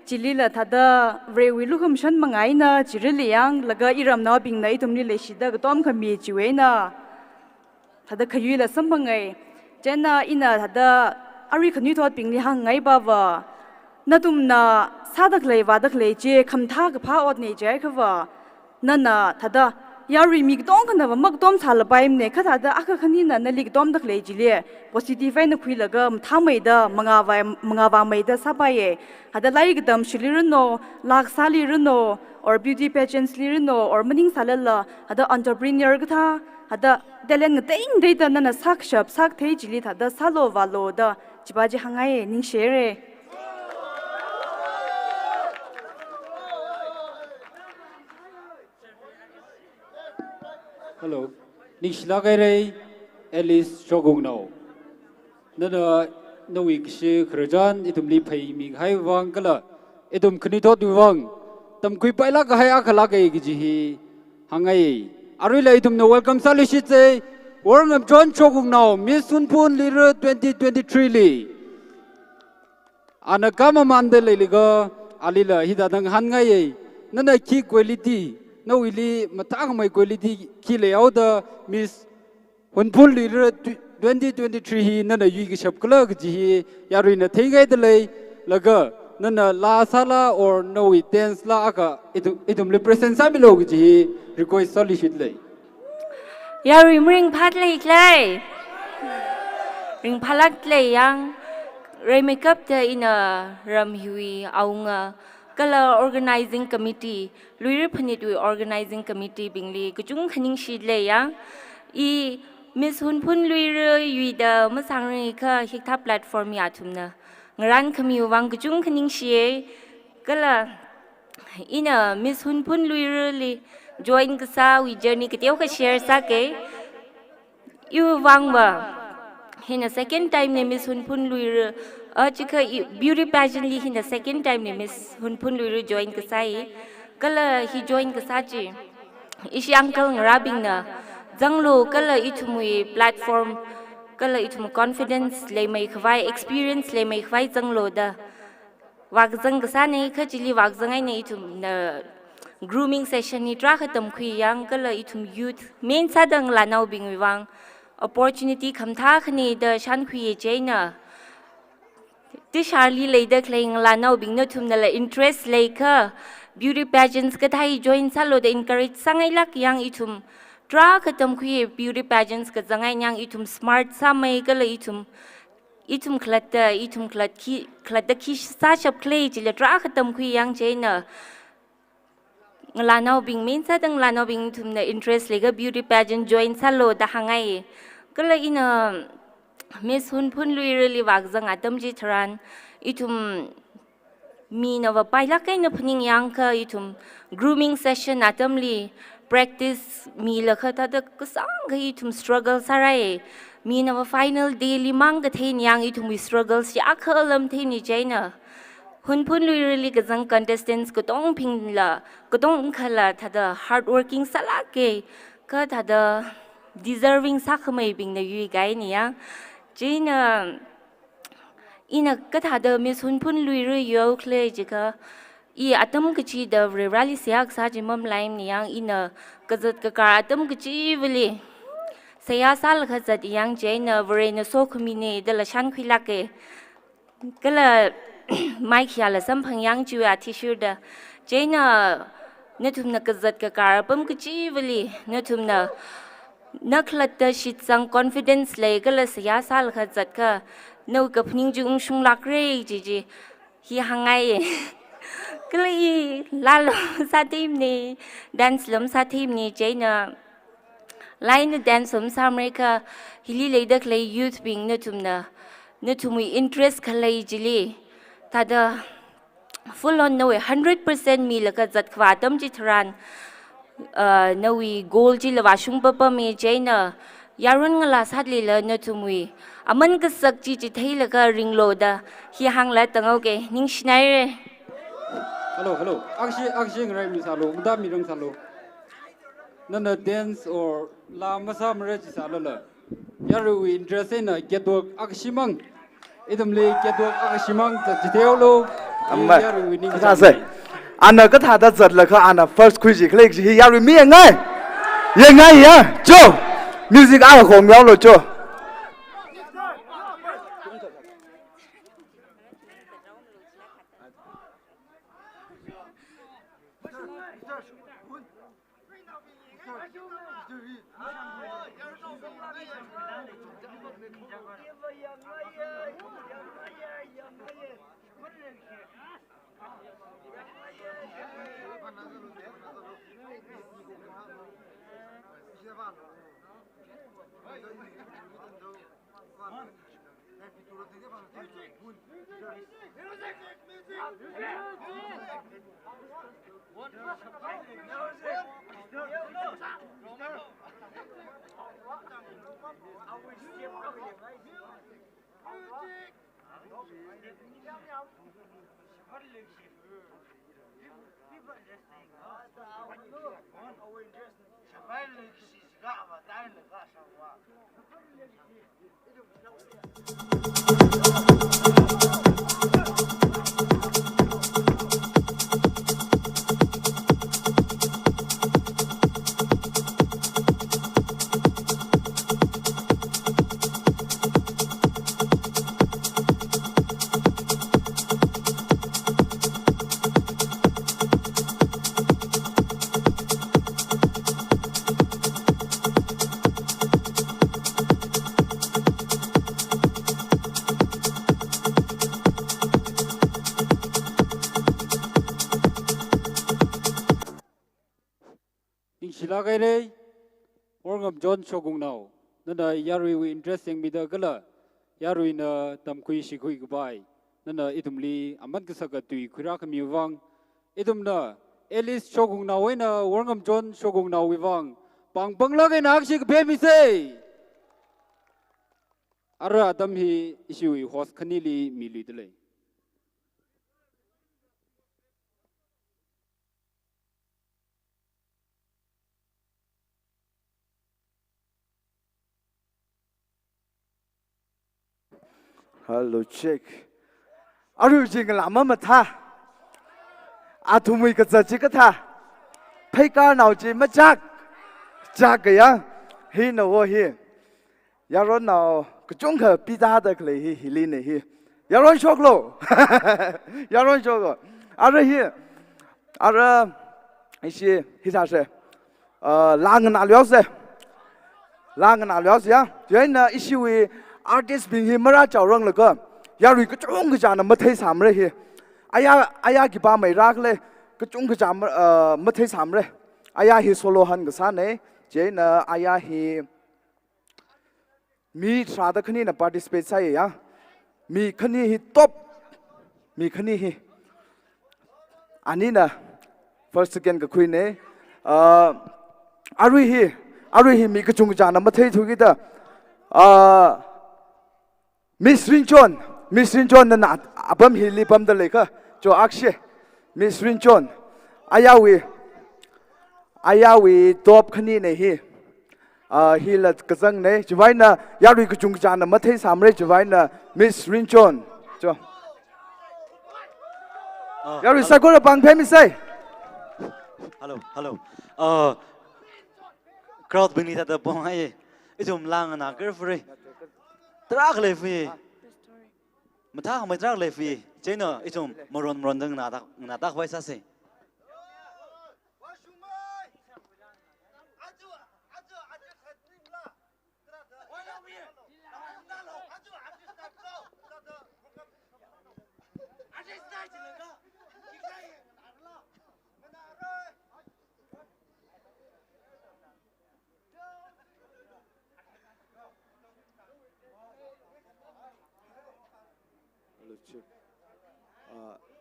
จิลีละถ้าได้เรวิลุคมชันมังไงนะจิริลียังแล้วก็อีรำนาวปิงนะตุมนี่เลยชิดก็ต้อมขมีจิเวนะถ้าได้ขยุยละสัมพังไงเจนน่ะอินะถ้าได้อาริขยุยทอดปิงนี่หังไงบ่าวนั่นตุมน่ะซาดักเลยวาดักเลเจคำท่ากับพระอดเนี่ยเจ้าคือว่านั่นน่ะถ้าได้ยารีมีกต้อมกันนะว่ามักต้อมสารไปเนี่ยข้าถ้าได้อักขณีน่ะนั่นลิกต้อมดักเลจิเล่ positive นั่นคุยแล้วก็ทำไม่ได้มังอาวาไม่ได้สับไปถ้าได้ไล่ก็ดำชิลิรุโนลักษาลิรุโน or beauty pageants ลิรุโน or มันยิ่งสารละถ้าได้ entrepreneur ก็ท่าถ้าได้เดลนก็แต่งได้แต่นั่นน่ะสักช็อปสักเทจิลิถ้าได้สาโลวาโลได้จิบาจิหังไงนิ่งเชเร่ฮัลโหลนิชลาไกเรย์เอลิสโชกุงโนนั่นนวิกชีครจันอิตุมลีภัยมีให้วังก็ละอิตุมคณิตดูวังตำคุยไปละก็ให้อักลักไอ้กิจิฮังไงอารุเลยอิตุมโนเวลคัมซาลิชิตเซ Warren of John Chokung now, Miss Hunpun Leader 2023 Li. Anakama Mandele Liga, Alila, Hida Dang Hangaye, Nana key quality, no willy, Mataka quality, Kile Oda, Miss Hunpun Leader 2023, Nana Yigishap Clerk, Yarina Tega delay, Laga, Nana La Sala or no it dance la aka, it represents Samilog, request solitude. Yari ring padley clay. Ring palak lay yang. Ray make up the in a ram hui aunga. Color organizing committee. Lui punit we organizing committee bingli. Kujung kaning sheet lay yang. Miss Hunpun lui yui the masang ka hikta platform yatumna. Ngaran kami wang kujung kaning she. Color in a Miss Hunpun lui really. Join kasa we journey kitiyo ka share sa ke you wang ba hin a second time ne Miss Hunpun Lui chika beauty pageant li hin a second time ne Miss Hunpun Lui join kasa kala he join kasa ji ishi uncle ngrabing na janglo kala itumui platform kala itum confidence le mai khwai experience le mai khwai janglo da wag jang kasa ne khachili wag jangai ne itum na grooming session ni tra khatam khi yang kala itum youth main sadang lanau bing wang opportunity khamtha khani the shan khi jaina ti sharli leida kling lanau bing no thum la interest leika beauty pageants ka thai join salo the encourage sangai lak yang itum tra khatam khi beauty pageants ka jangai yang itum smart samai kala itum klat ki sa chap clay jila tra khatam khi yang jaina Lanao bing means that Lanao bing to the interest like a beauty pageant join salo the hangai. Kala in a Miss Hunpun Lui really wagzang atom jitran, itum mean of a pilaka in a puning yanka, itum grooming session atomly, practice me lakata the kusanga itum struggle sarai, mean of a final daily manga tain yang itum we struggles yakalam taini jaina. Hunpun Lui really gazang contestants kutong ping la kutong khala thada hardworking salake ka thada deserving sakhamai bing na yu gai ni ya jina ina ka thada Miss Hunpun Lui ru yo khle jika atam kichi da rally siak sa jimam laim ni yang ina kazat ka atam kichi veli saya sal khazat yang jina verena so khumine da la shan khilake kala mai khia la sam phang yang chu a tissue da jaina nathum na kazat ka karapam kichi veli nathum na naklat da shit sang confidence le kala sia sal khazat ka no ka phning jung shung lak re ji hi hangai kala i lalo sa team ni dance lum sa team ni jaina line dance um sa america hili le da clay youth being nathum we interest khalai jili tada full on no 100% mi laka zat khwatam jitran no we goal ji lawa shung papa me jaina yarun ngala sadli la na tumui aman ka sak ji ji thai laka ringlo da hi hang la tangau ke ning shnai re hello akshi ngai mi salo muda mi rong salo nana dance or la masa mare ji salo la yaru we interest in get work akshimang idam le get work akshimang ta jitelo amma ta sai ana ka tha da zat la kha ana first quiz click hi yaru mi ngai ya jo music a khom yaw lo jo Shabai le shi ga ba dai le ga sha wa ning shila gai le orngam John Shogung now nana yarui wi interesting mi da gala yarui na tam kui shi kui gbai nana itumli amat ka saka tui khura ka mi wang itumna Alice Shogung now na orngam John Shogung now wi wang pang pangla gai nak shi ka be mi se ara adam hi ishui host khanili mi li dele Hello, check. Aru jing lama matha. Athumui ka chachi ka tha. Phai ka nau chi ma chak. Chak ka ya. Hi no wo hi. Yaron nau ka chung ka pi da da kle hi hi li ne hi. Yaron shok lo. Yaron shok lo. Aru hi. Aru ishi hi sa se. Lang na liao se. Lang na liao se ya. Yai na ishi wi artist being he mara chao rong le ko yarui ka chung ka jana ma thai sam re hi aya ki ba mai rak le ka chung ka jam ma thai sam re aya hi solo han ga sa ne je na aya hi mi tra da khani na participate sai ya mi khani hi top mi khani hi ani na first second ka khui ne arui hi mi ka chung ka jana ma thai thu gi da Miss Rinchon na abam hili pam da leka jo akshe Miss Rinchon ayawi top khani ne hi hi la kazang ne jwai na yarui ku chung jan na mathai samre jwai na Miss Rinchon jo yarui sagora bang phemi sai hello crowd benita da bong ai ijum lang na ger free Trak le fi. Matha mai trak le fi. Chena ichum moron dang na tak vai sa se.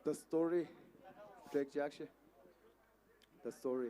The story, Drake Jackson. The story.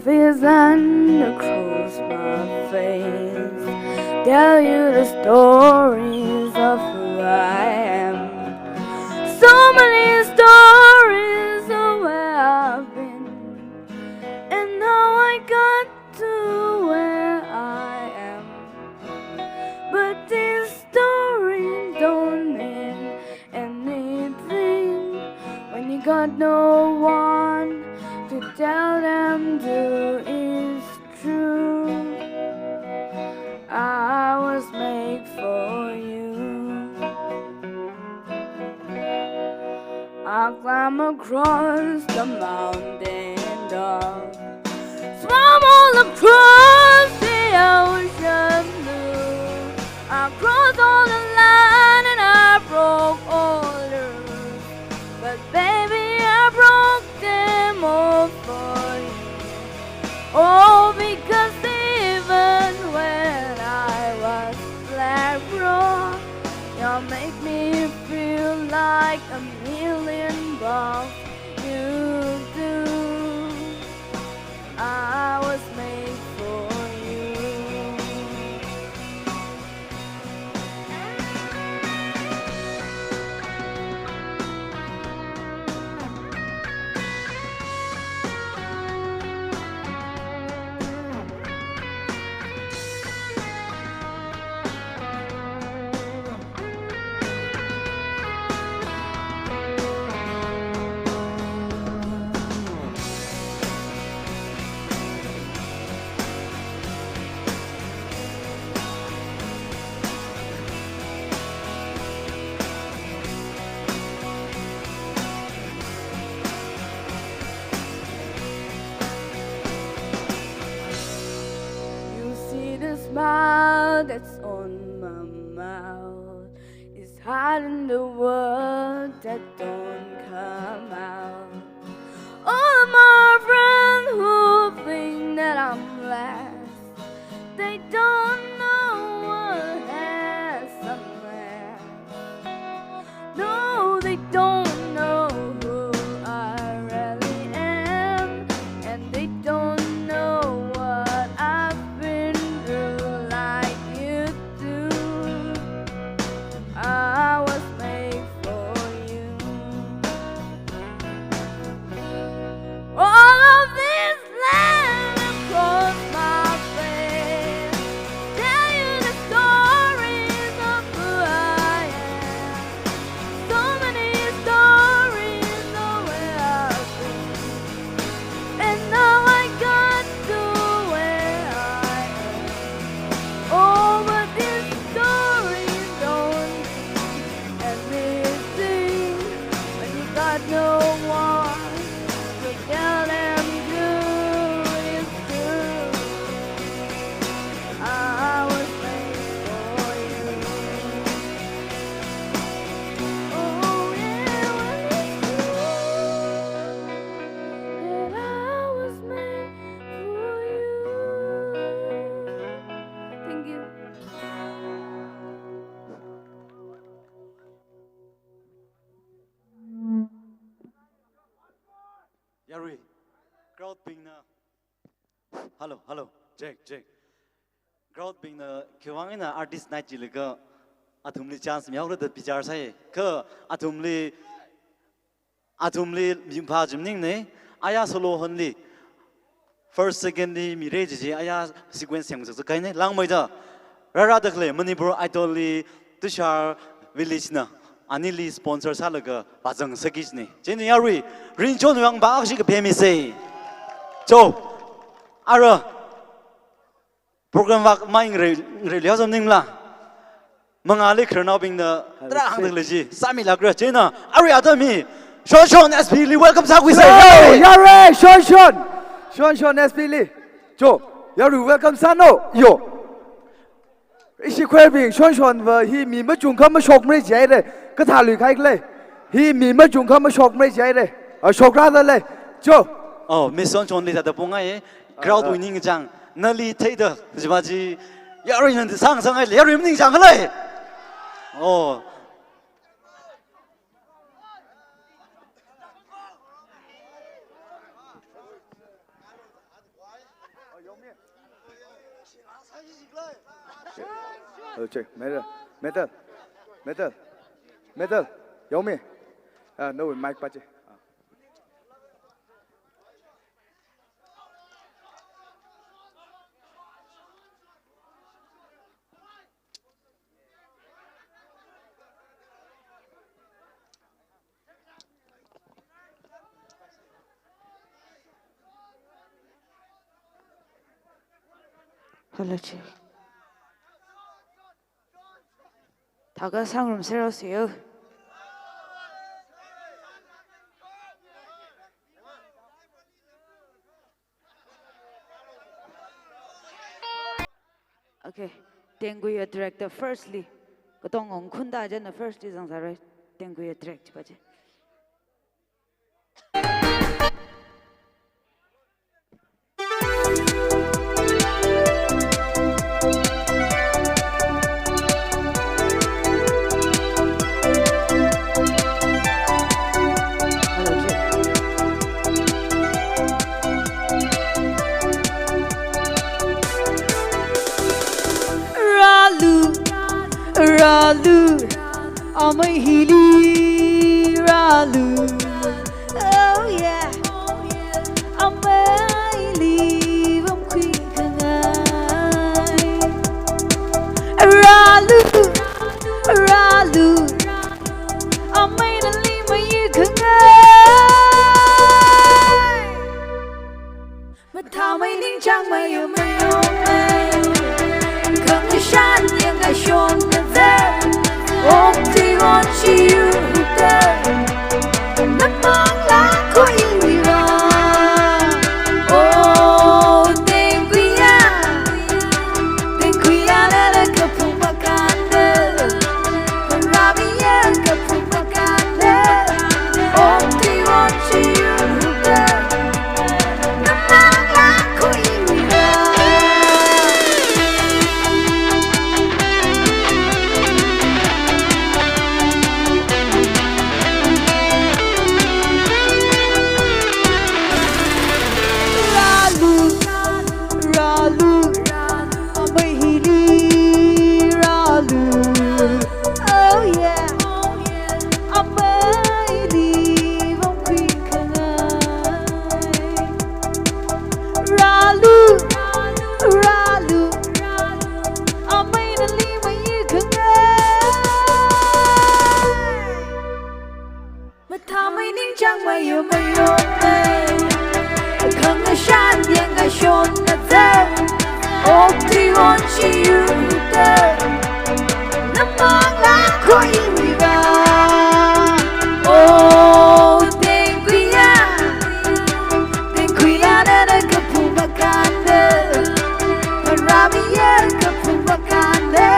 Is across my face, tell you the stories of who I am. So many stories of where I've been and how I got to where I am. But these stories don't mean anything when you got no one to tell them to is true. I was made for you. I climb across the mountain top, swam all across the ocean blue. I crossed all the line and I broke all the rules, but baby I broke them all for you. Oh, because even when I was black raw, you make me feel like $1,000,000. You do. I was made for you. smile that's on my mouth is hiding the words that don't come out. All of my friends who think that I'm last, they don't know what has somewhere. No, they don't know who I really am, and they don't know what I've been through like you do. I was made for you. All of this land across my face, tell you the stories of who I am. So many stories of where I've been, and now I got to where I am. Oh, but these stories don't mean anything when you got no one to tell them it's true. I was made for you. Oh yeah, well it's true that I was made for you. Thank you. Yari, crowd being hello, hello, Jack. Crowd being kiwangin na artist night jiliga atumli chance miyaw the bijar say ka atumli jimpa jimning ne aya solo honli first second ni mire ji aya sequence yang zu kai ne lang mai da rara dakle manipur idol li tushar village na anili sponsor salaga bajang sakis ne jeni yari rin chon yang ba shi ka pemi say cho ara program wak maing re liao something la mangali khrna bing na tra hang le ji sami la gra jena ari atami Sean SP Lee welcome sa we say Yare Sean SP Lee jo Yare welcome sa no yo ishi khwe bing Sean wa hi mi ma chung kham ma shok mre jai de ka tha lui khai le hi mi ma chung kham ma shok mre jai de shok ra da le jo oh Miss Sean le da ponga ye crowd winning jang nali thei da jiba ji Yare nan sang ai Yare winning jang le oh check metal yo me no mic pa che hello check 다가 상으로 새로세요. Okay, 땡구의 director firstly. 그동 엉쿤다 아저는 firstly 상사를 땡구의 direct 바지. Ralu, I'm a hilly Ralu. Oh yeah, I'm a leave, I'm quick and Ralu, I'm made a leave my you can but how many things young may you may come to shine, young I shown the you oh, you girl namang la koi viva oh tenguia na kapubakanda Ramia kapubakanda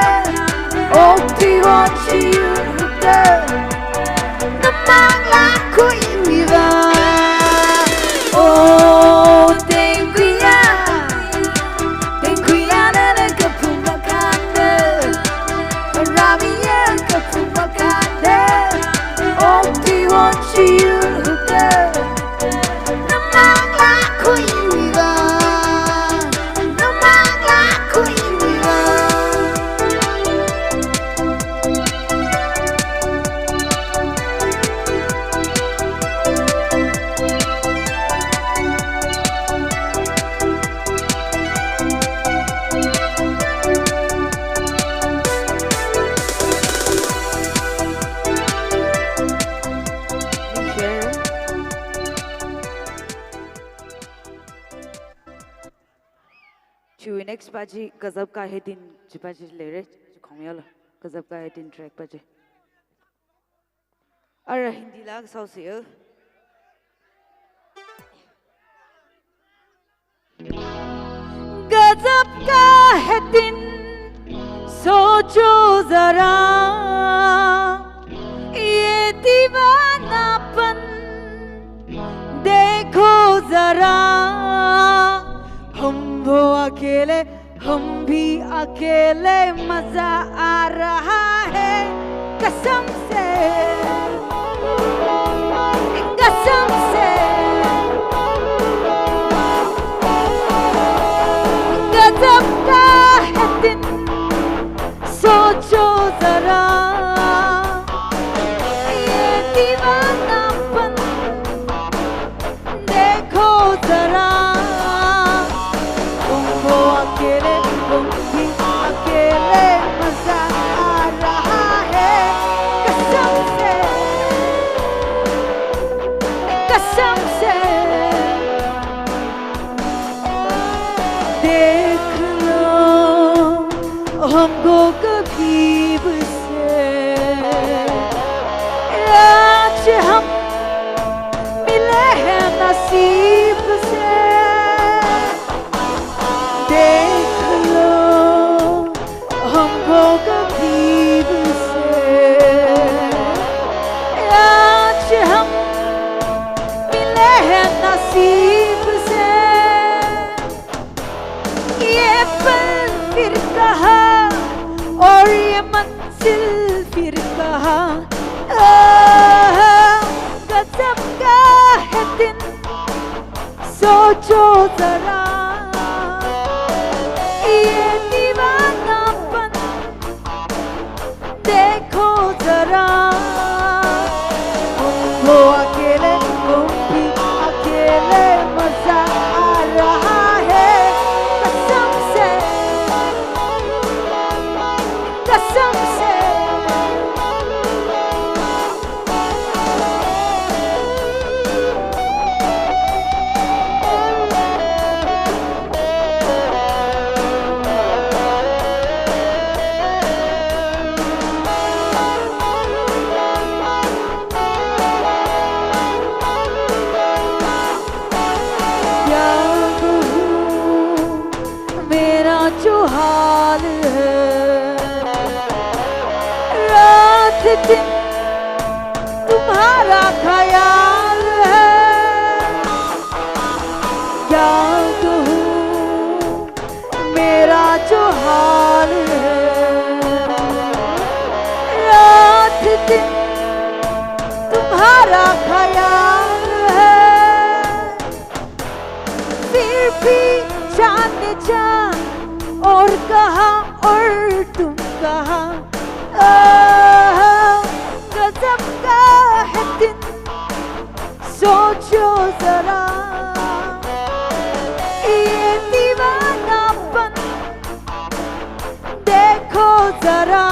oh we want you girl namang la koi viva oh tenguia na kapubakanda Ramia kapubakanda oh we want you girl namang la koi viva namang la koi viva Chui next baji gazab ka hai din jibaji lere khomyala gazab ka hai din track baji ara hindi lag sau se गजब का है दिन सोचो जरा ये दीवानापन देखो जरा हम वो अकेले हम भी अकेले मजा आ रहा है कसम से कसम से गजब का है दिन सोचो जरा ये दीवानापन देखो जरा तुमको अकेले तुम भी अकेले मजा आ रहा है कसम से देख लो हमको करीब से आज हम मिले हैं नसीब से देख लो हमको करीब से आज हम मिले हैं नसीब से ये पल फिर कहा और ये मंजिल फिर कहा गजब का है दिन सोचो जरा ये दीवानापन देखो जरा तुमको अकेले तुम भी अकेले मजा आ रहा है कसम से कसम से क्या कहूँ मेरा जो हाल है रात दिन तुम्हारा ख्याल है क्या कहूँ मेरा जो हाल है रात दिन तुम्हारा ख्याल है फिर भी जान जान और कहा और तुम कहा गजब का है दिन सोचो जरा ये दीवानापन देखो जरा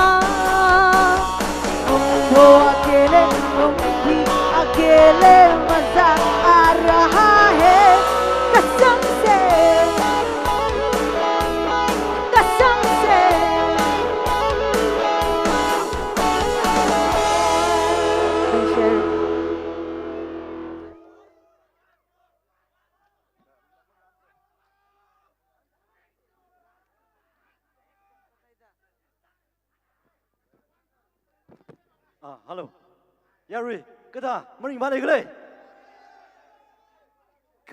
तुमको अकेले तुम भी अकेले मजा आ रहा है कसम से hello Yari kata mering balik ke le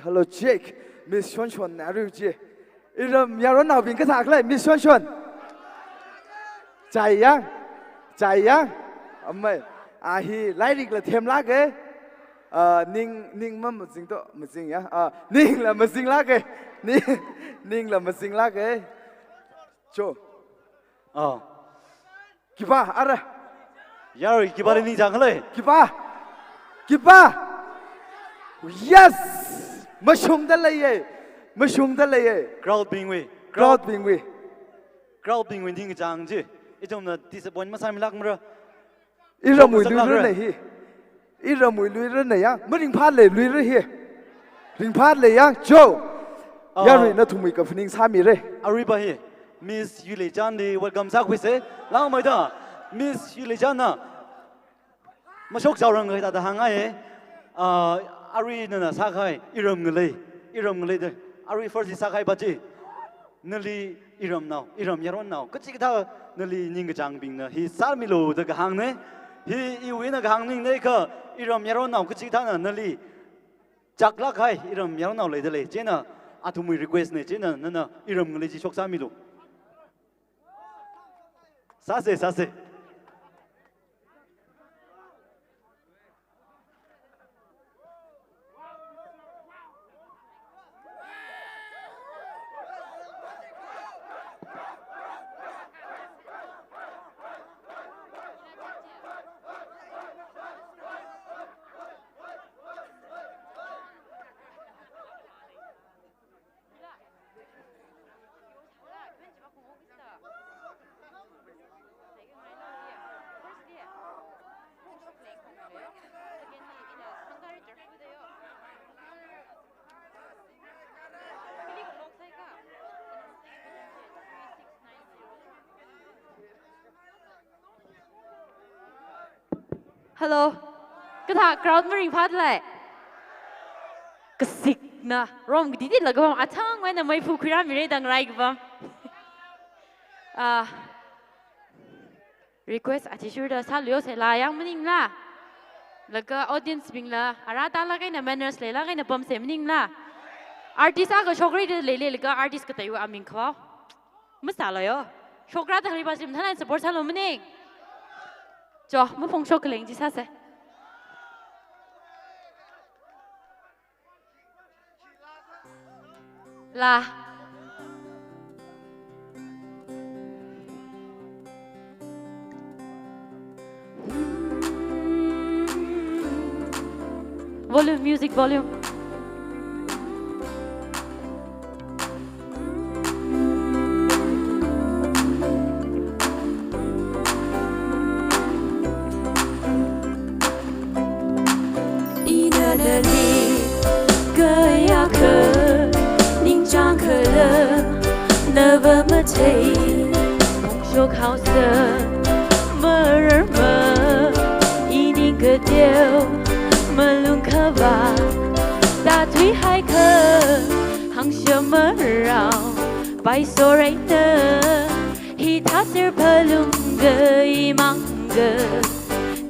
Hello Jake Miss Xuan Xuan naru ji Iram yaron nào bình cái thạc lại Miss Xuan Xuan chạy yang mày hi lại đi là thêm lá cái Ninh mà một sinh nhá Ninh là một sinh lá cái Ninh là một sinh lá cái cho Kipa ara Yari kipa ni jang le Kipa yes mà xuống tới đây crowd being we crowd being we ding jang ji itom na disappoint ma sai milak mra Ira mùi lùi rơ này á mới ring phát lùi rơ hi ring phát lệ á Joe Yari nó thùng mùi cà phê sa mi re Ariba hi Miss Yuli Chan di welcome sa khwise lang mai da Miss Yuli Chan na ma shok chau rang ga da hang ai Ari na sa khai iram ngle de Ari first sa khai ba chi nali iram yaron now ka chi ka nali ning ga jang bing na hi sa mi lo de ga hang ne hi iwi na ga hang ning ne ka iram yaron now ka chi ta na nali chak la khai iram yaron now le de le che na athumui request ne che na na iram ngle chi shok sa mi lo sa se Hello, cái thằng crowd mới phát lại. Cái xịt na, rom cái gì là cái bom, thang ngoài là mấy phụ khuya mình đang rai cái bom. Request attitude đó sao liệu sẽ là yang mình la, là cái audience mình la, ara ta là cái na manners là cái na bom sẽ mình la. Artist cái chokri đi lấy là cái artist cái tayo amin khao, mất sao rồi yo, chokra ta khi bao giờ mình thấy support sao luôn mình. Cho, mới phong số cái lệnh gì sao sẽ? Là volume, music volume. Never mate, phong số khao sơ, mơ mơ, ý định cơ điều, mơ luôn khờ và, ta thủy hai khờ, hằng sơ mơ rào, bay số rây nơ, hi thắt ser phơ lung gơ, ý mang gơ,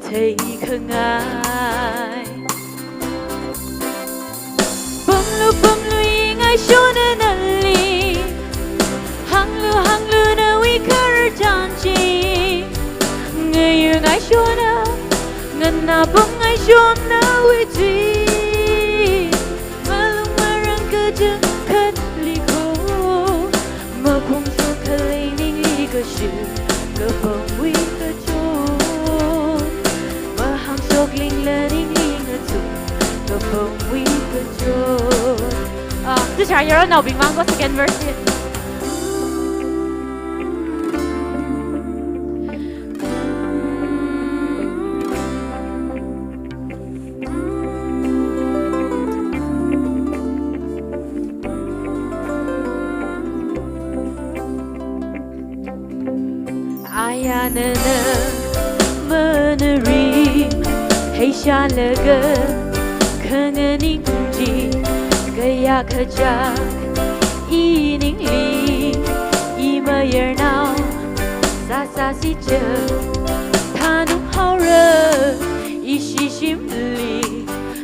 thấy khờ ngài. Bum lu ý ngay số nơ nơ li. Hang lu na we kar janji ngay yêu ngay shona ngân na bung ngay shona we ji malung marang ke jeng khat li ko ma phong so khalai ning li ko shu ke bong we ke chon ma hang so ling la ning ling a tu ke bong we ke chon this is your now bing mang có second verse. Ayanana meneri hey shalaga kanganing ji gaya kajak ining li ima yer now sa si je thanu hau rơ y shi shim li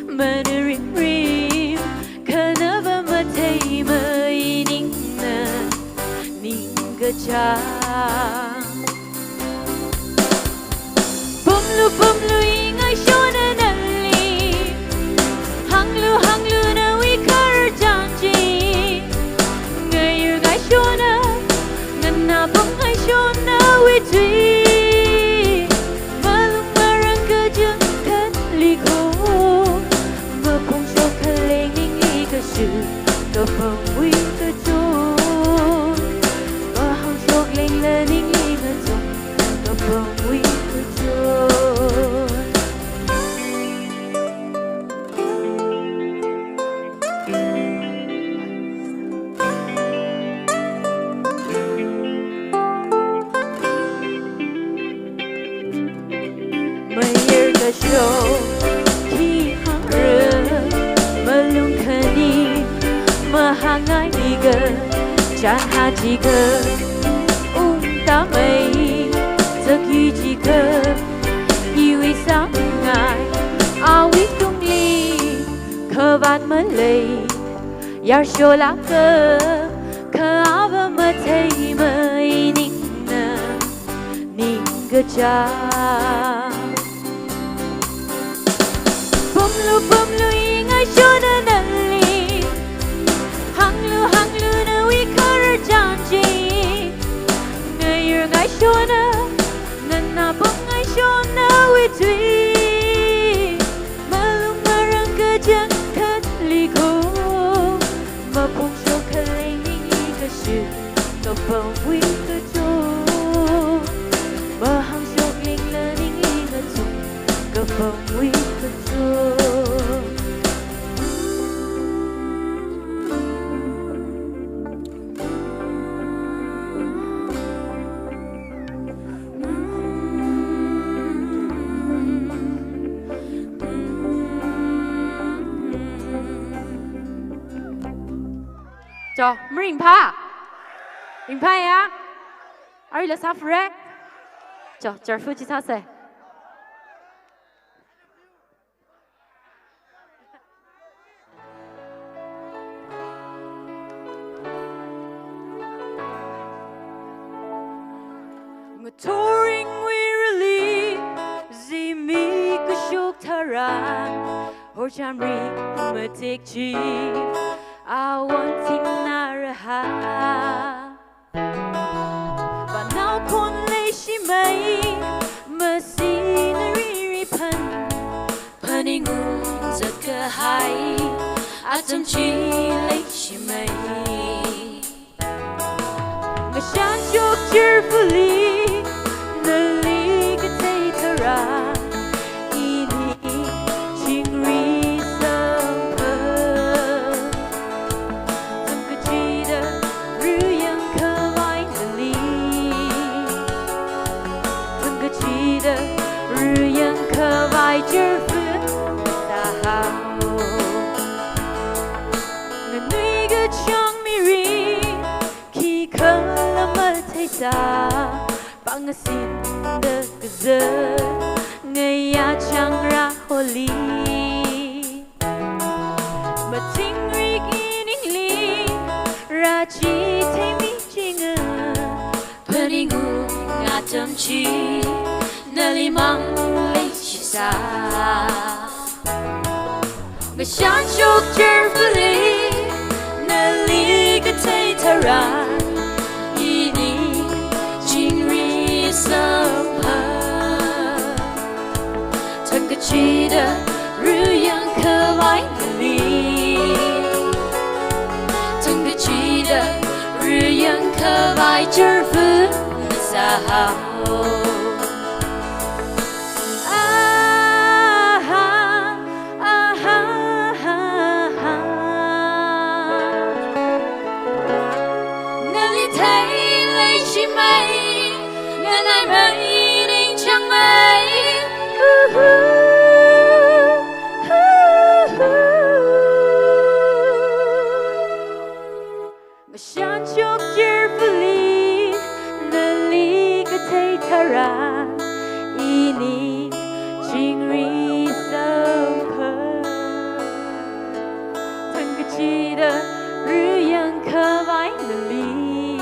mà nơ rim rim khờ nơ và mà thấy mơ y ninh nơ ninh cơ cha bum lu y ngay show nơ nơ li hang lu nơ we kar chan chi ngay yu ngay show nơ ngân na bum ngay show nơ we tui có phong quy cơ chôn và hàng chục lên lên những lý ngân chôn có phong quy cơ chôn mây er cơ show khi hàng rơ mà lung khani mà hàng ngày đi gờ chẳng hà chỉ gờ ta mây giấc như chỉ gờ yêu ý sáng ngày áo ít tung ly khờ vạt mất lệ yar show lá cờ khờ áo và mất thấy mây ninh nè ninh gờ cha bum lu y ngay show nè nè hang lu na we kar chan chi ngay yu ngay show na ngân na bông ngay show na we tui malung marang cơ chân khát ly khô mà bông show khát lên những cái sự có phong quy cơ chôn mà hàng show lên lên những cái chung có phong quy cơ chôn cho ring pa ya are you suffer cho phu chi sa se touring wearily zimi ka shok taran ho cham ri ma tek chi I want him naraha và nào con lấy shi mai mà scenery pan paningu zaka hai atam chi lấy shi mai mà shan chok cheerfully the league tay tara bang sin de gze ngay ya chang ra holi mà ting rig in li ra chi thấy mi ching paningu ngatam chi nali mang lấy chi sa mà shan chok cheerfully nali ka tay tara chỉ đã rư yang khờ vãi li từng cái chỉ đã rư yang khờ vãi chở vững xa hao ngân thấy lấy chi mây ngân ai mây ninh chẳng mây Shan chok cheerfully nali ka tay tara ini 得日眼可外的里，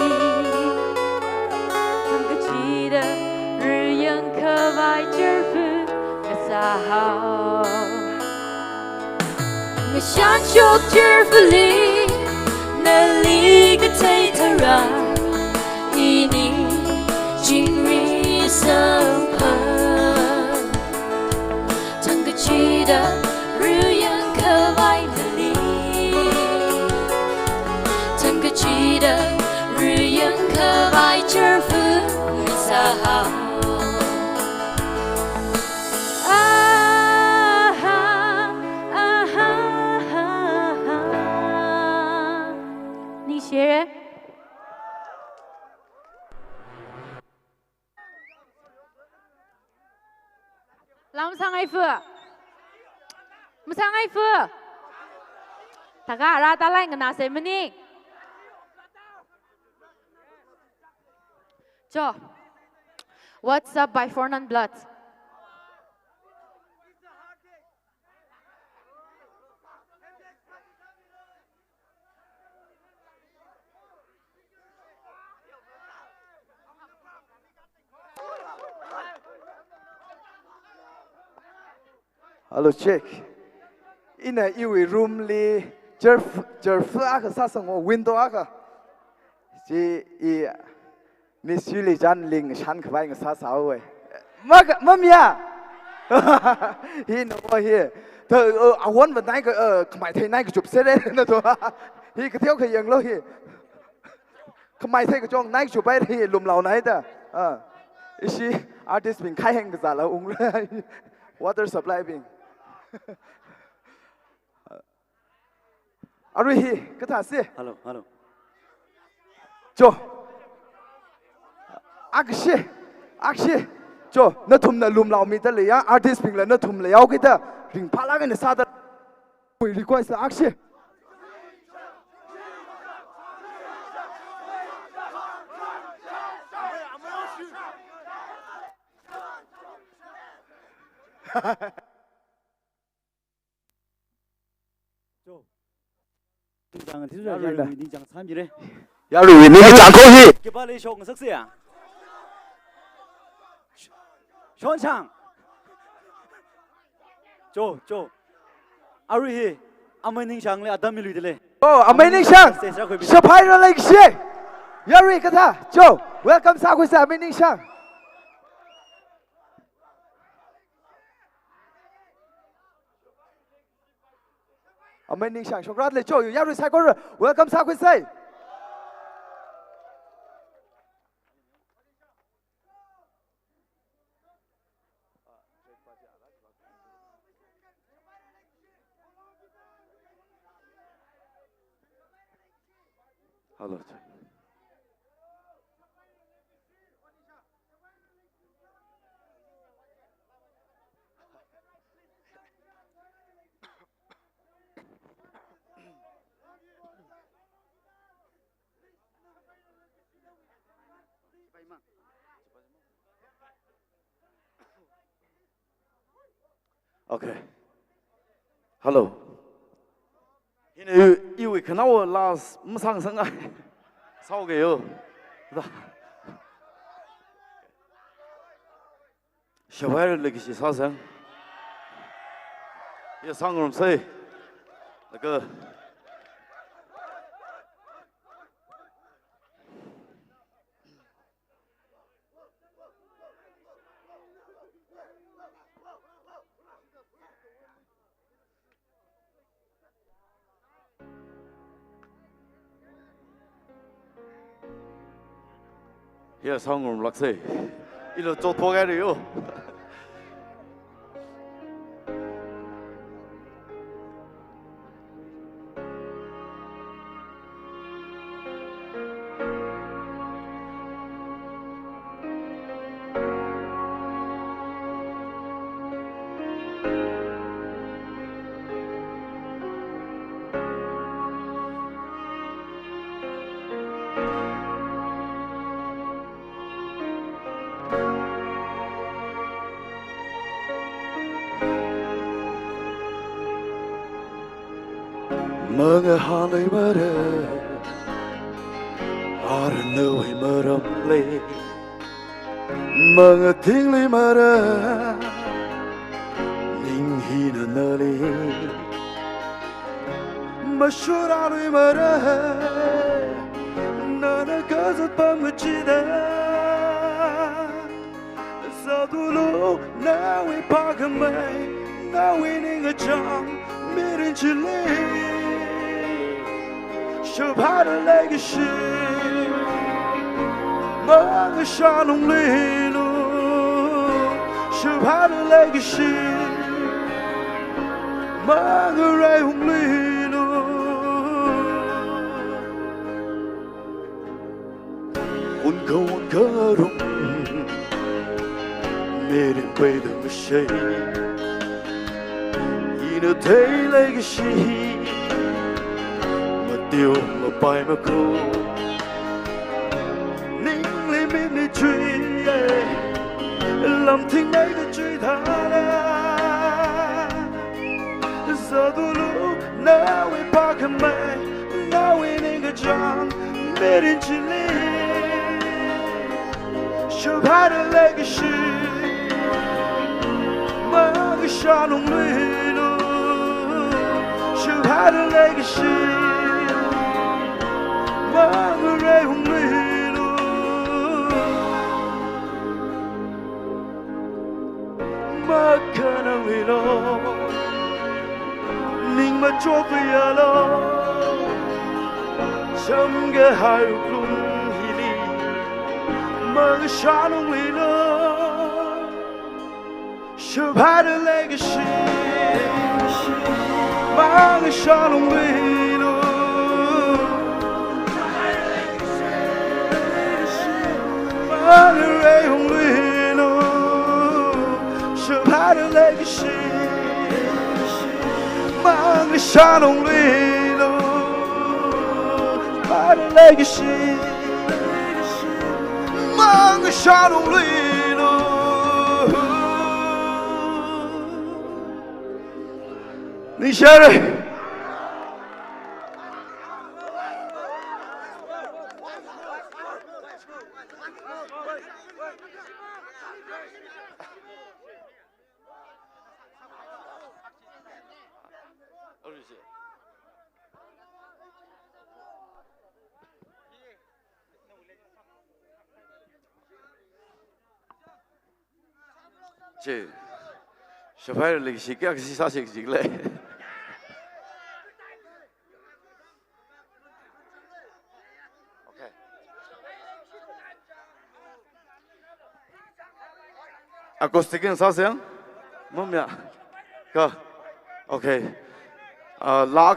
怎个记得日眼可外这份个撒好，我想就这份里，那里个太突然，一你今日生活，怎个记得日眼可外的里，怎个记得日眼可外这份个撒好。学人，làm sang ai phở, làm sang ai phở, ta cả ra ta lại cái nào xem mình cho, what's up by Foreign and Blood? Hello, check. In a room li jerf aka sasang window aka. Ji Miss Yuli Jan Ling Shan Kwang Sasawe. Mamia! He no here. I want the night my take night to set it. He could tell young low here. Come my take a jong night to bed here, Lum Lao Nighter. Is she artist being Kayang Zala? Water supply being. Are we here? Good to see. Hello, hello. Joe. Actually, Joe, not to the loom lao meter, artist being not to lay out it. Ring Palag and the Sada. We request the action. Jangan tidur ya, ini jangan sambil deh. Ya, ini jangan kohi. Kita boleh show nggak sih ya? Sean Chang, Jo, Ari, Amaining Chang le Adam milu deh. Oh, Amaining Chang. Siapa yang lagi sih? Yari kata, Jo, welcome sa aku sa Amaining Chang. Amaining Chang, syukurat le Jo, Yari saya kau welcome sa aku say. Hello. Okay. Hello. Ini ibu kenapa last musang sangat sao kêu, siapa yang lagi si sao sang, ya sang orang saya, nak ya sang orang lak saya, ini jauh tua kali yo. mga halay mara ara naway maramle mga tingli mara ning hinanali masyuraloy mara nanagazat pamachida sa dulo nawi pagamay nawi ning achang mirin chile Shabhata legacy mga shalom lino Shabhata legacy mga rayong lino unkarong meron pwede mashay inatay legacy điều mà bài mà cô nín li mi ni truy làm thiên ấy đã truy tha giờ tôi lúc nào ấy ba cái mày nào ấy nên cái chàng mê đến chỉ li sửa hai đời legacy mà cái xa nông lì nó sửa hai đời legacy Mangere humino Makana wilo Ning ma chopialo Samge hayu klum hili Magashano wilo Shabhata legacy Magashano wilo Mangere humino Shabhata legacy Magashano wilo Shabhata legacy Magashano wilo Nishare Che, Shabhata legacy क्या किसी साथ एक जिगले Acoustic in sao xem, mâm ya, cơ, ok, lá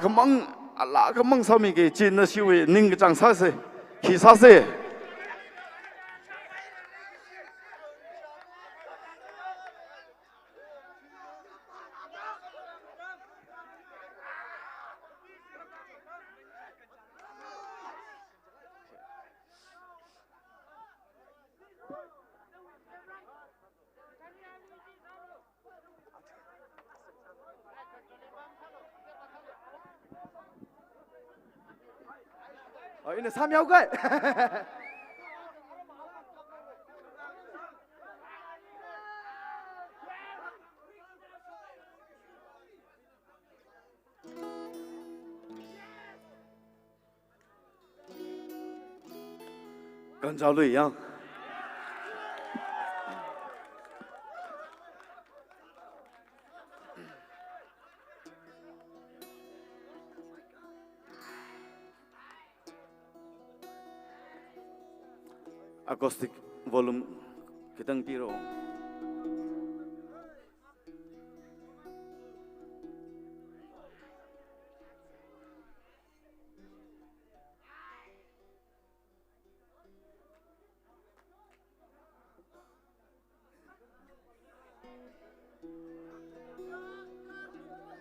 cái măng sao mình cái chín nó siêu ninh cái trang sao se, khi sao se, 이제 3야구가跟赵雷一样。Acoustic volume kitang piro.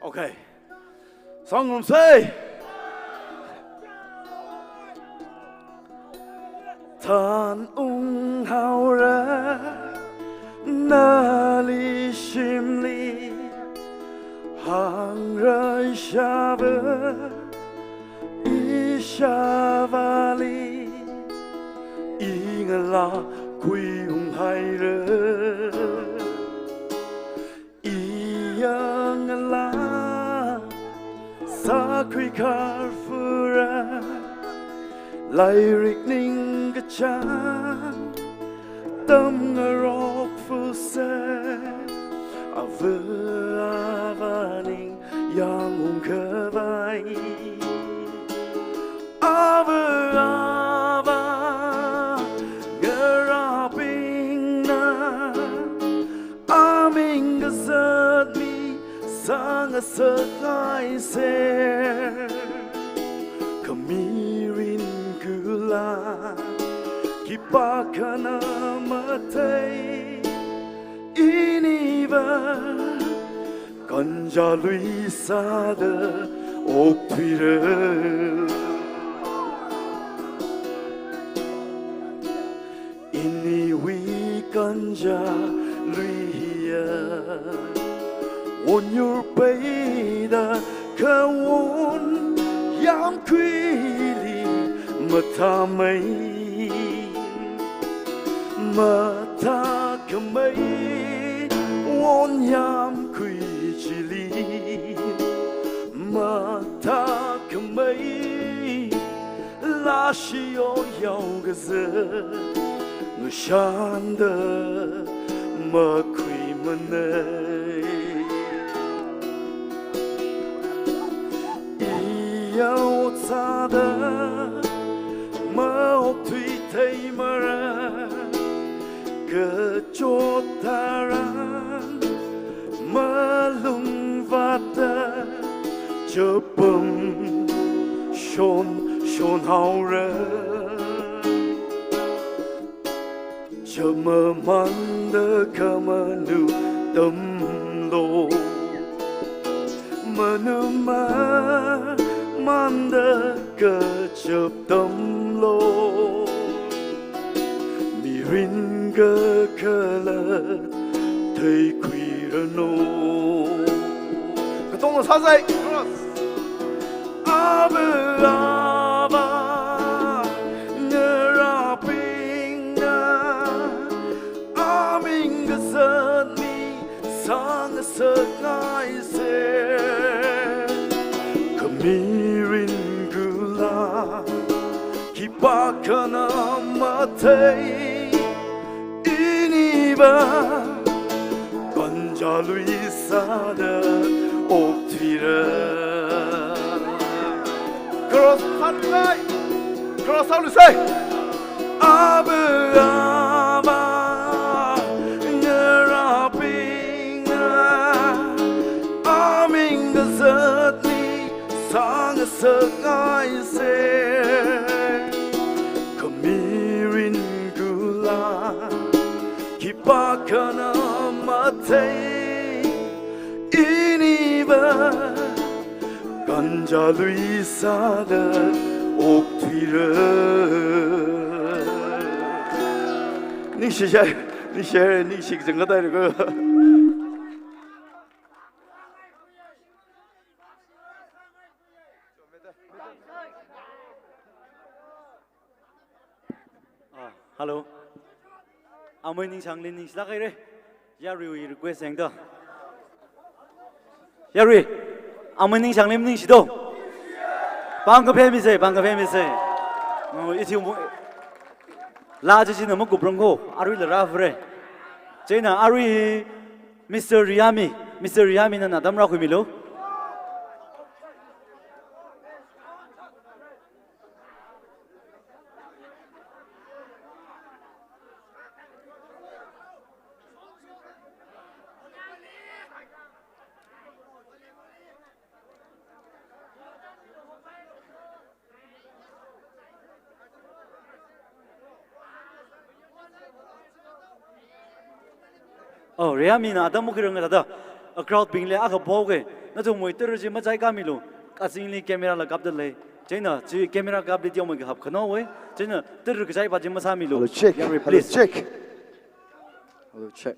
Okay. Song room say. Tan ung hao ra na li shim li hang rơi xa vỡ Chavali Ingala Kuyung Haire Iyangala Sakri Karfura Lyric Ning Gachan Tâm Ngarok Fuse Ava Avaning Yang Kavai Ava Ava Geraping Na Aming Gazad Mi Sang a Sakai Ser Kamirin Gula Kipakana Matei Iniva Ganja Luisa de Okpire Iniwi Ganja Luia On your Beda Kawon Yam Kwili Matamai Mata Kamai On Yam Kwijili Mata Kamai Lashio Yaugaze Nushanda Makwi Manay Iyao Tsada Maok Tui Taimara Kejotaran Malung Vata Jepum Shon Haura Jamamanda Kamanu Damlo Manuma Manda Kejap Damlo Miringa Kalat Tay Quirano Katong Sazay Aba Aba Ngeraping Na Aming Gazad Mi Sang Sangai Ser Kamirin Gula Kipakana Matei Iniba Ganja Luisa de Oktvira Cross how to say Aba Aba Ngeraping Aming Gazad Mi Sang Sangai Ser Kamirin Gula Kipakana Matei Iniba Ganja Luisa de Oktvira Nixi整个带这个Hello. Amoi ning changlin ning sila kayo re. Yari request yang to. Yari. Amoi ning changlin ning sido. Bangka pemi se. Iti umu. La jadi nama kubrangko. Arui leraf re. Jena Arui Mr. Riyami na nadam rakui milo. Oh, Riyami na adam mo kirang ada. A crowd bingle aga boge. Na tu moi terji ma jai kamilo. Kasingli camera la kapdal le. China, ji camera kapdal tiyo mo gahap khano we. China, ter ka jai ba jima sa milo. Hello check. Hello check. Hello check.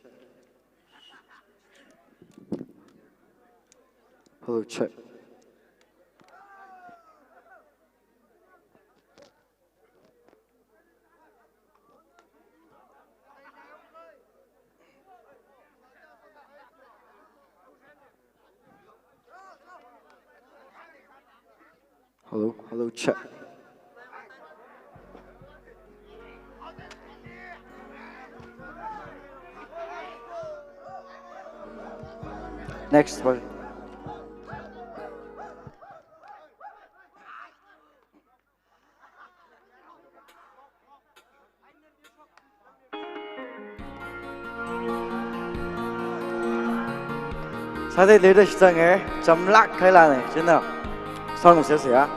Hello check. hello, check. Next one. Sao đây lấy được sang ấy chấm lắc hay là này chứ nào xong một xíu á.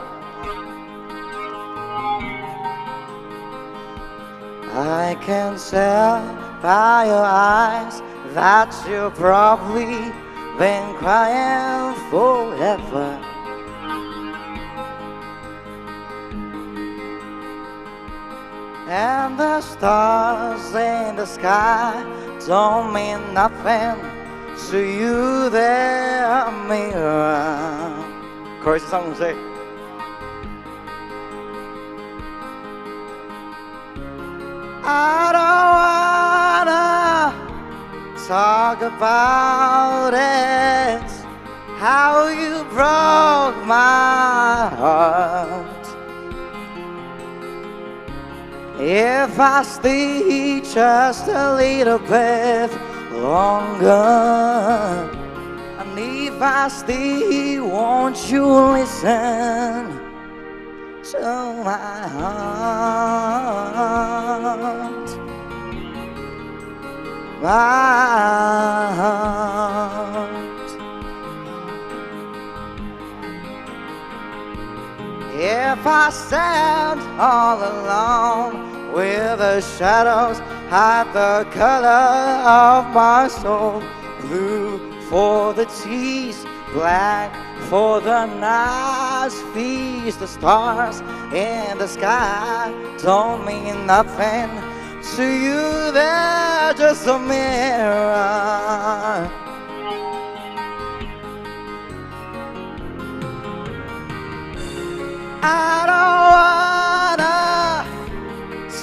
I can tell by your eyes that you've probably been crying forever. And the stars in the sky don't mean nothing to you, they're mirror. Chorus song will say. I don't wanna talk about it, how you broke my heart. If I stay just a little bit longer, and if I stay, won't you listen to my heart? My heart. If I stand all alone with the shadows hide the color of my soul, blue for the tease, black for the night's feast. The stars in the sky don't mean nothing to you, they're just a mirror. I don't wanna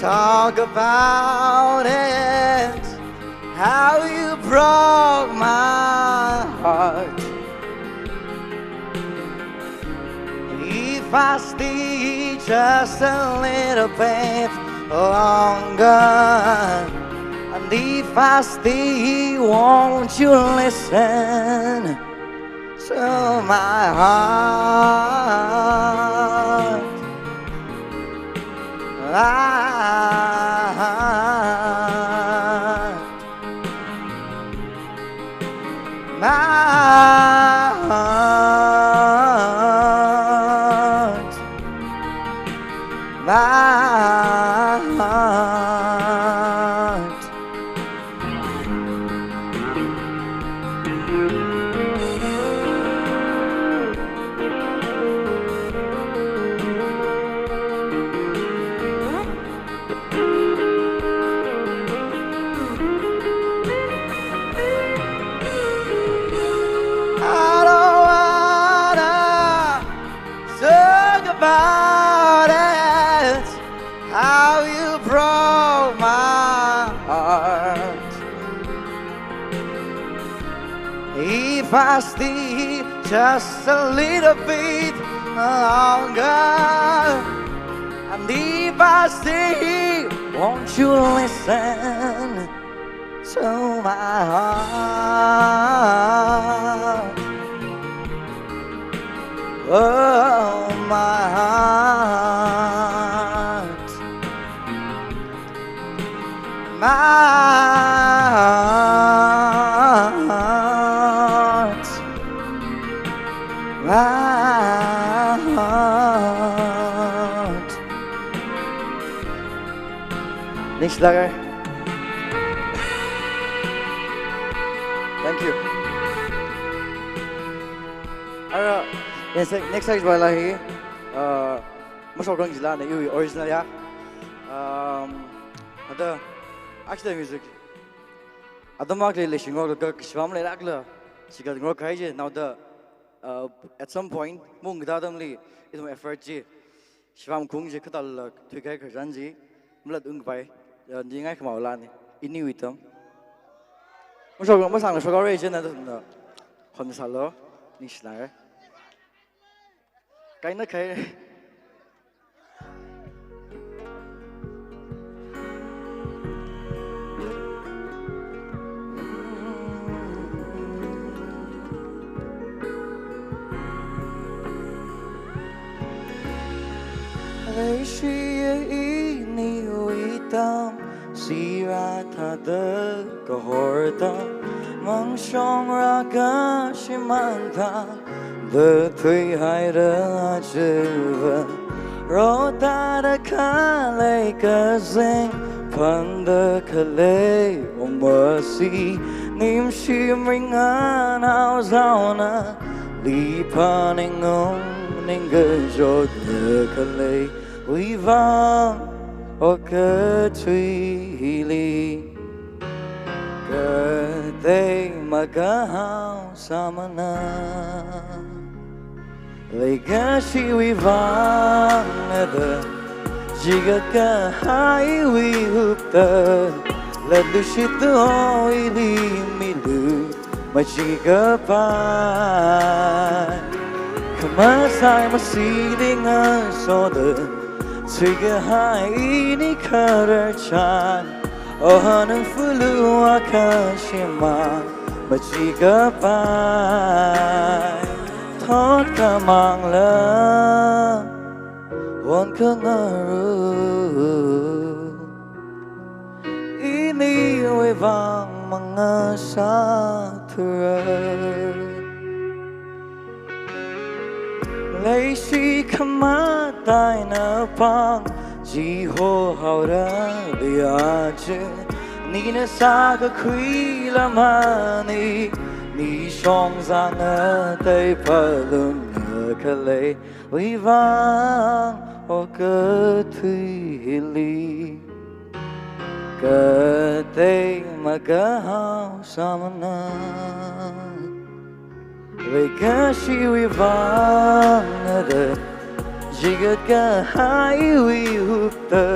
talk about it, how you broke my heart. If I stay just a little bit longer, and if I stay, won't you listen to my heart? My heart, my heart. I don't wanna talk about it, how you broke my heart. If I stay just a little bit longer, and if I stay, won't you listen to my heart? Oh, my heart, my heart, my heart. Next lager. Thank you. Alright. Next stage by lahi. Masuk orang Islam ni, you original ya. Ada actually music. Ada mak le singok ke kiswam le rakla. Sikat ngok kai je. Now the at some point mung kita adam li itu effort je. Swam kung je ketal tu kai kerjan je. Mulat ung pai. Ni ngai kemau lan ni. Ini item. Masuk masang le sokore je na tu. Kon salo ni slar. cái nó khai lấy suy ý ni uy tâm si ra tha tơ có hor tâm mang song ra cả si mang tha the thui hai ra chư vân ro ta da kha lei ka zeng pan da kha lei o mercy nim shim ring an ao zao na li pa ning ong ning ge jo de kha lei uy vang o ke thui li ke te ma ga hao samana lấy ga shi uy vang na de jiga ka hai uy hup ta la lu shi tu oi li mi lu ma jiga pa kama sai ma si ding a so de Tiga hai ini kara chan Ohanang fulu akashima Majiga pai Thot ka mang la Wan ka ngaru Ini oi vang mga satura lấy suy khama tai na pang ji ho hao ra bia che ni na sa ka khui la ma ni song za na tai pa lung na ka le wi vang o ka thui li ka te ma ka hao samana lấy ga shi uy vang na de jiga ka hai uy hup ta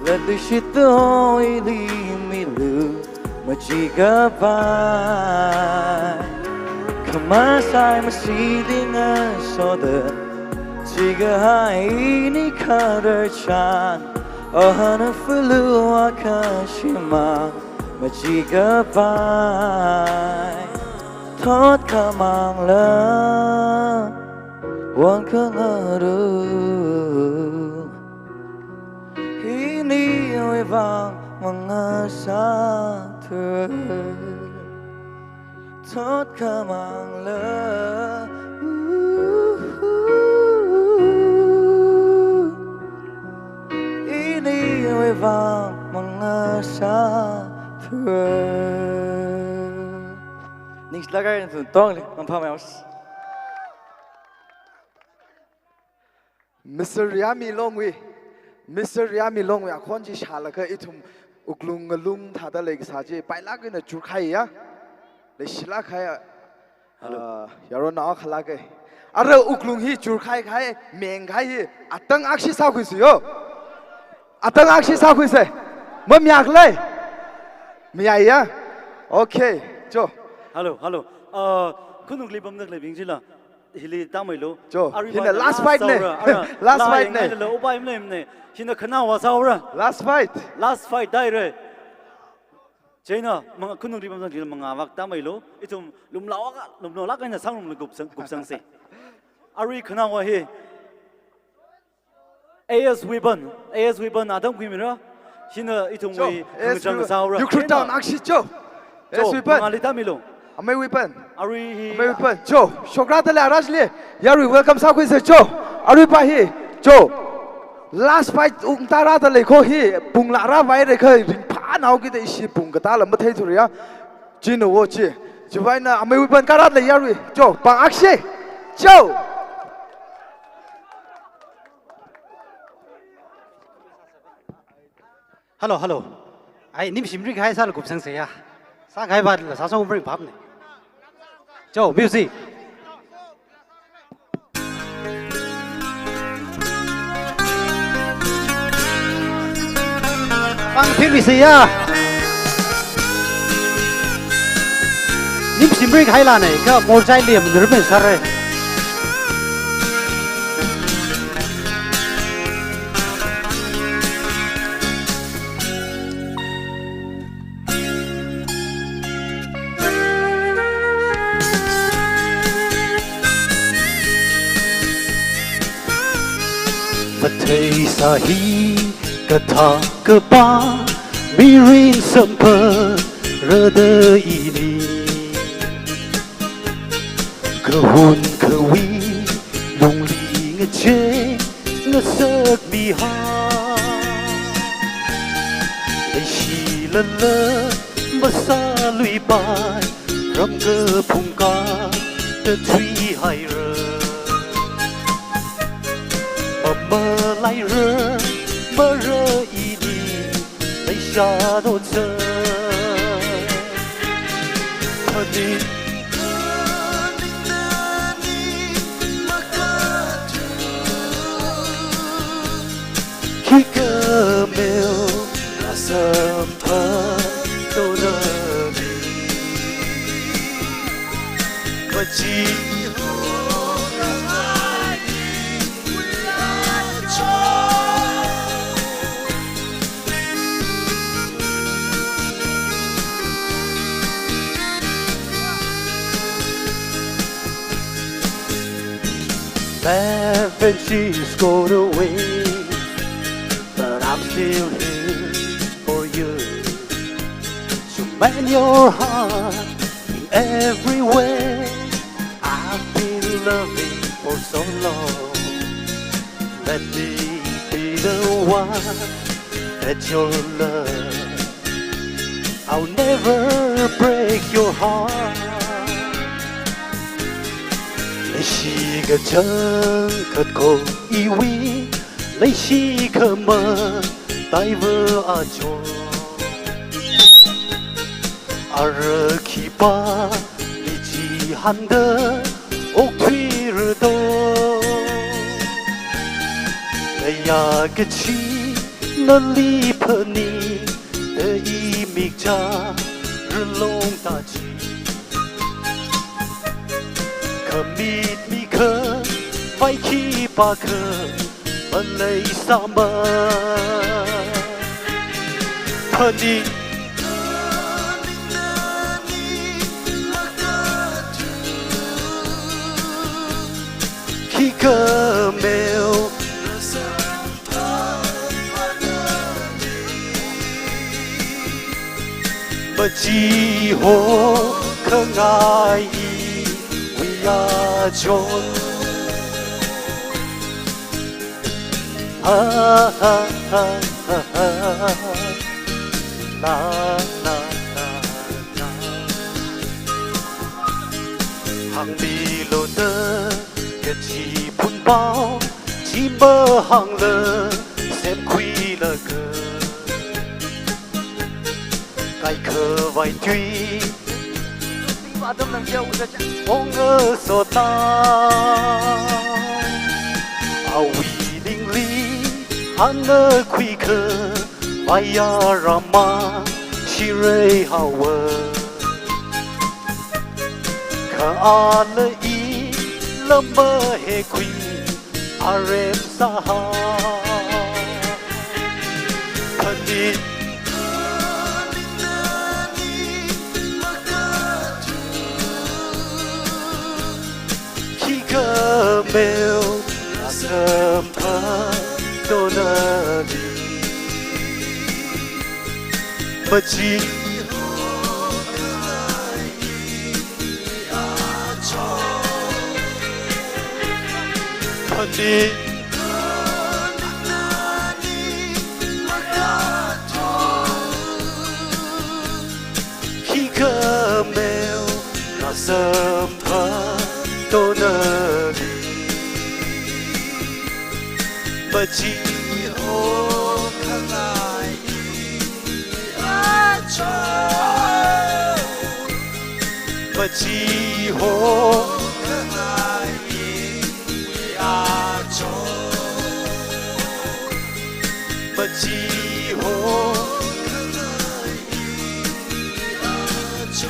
la lu shi tu oi li mi lu ma jiga pai kama sai ma si ding a so de jiga hai ni kara chan ohana fulu akashima ma jiga pai thot ka mang la wan ka ngaru ini oi vang mga sa thơ thot ka mang la ini oi vang mga sa thơ Ning slagar en tong le man pa maus Mr. Yami Longwe akhon ji shala ka itum uklung ngalung thada le sa je paila ke na chur khai ya le shila khai yaro na khala ke ara uklung hi chur khai meng khai hi atang akshi sa khu yo atang akshi sa khu se mam yak le mi ai ya okay jo Hello. Kunung libam nak lebing jila. Hili tamai lo. Jo. Hina last fight ne. Last fight ne. Lo obai mlem ne. Hina kena wasaura. Last fight. Last fight dai re. China mga kunung libam nak jila mga wak tamai lo. Itum lumlawak na sang lum gupsang se. Ari kena wa he. AS weapon adam kwimira. Hina itum we kunung saura. You could down actually Jo. AS weapon. Mga litamilo. Amay weapon. Ari. Amay weapon. Jo. Shokrata le arasli. Yari welcome sa kuise Jo. Ari pa hi. Jo. Last fight tara ta le ko hi pung la ra vai re kha ring pha nau ki de si pung ka ta lam thai thuri ya. Jin wo chi. Jwai na amay weapon karat le yari. Jo. Pang akshe. Jo. Hello. Ai nim simri khai sa gup sang se ya. Sa khai ba la sa song bring phap ne. Jo music. Bang phim mi se ya. Nim simri khai la này ka mor chai liam nir men sar re. cây sa hi cả thà cả ba mi rin sâm pơ rơ đơ ini cơ hôn cơ vi lung li ngơ chế ngơ sớt mi ha đây chỉ lần lơ mà xa lụy bài râm cơ phung ca tơ truy hai rơ mơ lại rơ mơ rơ ini lấy xa đô chơ thân đi khi cơ mèo là sớm thơ tô nơ đi và chỉ Left and she's gone away, but I'm still here for you. To mend your heart in every way. I've been loving for so long. Let me be the one that your love. I'll never break your heart. Lấy chi cái chân cất cổ y vi lấy chi cơ mơ tay vơ a cho a rơ khi ba li chi han đơ ốc thủy rơ đô lấy ya cái chi nó li phơ ni đơ y mịch cha rơ lông ta chi khờ mít mi khờ vai khi ba khờ ân lấy sa mơ thân đi khi khờ mèo mà chỉ hồ khờ ngại John la la la hàng bì lô tơ cái chỉ phun bao chỉ mơ hàng lơ xem quy lơ cơ cái khờ vai truy mong ngơ so ta ao ding li han ngơ quy khờ vai ya rama shire hawa khờ a lơ i lơ mơ he quy arem sa ha thân đi cơ mèo là sớm thơ đô nơ đi mà chỉ thân đi khi cơ mèo là sớm thơ đô nơ đi mà chỉ ô khăn lại cho mà chỉ ô khăn lại cho mà chỉ ô khăn lại cho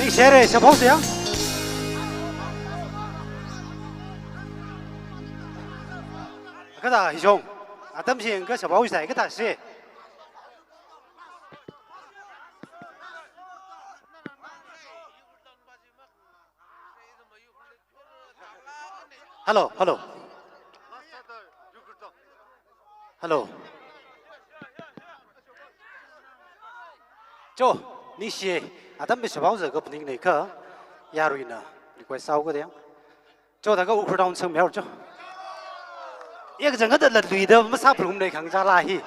你写的小朋友，个大兄，啊，等先个小朋友在个大是。hello hello hello cho ni xie adam bị sao giờ có phần này cơ ya rồi nè đi quay sau cái đấy cho thằng cái u down sang mèo cho cái chẳng cái là lùi đâu mà sao phụng này kháng ra lại hi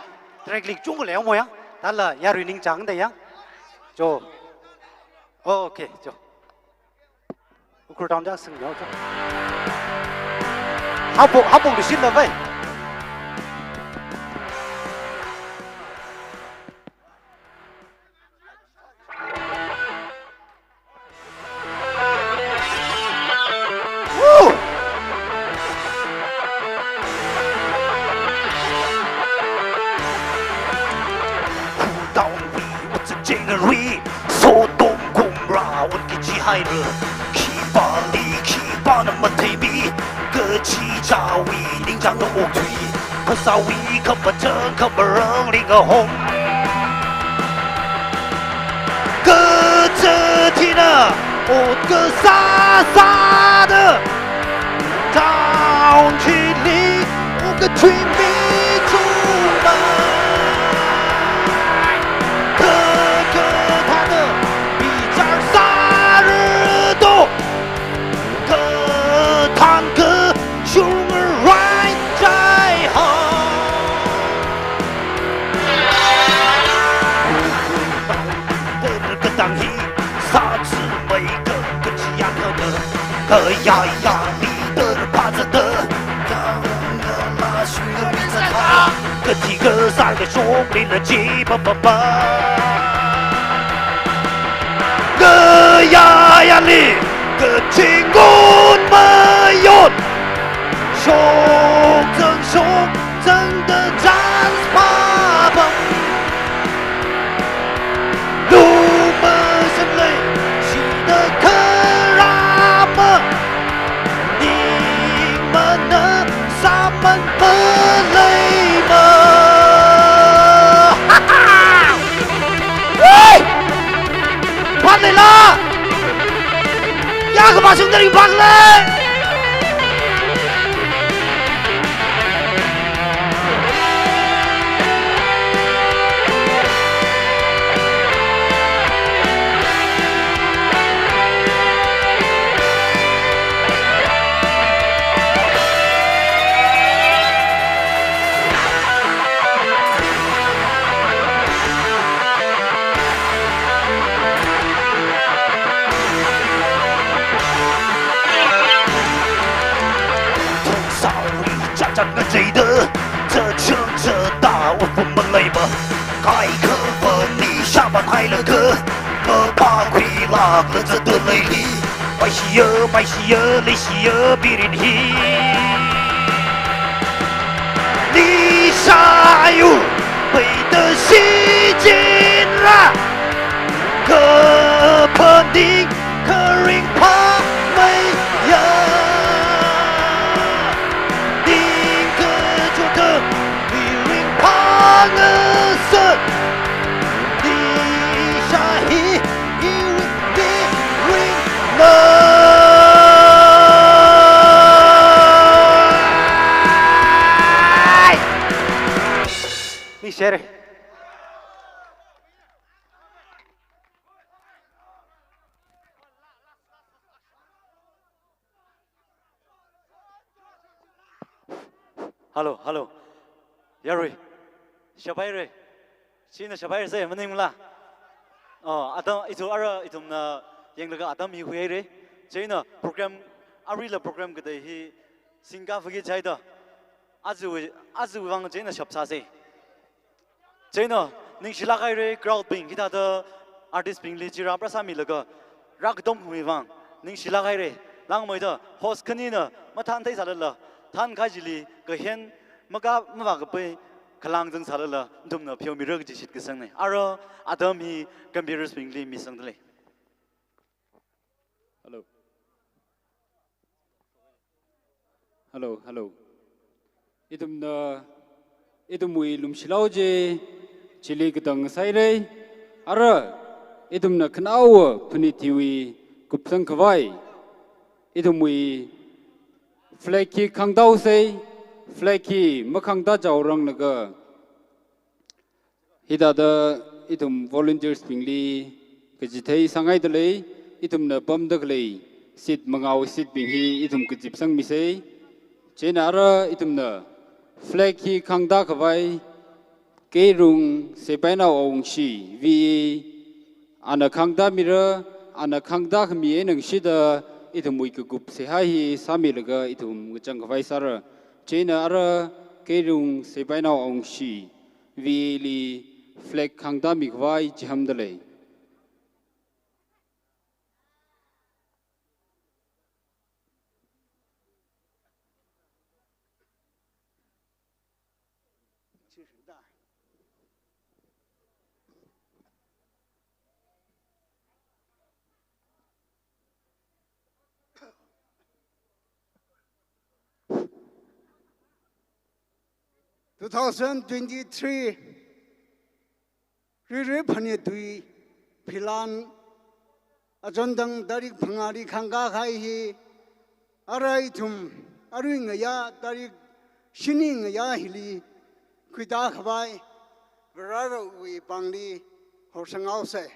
directly chung cái léo mồi á đó là ya rồi ninh trắng đấy á cho ok cho u down ra sang mèo cho học bộ được xin là vậy số đông cùng ra quân cái chi hai nữa khi ba năm mất thấy bị cơ chi cha vi ninh trang nó ổn thủy có sao vi không bật chân không bờ răng linh ở hông cơ chơ thì nè một cơ xa xa的down去离我个军迷出门呀呀，你的趴着的，那许个名字他，个几个三个兄弟了几巴巴巴，个呀呀你个进攻没有，兄真的战怕崩，路门是泪，洗的可。们不累吗？哈哈！喂，趴累了，压个把兄弟给趴来。站个谁的？这车这大，我不闷累吗？开课问你下班嗨了个，我怕亏了个这的累里，白西哟，累西哟，比人稀。你啥哟？背的西进啦，可怕你可人怕没有。你写的。Hello, Yari, Shabairi, China Shabairi say, Manimla. Oh, Adam, itu ara, itu na, yang lega Adam hihuere, China program, Arila program kita hi, Singapore pergi China, azu wang China shop sase. China, ning silakai crowd ping kita ada artist ping lijira prasami lega, rak dom huiwang, ning silakai lang mo ito, host kanina, matan tay salala, tan kajili, kahen, maga kalang jeng salala, dum na pio mirag jisit kesang ne. Aro Adam hi computer spingli misang dale. Hello. Idum mui lum silau je, chili ketang saire. Ara, idum na kenau penitiwi kupsang kawai. Idum mui flaky khang dau say flaky makhang da jaw rang naga hida da itum volunteers pingli kajithei sangai da lei itum na pam da lei sit mangau sit ping hi itum kajip sang mi sei chena ara itum na flaky khang da khawai ke rung se paina ong shi vi ana khang da mira ana khang da khmi nang shi da itum mui ku gup se hai sami laga itum chang khawai sar chena ara ke rung se paina ong shi vi li flag khang da mi khwai chham da lei Two 2023 Riri Pani Dui Pilan Ajondang Darik Pangari Kanga Hai Araitum Aring Ya Darik Shining Ya Hili Kuida Hawaii Verara We Bangli Horsangause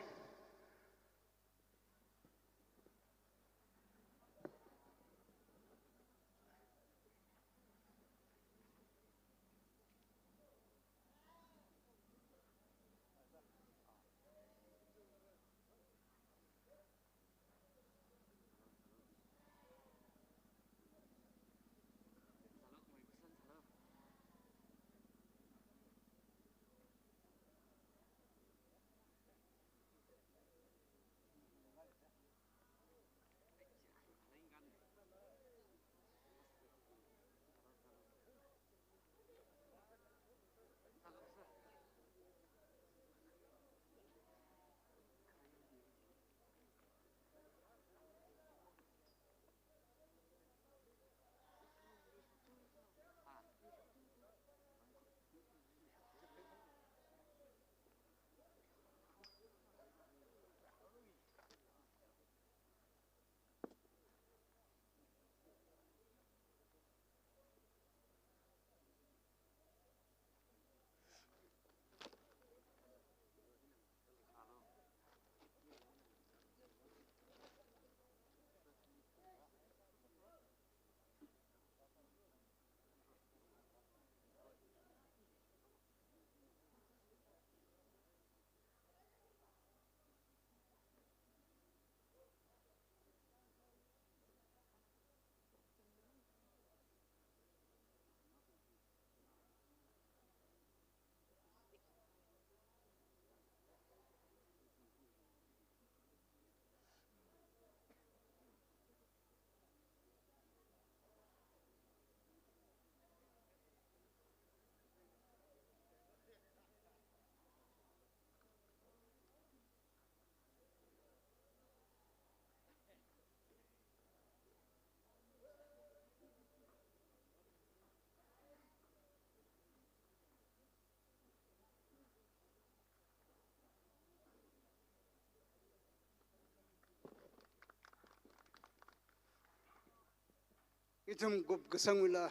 Itum gup kesangwila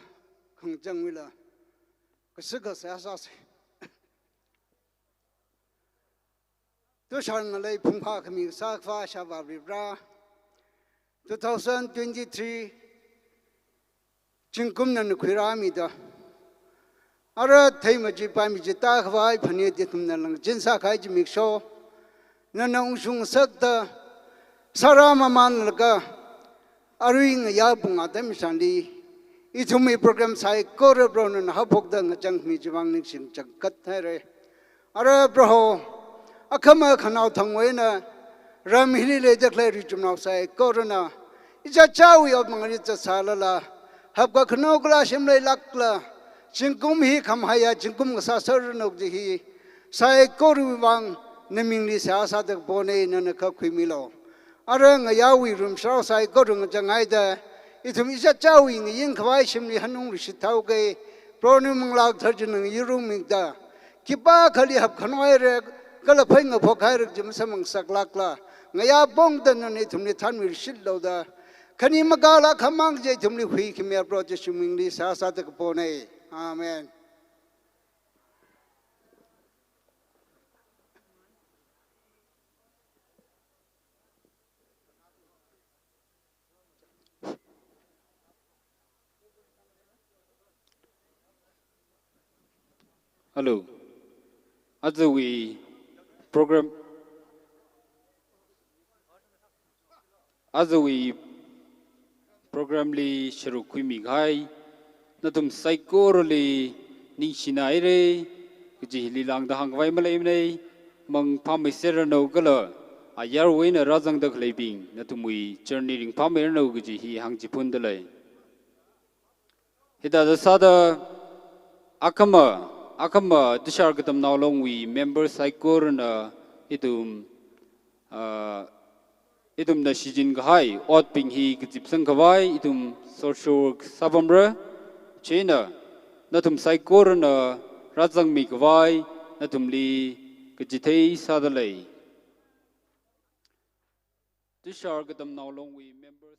khangjangwila kesega sasa to shangalai phungpha khami sakfa shababibra 2023 chingkumnan khirami da ara thaimaji pami jita khwai phani ditumna lang jinsa khai jimikso nanang sung sakta sarama manlaka Aring ya bunga dem sandi itumi program sai kore bronon hapok da ngajang mi jiwang ning sing jagkat thare ara bro akama khanau thangwena ram hili le jakle ri chumnau sai korona ija chawi of mangani cha salala hapka khanau kla shimle lakla chingkum hi khamhaya chingkum sa sar nok ji hi sai koru wang nemingli sa sa dak bone nan kha khwimilo Arang yawi rum shao sai gorung jangai da itum isa chawi ngi yin khwai shimli hanung ri sithau ge pronum lak tharjin ngi yirum mi da kipa khali hab khanwai re kala phai nga phok khai rak jim samang saklak la ngaya bong dan ni thum ni than mi shil lo da khani magala khamang je thumli hui khimya project shumingli sa sa tak pone amen Hello. As we program li sharu kui mi gai na tum psycho li ning sinai re ji li lang da hang vai malai nei mang pham mai ser no gala a yar we na rajang da khlei bing na tum wi journey ring pham mer no ji hi hang ji pun da lai hida da sa da akama dishar gatam now long we member psycho na idum na shijin gai ot ping hi gip sang kawai idum social sabamra chena na tum psycho na rajang mi kawai na tum li gijithei sadalai dishar gatam now long we member